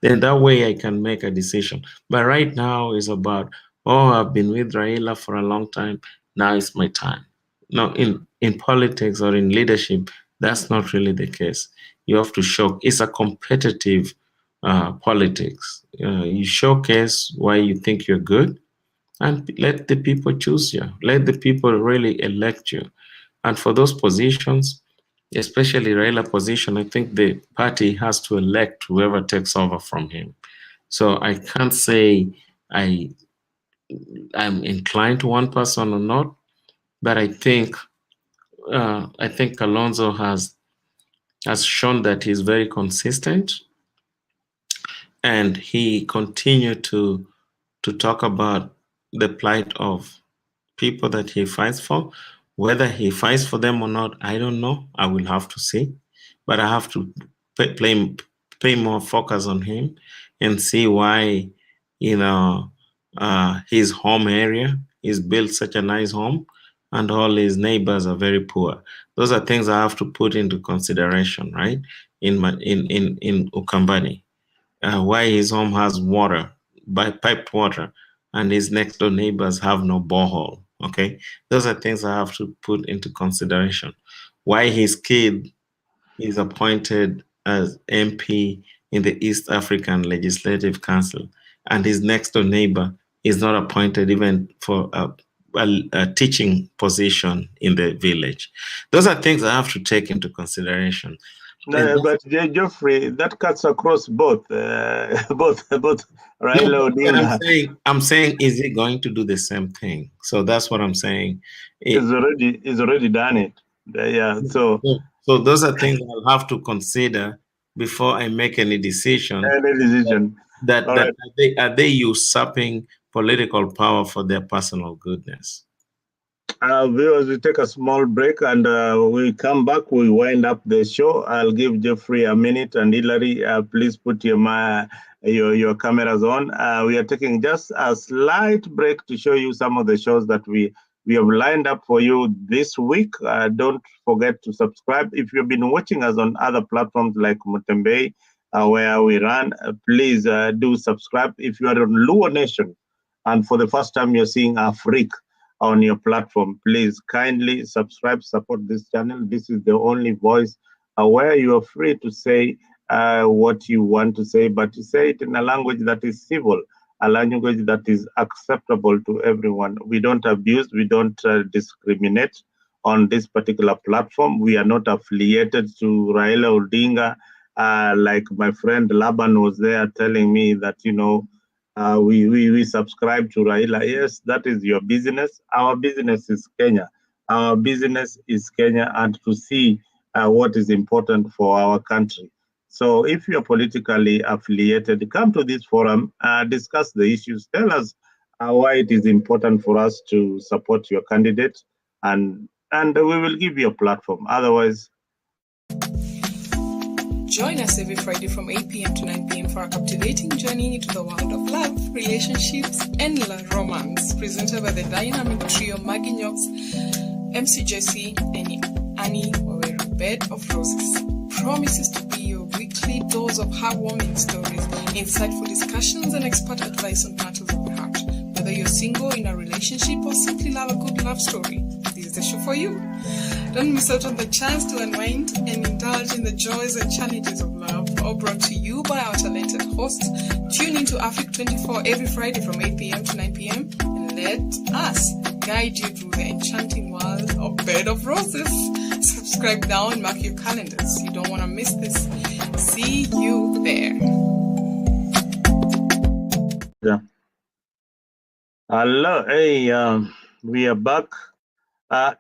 Then that way I can make a decision. But right now it's about, oh, I've been with Raila for a long time, now it's my time. No, in politics or in leadership, that's not really the case. You have to show, it's a competitive politics. You showcase why you think you're good, and let the people choose you. Let the people really elect you. And for those positions, especially Raila position, I think the party has to elect whoever takes over from him. So I can't say I'm inclined to one person or not, but I think Kalonzo has shown that he's very consistent, and he continued to talk about the plight of people that he fights for. Whether he fights for them or not, I don't know. I will have to see. But I have to pay more focus on him and see why, his home area is built such a nice home and all his neighbors are very poor. Those are things I have to put into consideration, right? In Ukambani. Why his home has water, by piped water, and his next door neighbors have no borehole. Okay, those are things I have to put into consideration. Why his kid is appointed as MP in the East African Legislative Council, and his next door neighbor is not appointed even for a teaching position in the village. Those are things I have to take into consideration. No, but Geoffrey, that cuts across both both Raila Odinga. I'm saying, is he going to do the same thing? So that's what I'm saying. He's already done it. Yeah. So those are things I'll have to consider before I make any decision. That right. Are they usurping political power for their personal goodness? Viewers, we take a small break, and we come back. We wind up the show. I'll give Geoffrey a minute, and Hilary, please put your cameras on. We are taking just a slight break to show you some of the shows that we have lined up for you this week. Don't forget to subscribe. If you've been watching us on other platforms like Mutembei, where we run, please do subscribe. If you are on Luo Nation, and for the first time you're seeing Afrik on your platform, please kindly subscribe, support this channel. This is the only voice where you are free to say what you want to say, but to say it in a language that is civil, a language that is acceptable to everyone. We don't abuse, we don't discriminate on this particular platform. We are not affiliated to Raila Odinga, like my friend Laban was there telling me that, we subscribe to Raila. Yes, that is your business. Our business is Kenya. Our business is Kenya, and to see what is important for our country. So if you are politically affiliated, come to this forum, discuss the issues, tell us why it is important for us to support your candidate, and we will give you a platform. Otherwise, join us every Friday from 8 p.m. to 9 p.m. for a captivating journey into the world of love, relationships, and romance, presented by the dynamic trio Maggie Knox, MC Jesse, and Annie Waweru, Bed of Roses. Promises to be your weekly dose of heartwarming stories, insightful discussions, and expert advice on matters of the heart. Whether you're single, in a relationship, or simply love a good love story, this is the show for you. Don't miss out on the chance to unwind and indulge in the joys and challenges of love, all brought to you by our talented hosts. Tune into Africa 24 every Friday from 8 p.m. to 9 p.m. and let us guide you through the enchanting world of Bed of Roses. Subscribe now and mark your calendars. You don't want to miss this. See you there. Yeah. Hello. Hey, we are back.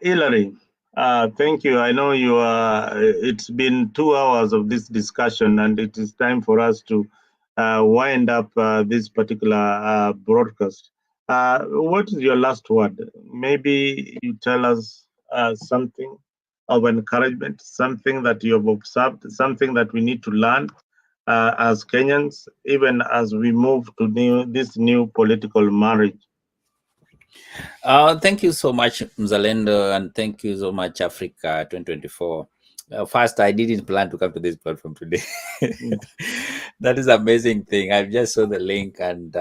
Hillary, thank you. I know you are. It's been 2 hours of this discussion, and it is time for us to wind up this particular broadcast. What is your last word? Maybe you tell us something of encouragement, something that you have observed, something that we need to learn as Kenyans, even as we move to this new political marriage. Thank you so much, Mzalendo, and thank you so much, Africa 2024. First, I didn't plan to come to this platform today. That is an amazing thing. I just saw the link and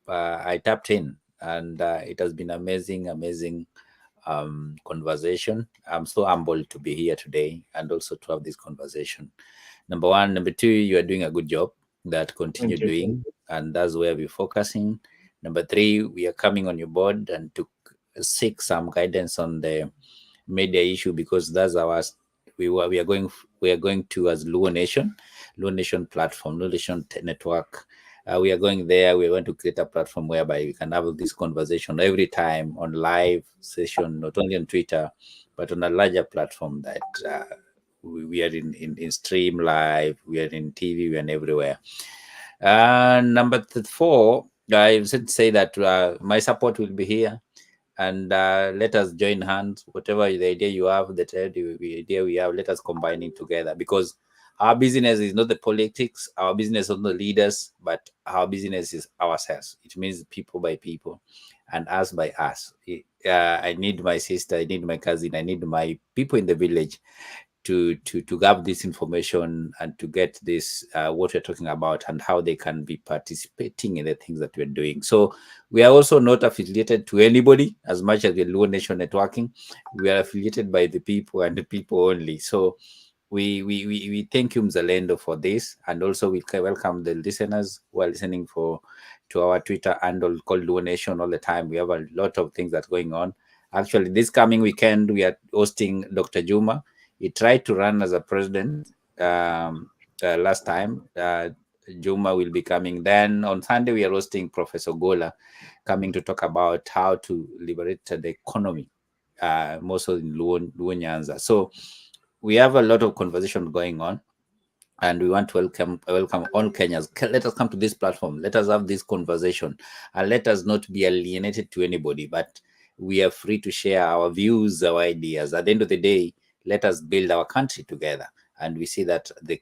I tapped in, and it has been amazing conversation. I'm so humbled to be here today and also to have this conversation. Number one. Number two, you are doing a good job. That continue doing, and that's where we're focusing. Number three, we are coming on your board and to seek some guidance on the media issue, because that's our we are going to as Luo Nation platform, Luo Nation network. We are going there. We are going to create a platform whereby we can have this conversation every time on live session, not only on Twitter, but on a larger platform that we are in stream live, we are in TV, we are everywhere. Number 4, I should say that my support will be here, and let us join hands. Whatever the idea you have, the idea we have, let us combine it together, because our business is not the politics, our business is not the leaders, but our business is ourselves. It means people by people and us by us. I need my sister, I need my cousin, I need my people in the village to have this information and to get this what we're talking about and how they can be participating in the things that we're doing. So we are also not affiliated to anybody as much as the Luo Nation networking. We are affiliated by the people and the people only. So we thank you, Mzalendo, for this, and also we welcome the listeners who are listening to our Twitter handle called Luo Nation all the time. We have a lot of things that's going on. Actually, this coming weekend we are hosting Dr. Juma. He tried to run as a president last time. Juma will be coming. Then on Sunday, we are hosting Professor Gola coming to talk about how to liberate the economy, mostly in Luo Nyanza. So we have a lot of conversation going on, and we want to welcome all Kenyans. Let us come to this platform. Let us have this conversation, and let us not be alienated to anybody, but we are free to share our views, our ideas. At the end of the day, let us build our country together, and we see that the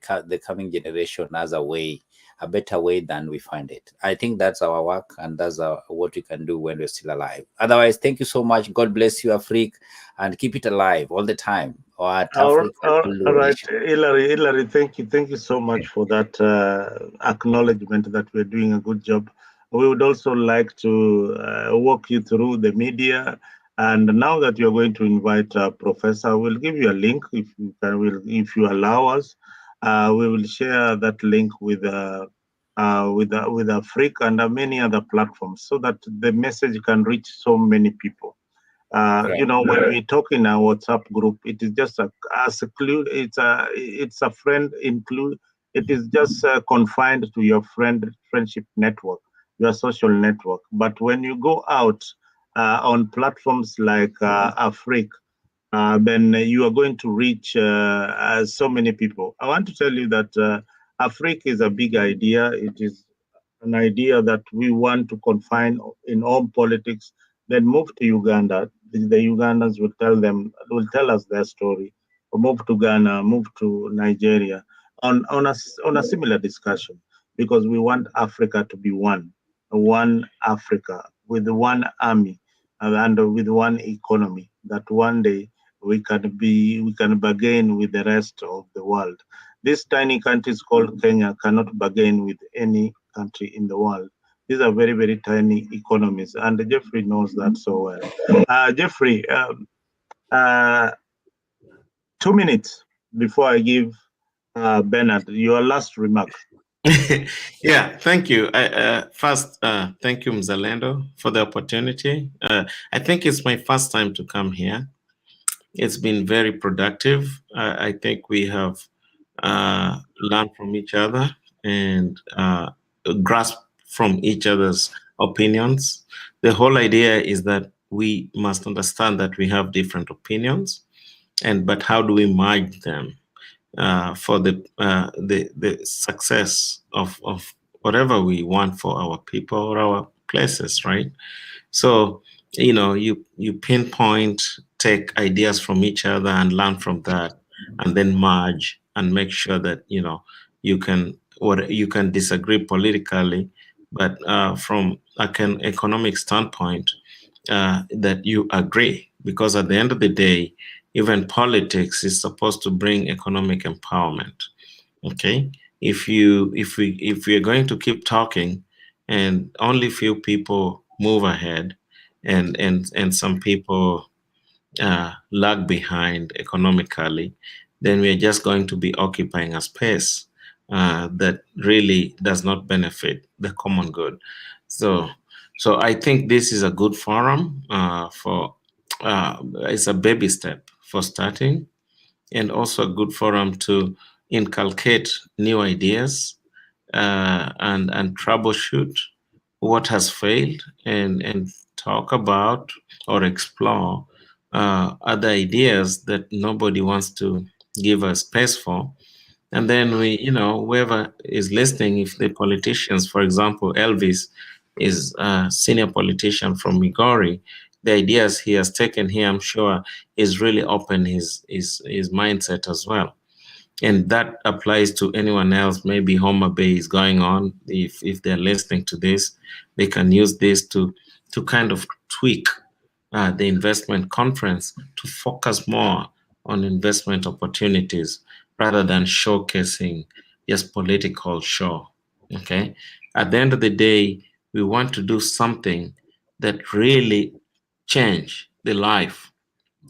coming generation has a better way than we find it. I think that's our work, and that's what we can do when we're still alive. Otherwise, thank you so much. God bless you, Africa, and keep it alive all the time. All right, Hillary, thank you so much for that acknowledgement that we're doing a good job. We would also like to walk you through the media. And now that you're going to invite Professor, we'll give you a link if you allow us. We will share that link with Africa and many other platforms, so that the message can reach so many people. You know, when we talk in our WhatsApp group, it is just it's a friend include. It is just confined to your friendship network. your social network. But when you go out on platforms like Afrique, then you are going to reach so many people. I want to tell you that Afrique is a big idea. It is an idea that we want to confine in all politics, then move to Uganda. The Ugandans will tell us their story. Or move to Ghana, move to Nigeria on a similar discussion, because we want Africa to be one Africa with one army and with one economy, that one day we can bargain with the rest of the world. This tiny country is called Kenya cannot bargain with any country in the world. These are very, very tiny economies, and Jeffrey knows that so well. Jeffrey, 2 minutes before I give Bernard your last remark. Yeah, thank you. First, thank you, Mzalendo, for the opportunity. I think it's my first time to come here. It's been very productive. I think we have learned from each other and grasp from each other's opinions. The whole idea is that we must understand that we have different opinions, but how do we merge them for the success of whatever we want for our people or our places, right? So, you pinpoint, take ideas from each other and learn from that, and then merge and make sure that, you can disagree politically, but from an economic standpoint, that you agree, because at the end of the day, even politics is supposed to bring economic empowerment. Okay, if we're going to keep talking and only few people move ahead and some people lag behind economically, then we're just going to be occupying a space that really does not benefit the common good. So I think this is a good forum it's a baby step for starting, and also a good forum to inculcate new ideas and troubleshoot what has failed, and talk about or explore other ideas that nobody wants to give a space for. And then whoever is listening, if the politicians, for example, Elvis is a senior politician from Migori, the ideas he has taken here, I'm sure, is really open his mindset as well. And that applies to anyone else. Maybe Homer Bay is going on. If they're listening to this, they can use this to kind of tweak the investment conference to focus more on investment opportunities rather than showcasing just political show. Okay. At the end of the day, we want to do something that really change the life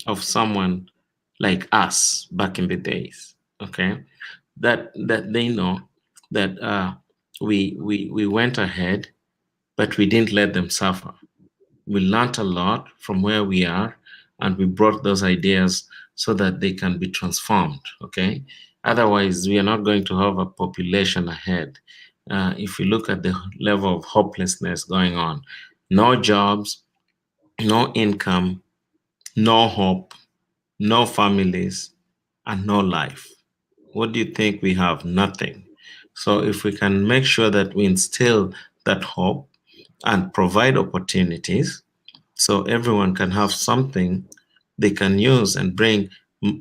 of someone like us back in the days. Okay. That they know that we went ahead, but we didn't let them suffer. We learned a lot from where we are, and we brought those ideas so that they can be transformed. Okay. Otherwise, we are not going to have a population ahead. If we look at the level of hopelessness going on, no jobs, no income, no hope, no families, and no life. What do you think we have? Nothing. So if we can make sure that we instill that hope and provide opportunities so everyone can have something they can use and bring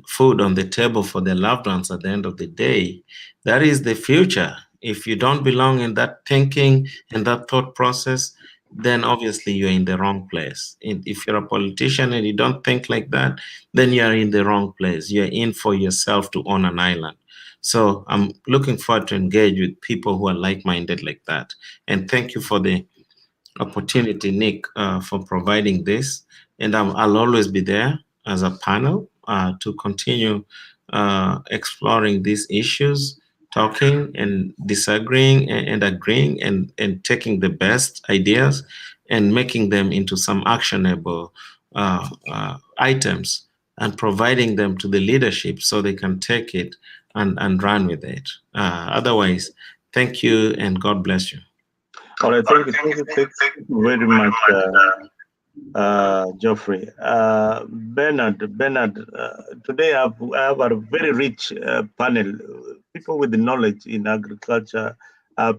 food on the table for their loved ones at the end of the day, that is the future. If you don't belong in that thinking and that thought process, then obviously you're in the wrong place. If you're a politician and you don't think like that, then you're in the wrong place. You're in for yourself to own an island. So I'm looking forward to engage with people who are like-minded like that. And thank you for the opportunity, Nick, for providing this. And I'll always be there as a panel to continue exploring these issues, talking and disagreeing and agreeing, and taking the best ideas and making them into some actionable items and providing them to the leadership so they can take it and run with it. Otherwise, thank you and God bless you. All right, thank you very much, Geoffrey. Bernard, today I have a very rich panel, people with knowledge in agriculture,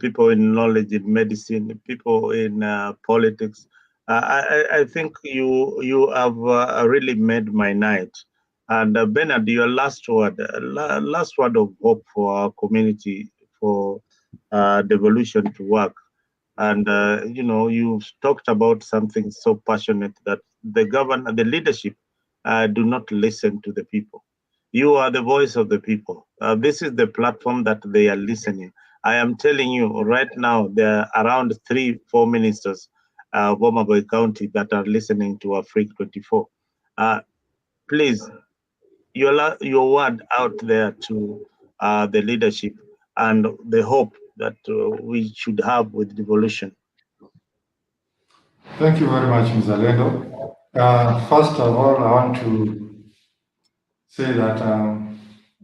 people in knowledge in medicine, people in politics. I think you have really made my night. And Bernard, your last word of hope for our community, for devolution to work. And you've talked about something so passionate that the leadership do not listen to the people. You are the voice of the people. This is the platform that they are listening. I am telling you right now, there are around 3-4 ministers of Omagoi County that are listening to Afrique 24. Please, your word out there to the leadership and the hope that we should have with devolution. Thank you very much, Mr. Lendo. First of all, I want to say that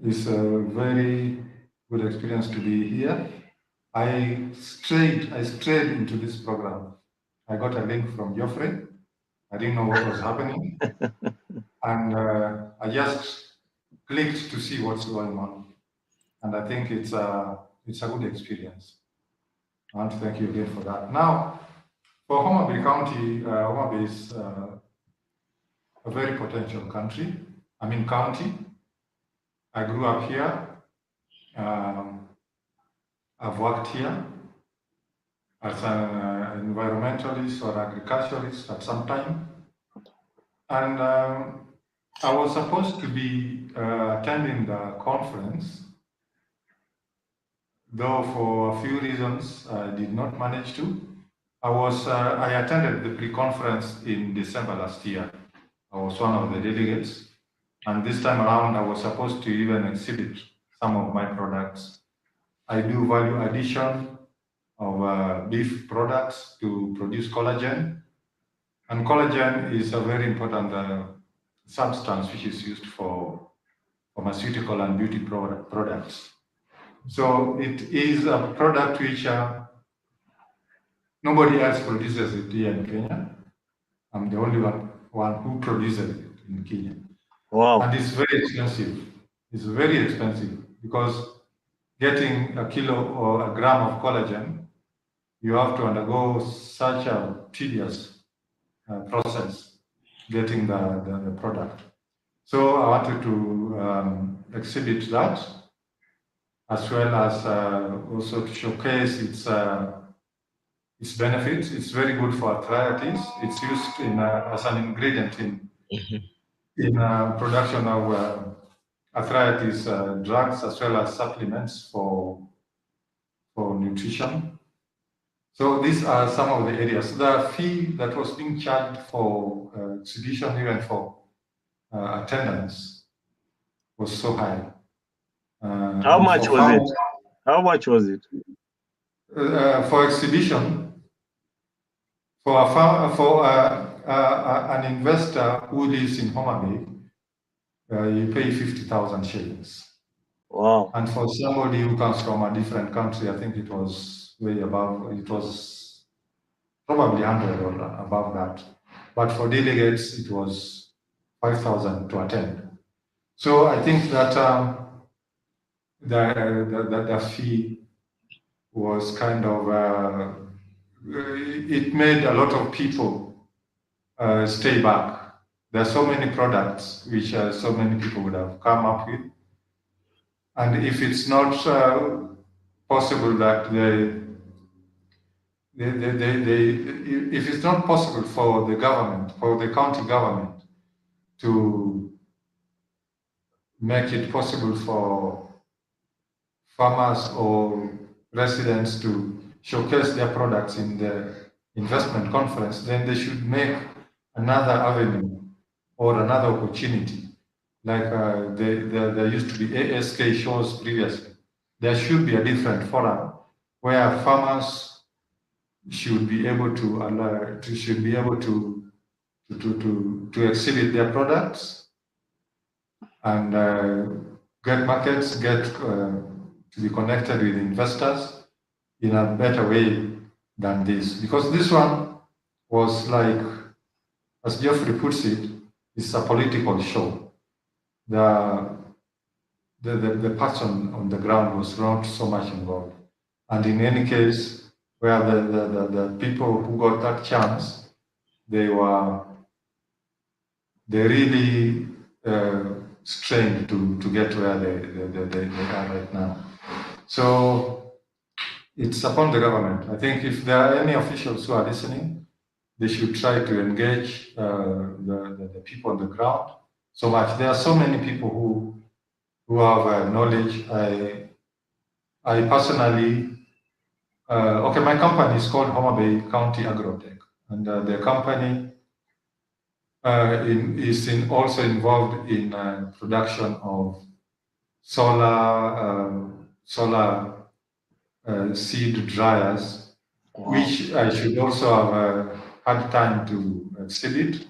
it's a very good experience to be here. I strayed into this program. I got a link from Geoffrey. I didn't know what was happening. And I just clicked to see what's going on. And I think it's a good experience. I want to thank you again for that. Now, for Homa Bay County, Homa Bay is a very potential county. I grew up here. I've worked here as an environmentalist or agriculturalist at some time. And I was supposed to be attending the conference, though for a few reasons I did not manage to. I attended the pre-conference in December last year. I was one of the delegates. And this time around, I was supposed to even exhibit some of my products. I do value addition of beef products to produce collagen. And collagen is a very important substance which is used for pharmaceutical and beauty products. So it is a product which nobody else produces it here in Kenya. I'm the only one who produces it in Kenya. Wow. And it's very expensive. It's very expensive because getting a kilo or a gram of collagen, you have to undergo such a tedious process getting the product. So I wanted to exhibit that, as well as also to showcase its benefits. It's very good for arthritis. It's used as an ingredient in production of arthritis drugs, as well as supplements for nutrition. So these are some of the areas. The fee that was being charged for exhibition, even for attendance, was so high. How much was it? How much was it? For exhibition, for an investor who lives in Homa Bay, you pay 50,000 shillings. Wow. And for somebody who comes from a different country, I think it was way above, it was probably 100 or above that. But for delegates, it was 5,000 to attend. So I think that the fee was kind of, it made a lot of people stay back. There are so many products which so many people would have come up with. And if it's not possible that if it's not possible for the government, for the county government, to make it possible for farmers or residents to showcase their products in the investment conference, then they should make another avenue or another opportunity. Like there used to be ASK shows previously. There should be a different forum where farmers should be able to exhibit their products and get markets, to be connected with investors in a better way than this, because this one was like, as Geoffrey puts it, it's a political show. The person on the ground was not so much involved. And in any case, where the people who got that chance, they really strained to get where they are right now. So it's upon the government. I think if there are any officials who are listening, they should try to engage the people on the ground so much. There are so many people who have knowledge. I personally, okay, my company is called Homa Bay County Agrotech, and the company is also involved in production of solar seed dryers, which I should also have had time to exhibit,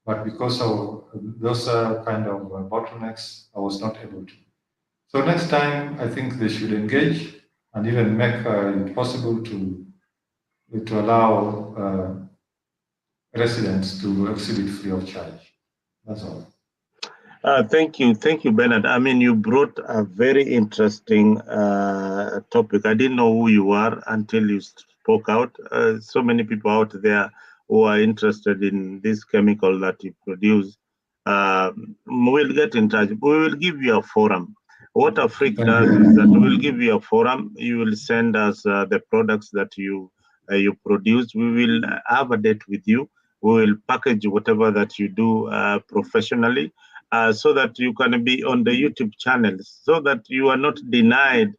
but because of those kind of bottlenecks, I was not able to. So next time, I think they should engage and even make it possible to allow residents to exhibit free of charge. That's all. Thank you, Bernard. I mean, you brought a very interesting topic. I didn't know who you are until you spoke out. So many people out there who are interested in this chemical that you produce. We'll get in touch. We will give you a forum. What Afrique does is that we'll give you a forum. You will send us the products that you produce. We will have a date with you. We will package whatever that you do professionally. So that you can be on the YouTube channels, so that you are not denied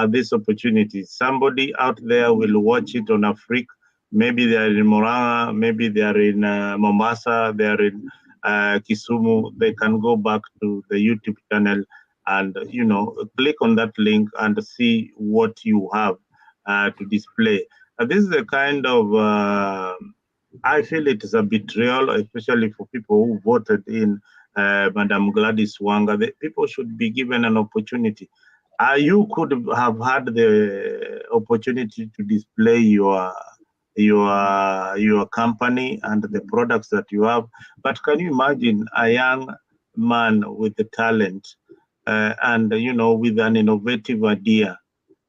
this opportunity. Somebody out there will watch it on Afrique. Maybe they are in Moranga, maybe they are in Mombasa, they are in Kisumu. They can go back to the YouTube channel and click on that link and see what you have to display. This is a kind of I feel it is a betrayal, especially for people who voted in Madam Gladys Wanga. The people should be given an opportunity. You could have had the opportunity to display your company and the products that you have, but can you imagine a young man with the talent and with an innovative idea?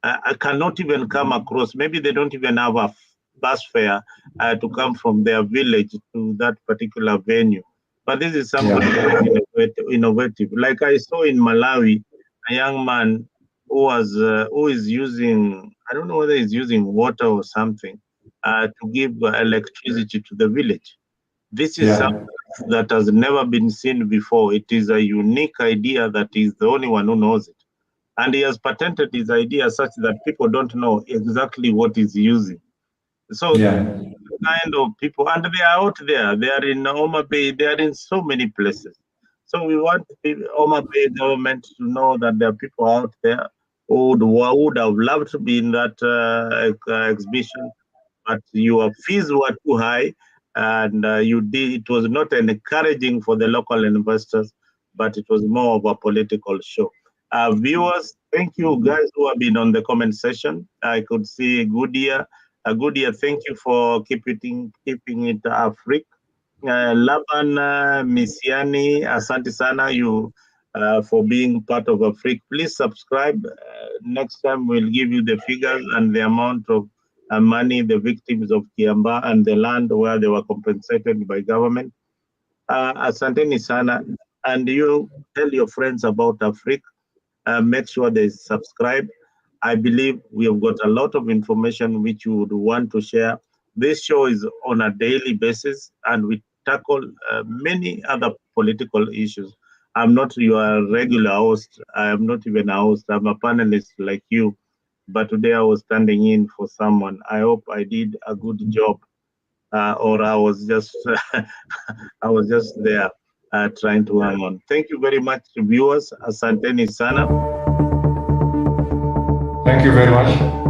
I cannot even come across. Maybe they don't even have a bus fare to come from their village to that particular venue. But this is somebody innovative. Like I saw in Malawi, a young man who is using, I don't know whether he's using water or something to give electricity to the village. This is something that has never been seen before. It is a unique idea that he's the only one who knows it. And he has patented his idea such that people don't know exactly what he's using. So kind of people, and they are out there. They are in Homa Bay. They are in so many places. So we want the Homa Bay government to know that there are people out there who would have loved to be in that exhibition, but your fees were too high, and it was not encouraging for the local investors, but it was more of a political show. Viewers, thank you guys who have been on the comment section. I could see Goodyear. Goodyear, thank you for keeping it Afrique. Laban Misiani, asante sana you for being part of Afrique. Please subscribe. Next time we'll give you the figures and the amount of money the victims of Kiamba and the land where they were compensated by government. Asanteni sana. And you tell your friends about Afrique. Make sure they subscribe. I believe we have got a lot of information which you would want to share. This show is on a daily basis, and we tackle many other political issues. I'm not your regular host. I am not even a host. I'm a panelist like you. But today I was standing in for someone. I hope I did a good job, or I was just there trying to hang on. Thank you very much, viewers. Asanteni sana. Thank you very much.